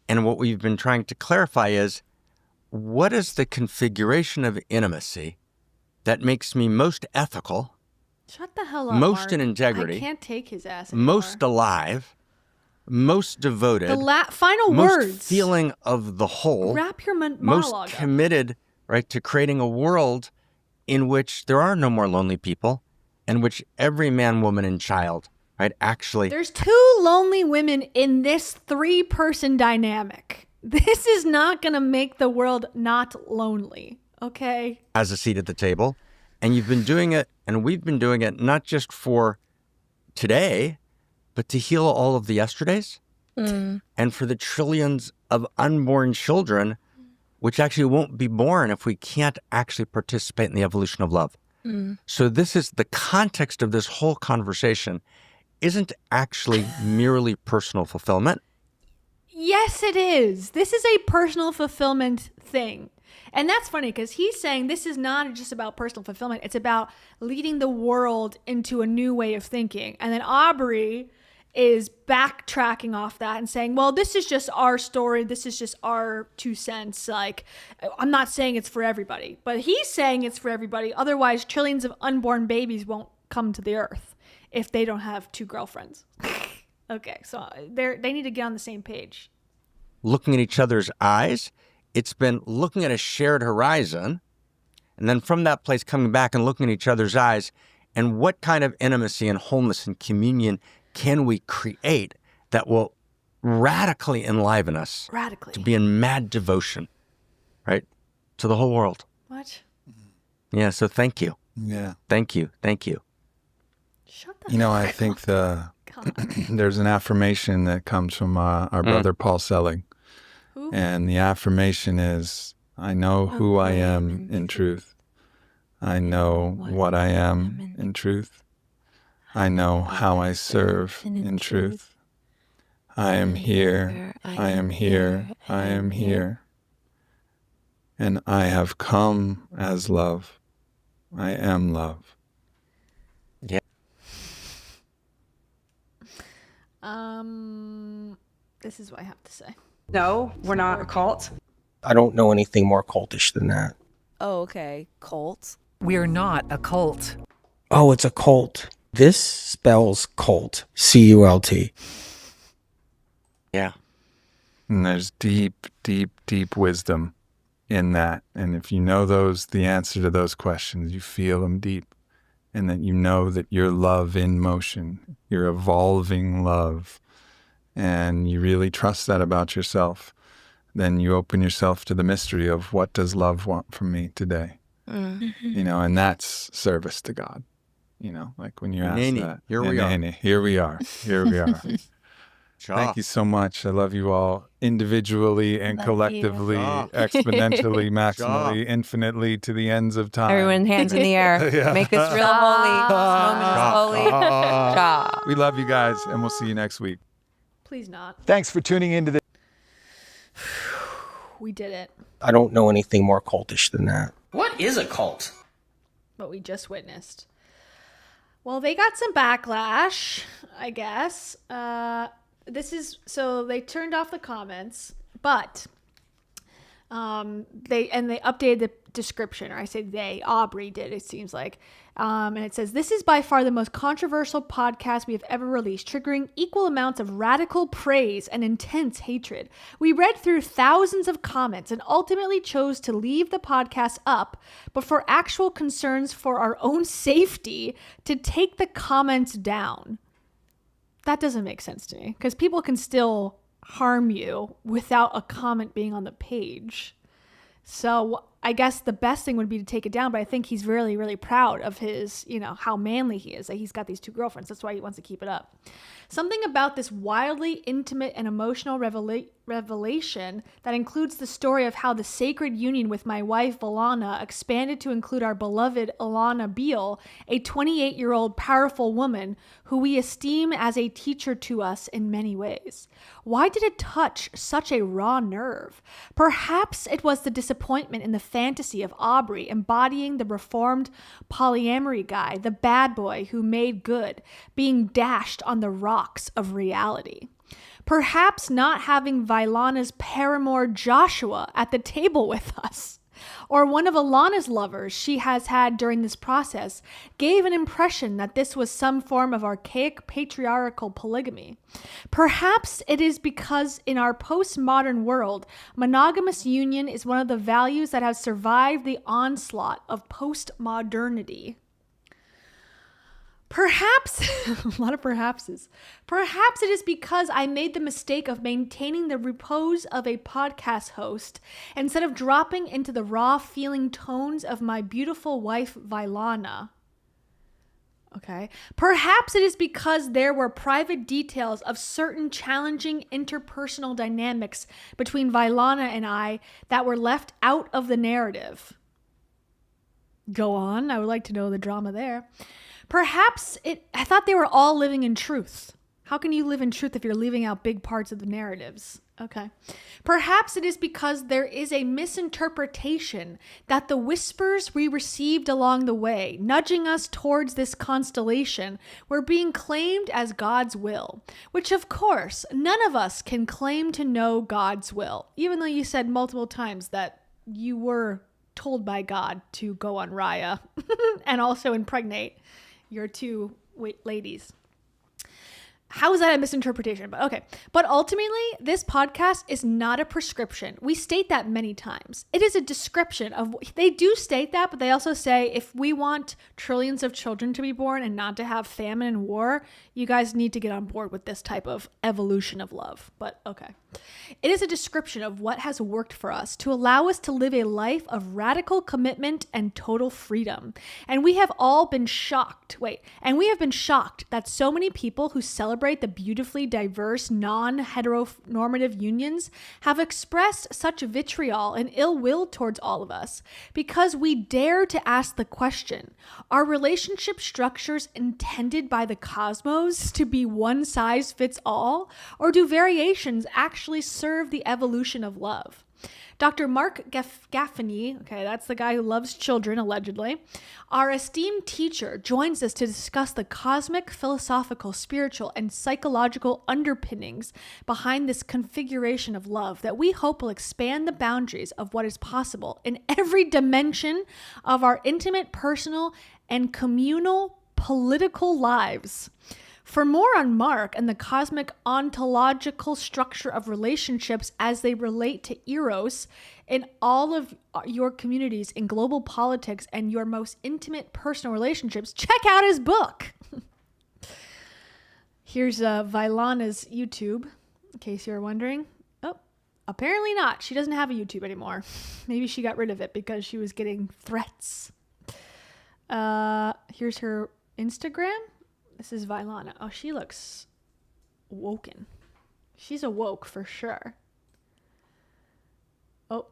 and what we've been trying to clarify is, what is the configuration of intimacy that makes me most ethical, Shut the hell up, most Mark. in integrity, I can't take his ass anymore. most alive, most devoted, The final most words. feeling of the whole, Wrap your monologue most up. committed, right, to creating a world in which there are no more lonely people, in which every man, woman, and child, right, actually. There's two lonely women in this 3-person dynamic. This is not going to make the world not lonely, okay? Has a seat at the table. And you've been doing it, and we've been doing it not just for today, but to heal all of the yesterdays and for the trillions of unborn children, which actually won't be born if we can't actually participate in the evolution of love. So this is the context of this whole conversation isn't actually merely personal fulfillment. Yes, it is. This is a personal fulfillment thing. And that's funny because he's saying this is not just about personal fulfillment. It's about leading the world into a new way of thinking. And then Aubrey is backtracking off that and saying, well, this is just our story. This is just our 2 cents. Like, I'm not saying it's for everybody, but he's saying it's for everybody. Otherwise, trillions of unborn babies won't come to the earth if they don't have 2 girlfriends. Okay, so they need to get on the same page. Looking at each other's eyes, it's been looking at a shared horizon, and then from that place coming back and looking at each other's eyes, and what kind of intimacy and wholeness and communion can we create that will radically enliven us to be in mad devotion, right, to the whole world. What? Yeah, so thank you. Yeah. Thank you. Thank you. Shut the You know, I think there's an affirmation that comes from our brother Paul Selig. Who? And the affirmation is, I know who I am in truth. I know what I am in truth. I know how I serve in truth. I am here. I am here. I am here. And I have come as love. I am love. Yeah. This is what I have to say. No, we're not a cult. I don't know anything more cultish than that. Oh, okay. Cult. We're not a cult. Oh, it's a cult. This spells cult. C-U-L-T. Yeah. And there's deep, deep, deep wisdom in that. And if you know the answer to those questions, you feel them deep. And that you know that you're love in motion. You're evolving love. And you really trust that about yourself. Then you open yourself to the mystery of what does love want from me today? You know, and that's service to God. You know, like when you ask that. Here we are. Here we are. Here we are. Thank you so much. I love you all individually and collectively, exponentially, maximally, infinitely, to the ends of time. Everyone, hands in the air. Yeah. Make this real holy. This moment is holy. We love you guys, and we'll see you next week. Please not. Thanks for tuning into this. We did it. I don't know anything more cultish than that. What is a cult? What we just witnessed. Well, they got some backlash, I guess. So they turned off the comments, but they updated the description, or I say they, Aubrey did, it seems like. And it says, "This is by far the most controversial podcast we have ever released, triggering equal amounts of radical praise and intense hatred. We read through thousands of comments and ultimately chose to leave the podcast up, but for actual concerns for our own safety, to take the comments down." That doesn't make sense to me, because people can still harm you without a comment being on the page. So I guess the best thing would be to take it down, but I think he's really, really proud of his, how manly he is, that he's got these 2 girlfriends. That's why he wants to keep it up. Something about this wildly intimate and emotional revelation that includes the story of how the sacred union with my wife, Valana, expanded to include our beloved Alana Beale, a 28-year-old powerful woman who we esteem as a teacher to us in many ways. Why did it touch such a raw nerve? Perhaps it was the disappointment in the fantasy of Aubrey embodying the reformed polyamory guy, the bad boy who made good, being dashed on the rocks of reality. Perhaps not having Vailana's paramour Joshua at the table with us, or one of Alana's lovers she has had during this process, gave an impression that this was some form of archaic patriarchal polygamy. Perhaps it is because in our postmodern world, monogamous union is one of the values that has survived the onslaught of postmodernity. Perhaps, a lot of perhapses. Perhaps it is because I made the mistake of maintaining the repose of a podcast host instead of dropping into the raw feeling tones of my beautiful wife, Vailana. Okay. Perhaps it is because there were private details of certain challenging interpersonal dynamics between Vailana and I that were left out of the narrative. Go on. I would like to know the drama there. Perhaps I thought they were all living in truth. How can you live in truth if you're leaving out big parts of the narratives? Okay. Perhaps it is because there is a misinterpretation that the whispers we received along the way, nudging us towards this constellation, were being claimed as God's will, which of course, none of us can claim to know God's will, even though you said multiple times that you were told by God to go on Raya and also impregnate your 2 ladies. How is that a misinterpretation? But okay. But ultimately, this podcast is not a prescription. We state that many times. It is a description of, they do state that, but they also say if we want trillions of children to be born and not to have famine and war, you guys need to get on board with this type of evolution of love. But okay. It is a description of what has worked for us to allow us to live a life of radical commitment and total freedom. And we have all been shocked. That so many people who celebrate the beautifully diverse, non-heteronormative unions have expressed such vitriol and ill will towards all of us because we dare to ask the question, are relationship structures intended by the cosmos to be one size fits all, or do variations actually serve the evolution of love? Dr. Mark Gaffney, okay, that's the guy who loves children, allegedly, our esteemed teacher, joins us to discuss the cosmic, philosophical, spiritual, and psychological underpinnings behind this configuration of love that we hope will expand the boundaries of what is possible in every dimension of our intimate, personal, and communal political lives. For more on Mark and the cosmic ontological structure of relationships as they relate to Eros in all of your communities in global politics and your most intimate personal relationships, check out his book. Here's Vailana's YouTube, in case you're wondering. Oh, apparently not. She doesn't have a YouTube anymore. Maybe she got rid of it because she was getting threats. Here's her Instagram. This is Vailana. Oh, she looks woken. She's awoke for sure. Oh,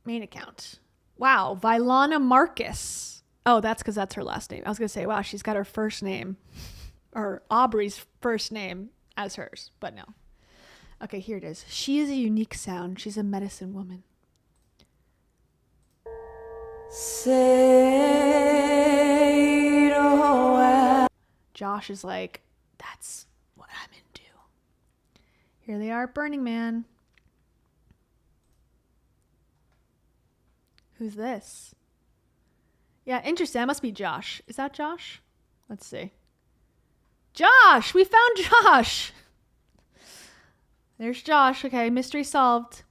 main account. Wow, Vailana Marcus. Oh, that's because that's her last name. I was going to say, wow, she's got her first name, or Aubrey's first name as hers, but no. Okay, here it is. She is a unique sound. She's a medicine woman. Josh is like, that's what I'm into. Here they are at Burning Man. Who's this? Yeah, interesting. That must be Josh. Is that Josh? Let's see. Josh! We found Josh! There's Josh. Okay, mystery solved.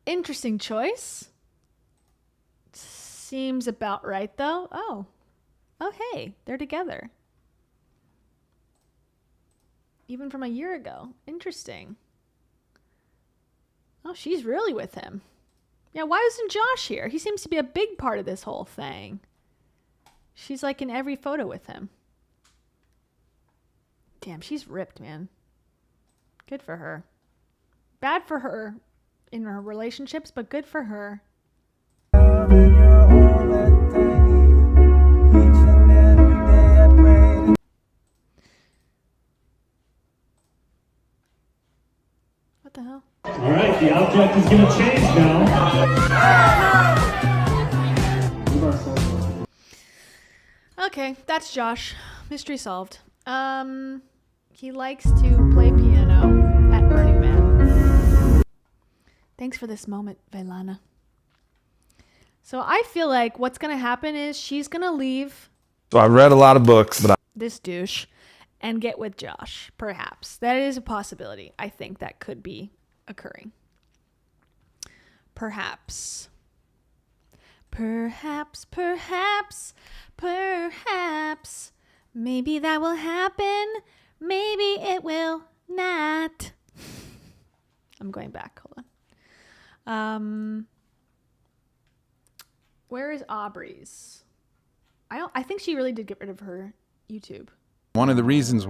Interesting choice. Seems about right, though. Oh, hey, they're together. Even from a year ago. Interesting. Oh, she's really with him. Yeah, why isn't Josh here? He seems to be a big part of this whole thing. She's like in every photo with him. Damn, she's ripped, man. Good for her. Bad for her in her relationships, but good for her. What the hell? All right, the object is going to change now. Okay, that's Josh. Mystery solved. He likes to play piano at Burning Man. Thanks for this moment, Vailana. So I feel like what's going to happen is she's going to leave. So I've read a lot of books, but this douche and get with Josh, perhaps. That is a possibility. I think that could be occurring. Perhaps. Maybe that will happen. Maybe it will not. I'm going back. Hold on. Where is Aubrey's? I think she really did get rid of her YouTube. one of the reasons.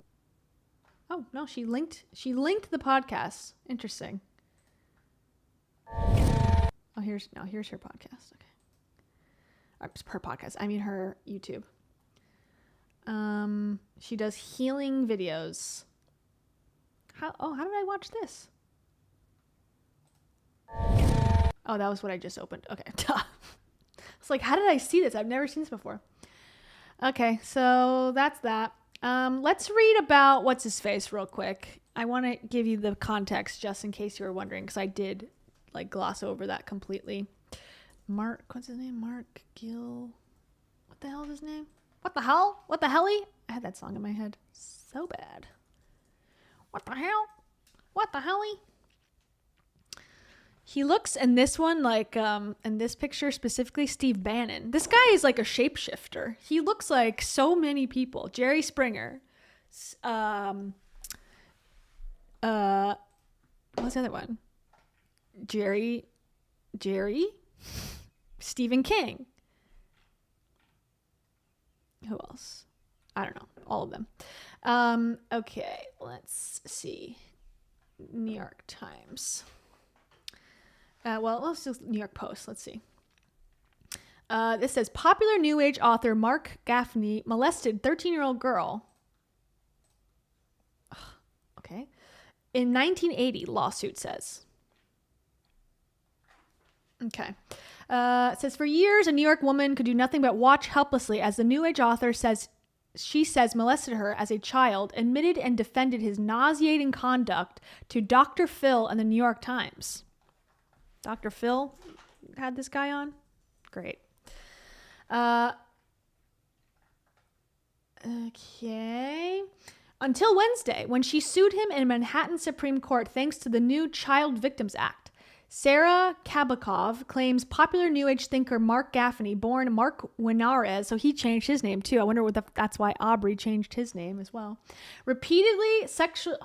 Oh, no, she linked the podcast. Interesting. Oh, here's her podcast. Okay. Her podcast. I mean her YouTube. She does healing videos. How did I watch this? Oh, that was what I just opened. Okay. It's like, how did I see this? I've never seen this before. Okay, so that's that. Let's read about what's his face real quick. I want to give you the context just in case you were wondering, because I did gloss over that completely. Mark, what's his name? Mark Gill. What the hell is his name? What the hell? What the helly? I had that song in my head so bad. What the hell? What the helly? He looks in this one in this picture specifically, Steve Bannon. This guy is like a shapeshifter. He looks like so many people. Jerry Springer. What's the other one? Jerry? Stephen King. Who else? I don't know. All of them. Okay, let's see. New York Times. Let's do New York Post. Let's see. This says, popular New Age author Mark Gaffney molested 13-year-old girl. Okay. In 1980, lawsuit says. Okay. It says, for years, a New York woman could do nothing but watch helplessly as the New Age author says molested her as a child, admitted and defended his nauseating conduct to Dr. Phil and the New York Times. Dr. Phil had this guy on? Great. Okay. Until Wednesday, when she sued him in Manhattan Supreme Court thanks to the new Child Victims Act. Sarah Kabakov claims popular New Age thinker Mark Gaffney, born Mark Winares, so he changed his name too. I wonder what that's why Aubrey changed his name as well. Repeatedly sexual...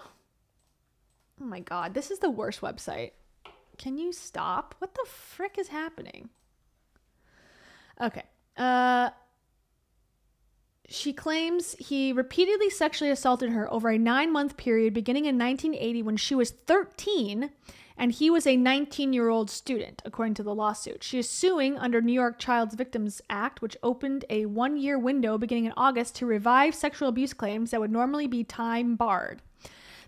Oh my God, this is the worst website. Can you stop? What the frick is happening? Okay. She claims he repeatedly sexually assaulted her over a 9-month period beginning in 1980 when she was 13 and he was a 19-year-old student, according to the lawsuit. She is suing under New York Child Victims Act, which opened a 1-year window beginning in August to revive sexual abuse claims that would normally be time barred.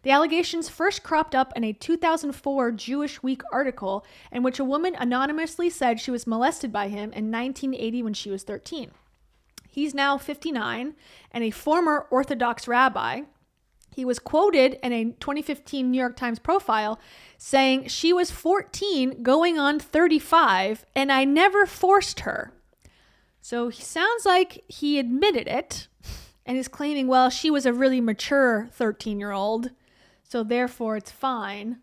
The allegations first cropped up in a 2004 Jewish Week article in which a woman anonymously said she was molested by him in 1980 when she was 13. He's now 59 and a former Orthodox rabbi. He was quoted in a 2015 New York Times profile saying, she was 14 going on 35 and I never forced her. So he sounds like he admitted it and is claiming, well, she was a really mature 13-year-old, so therefore it's fine.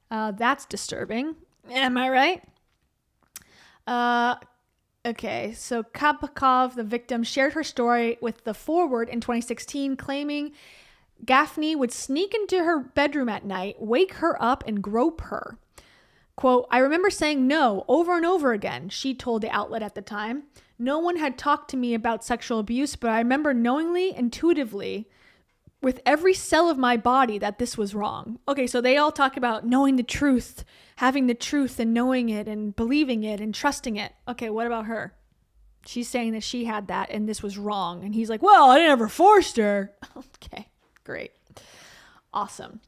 That's disturbing. Am I right? Okay, so Kapakov, the victim, shared her story with The Forward in 2016, claiming Gaffney would sneak into her bedroom at night, wake her up, and grope her. Quote, I remember saying no over and over again, she told the outlet at the time. No one had talked to me about sexual abuse, but I remember knowingly, intuitively, with every cell of my body that this was wrong. Okay, so they all talk about knowing the truth, having the truth and knowing it and believing it and trusting it. Okay, what about her? She's saying that she had that and this was wrong. And he's like, well, I never forced her. Okay, great. Awesome.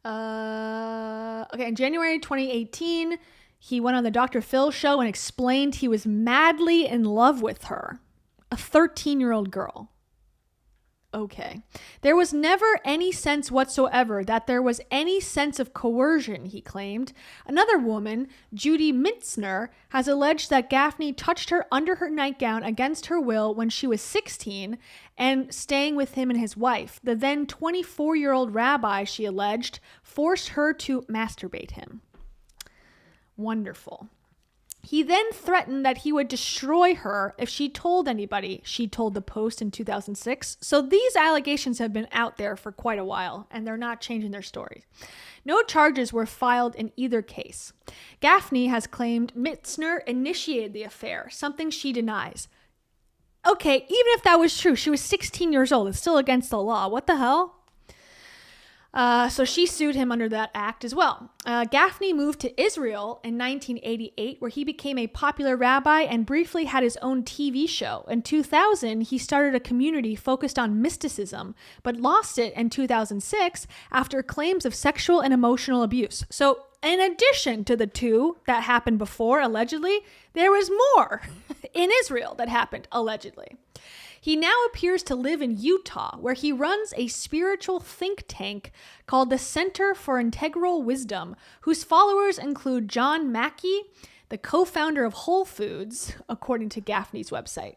Okay, in January 2018, he went on the Dr. Phil show and explained he was madly in love with her, a 13-year-old girl. Okay. There was never any sense whatsoever that there was any sense of coercion, he claimed. Another woman, Judy Mintzner, has alleged that Gaffney touched her under her nightgown against her will when she was 16 and staying with him and his wife. The then 24-year-old rabbi, she alleged, forced her to masturbate him. Wonderful. He then threatened that he would destroy her if she told anybody, she told the Post in 2006. So these allegations have been out there for quite a while, and they're not changing their stories. No charges were filed in either case. Gaffney has claimed Mitzner initiated the affair, something she denies. Okay, even if that was true, she was 16 years old. It's still against the law. What the hell? So she sued him under that act as well. Gaffney moved to Israel in 1988, where he became a popular rabbi and briefly had his own TV show. In 2000, he started a community focused on mysticism, but lost it in 2006 after claims of sexual and emotional abuse. So in addition to the two that happened before, allegedly, there was more in Israel that happened, allegedly. He now appears to live in Utah, where he runs a spiritual think tank called the Center for Integral Wisdom, whose followers include John Mackey, the co-founder of Whole Foods, according to Gaffney's website.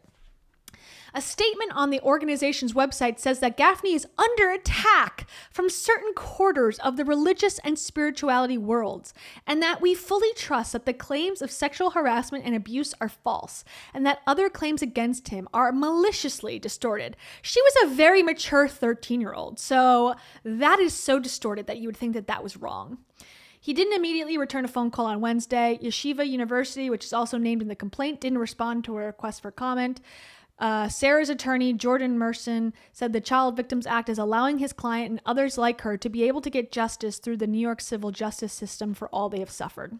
A statement on the organization's website says that Gaffney is under attack from certain quarters of the religious and spirituality worlds, and that we fully trust that the claims of sexual harassment and abuse are false, and that other claims against him are maliciously distorted. She was a very mature 13-year-old, so that is so distorted that you would think that that was wrong. He didn't immediately return a phone call on Wednesday. Yeshiva University, which is also named in the complaint, didn't respond to a request for comment. Sarah's attorney, Jordan Merson, said the Child Victims Act is allowing his client and others like her to be able to get justice through the New York civil justice system for all they have suffered.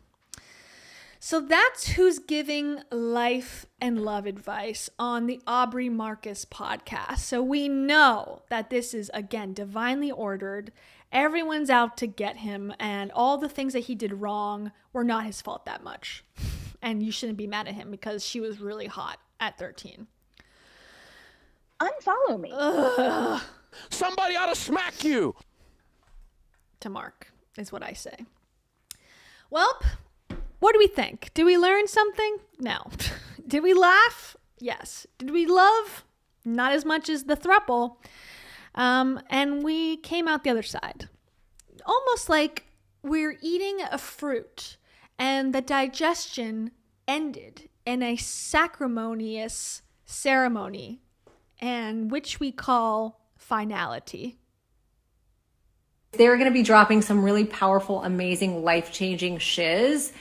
So that's who's giving life and love advice on the Aubrey Marcus podcast. So we know that this is, again, divinely ordered Everyone's out to get him, and all the things that he did wrong were not his fault that much. And you shouldn't be mad at him because she was really hot at 13. Unfollow me. Ugh. Somebody ought to smack you. To Mark is what I say. Well, what do we think? Did we learn something? No. Did we laugh? Yes. Did we love? Not as much as the throuple. And we came out the other side. Almost like we're eating a fruit and the digestion ended in a sacrimonious ceremony, and which we call finality. They're going to be dropping some really powerful, amazing, life-changing shiz.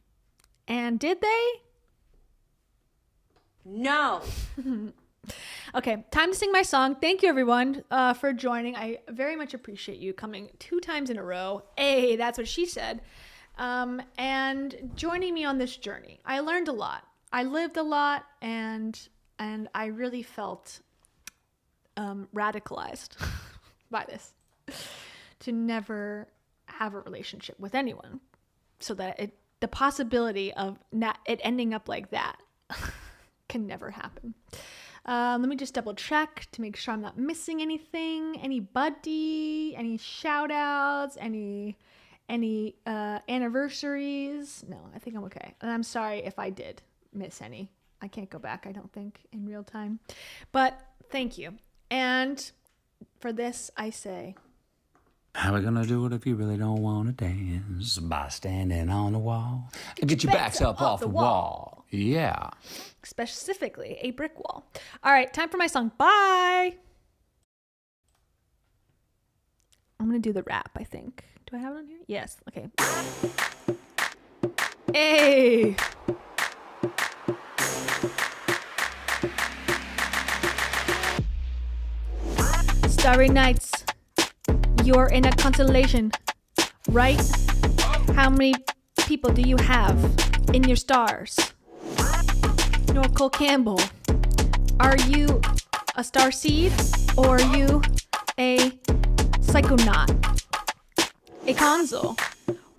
And did they? No. Okay, time to sing my song. Thank you, everyone, for joining. I very much appreciate you coming 2 times in a row. Hey, that's what she said. And joining me on this journey. I learned a lot. I lived a lot, and I really felt radicalized by this. To never have a relationship with anyone, so that the possibility of it ending up like that can never happen. Let me just double check to make sure I'm not missing anything. Anybody? Any shout outs? Any anniversaries? No, I think I'm okay. And I'm sorry if I did miss any. I can't go back, I don't think, in real time. But thank you. And for this, I say... How we gonna do it if you really don't want to dance? By standing on the wall. Get your backs up off the wall. Yeah. Specifically, a brick wall. All right, time for my song. Bye. I'm going to do the rap, I think. Do I have it on here? Yes. Okay. Hey. Starry nights. You're in a constellation, right? How many people do you have in your stars? Cole Campbell, are you a star seed or are you a psychonaut? A console?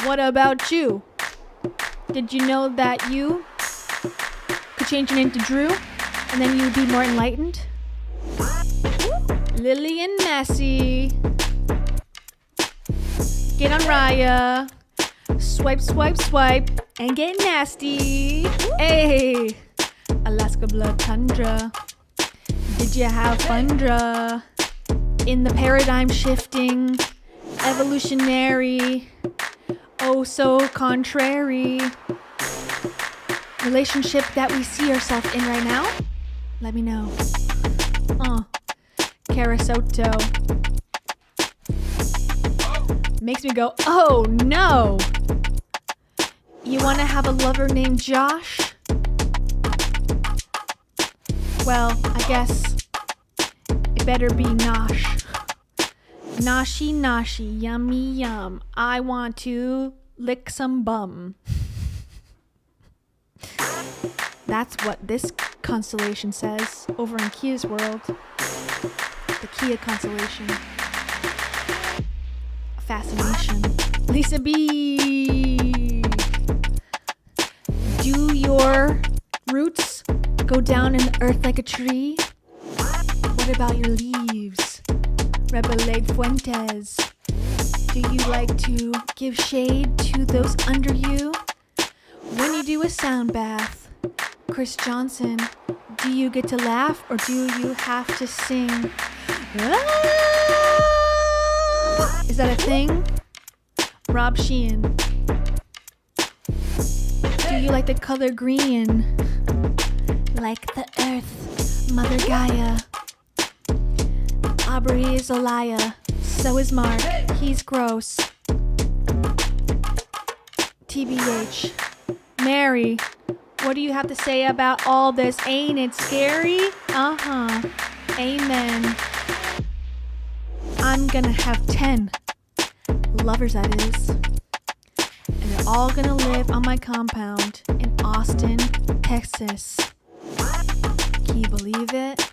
What about you? Did you know that you could change your name to Drew and then you'd be more enlightened? Lily and Massey. Get on Raya. Swipe, swipe, swipe. And get nasty. Hey. Alaska Blood Tundra. Did you have fundra? In the paradigm shifting. Evolutionary. Oh so contrary. Relationship that we see ourselves in right now? Let me know. Carasoto. Makes me go, oh no! You want to have a lover named Josh? Well, I guess it better be Nosh. Noshy, noshy, yummy, yum. I want to lick some bum. That's what this constellation says over in Kia's world. The Kia constellation. Fascination. Lisa B. Do your roots go down in the earth like a tree? What about your leaves? Rebelade Fuentes. Do you like to give shade to those under you? When you do a sound bath, Chris Johnson, do you get to laugh or do you have to sing? Is that a thing? Rob Sheehan. Do you like the color green? Like the earth, Mother Gaia. Aubrey is a liar. So is Mark. He's gross. TBH. Mary, what do you have to say about all this? Ain't it scary? Uh-huh. Amen. I'm gonna have 10 lovers, that is. And they're all gonna live on my compound in Austin, Texas. Can you believe it?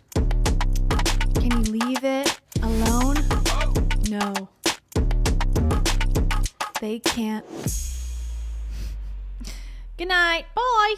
Can you leave it alone? No. they can't. Good night. Bye.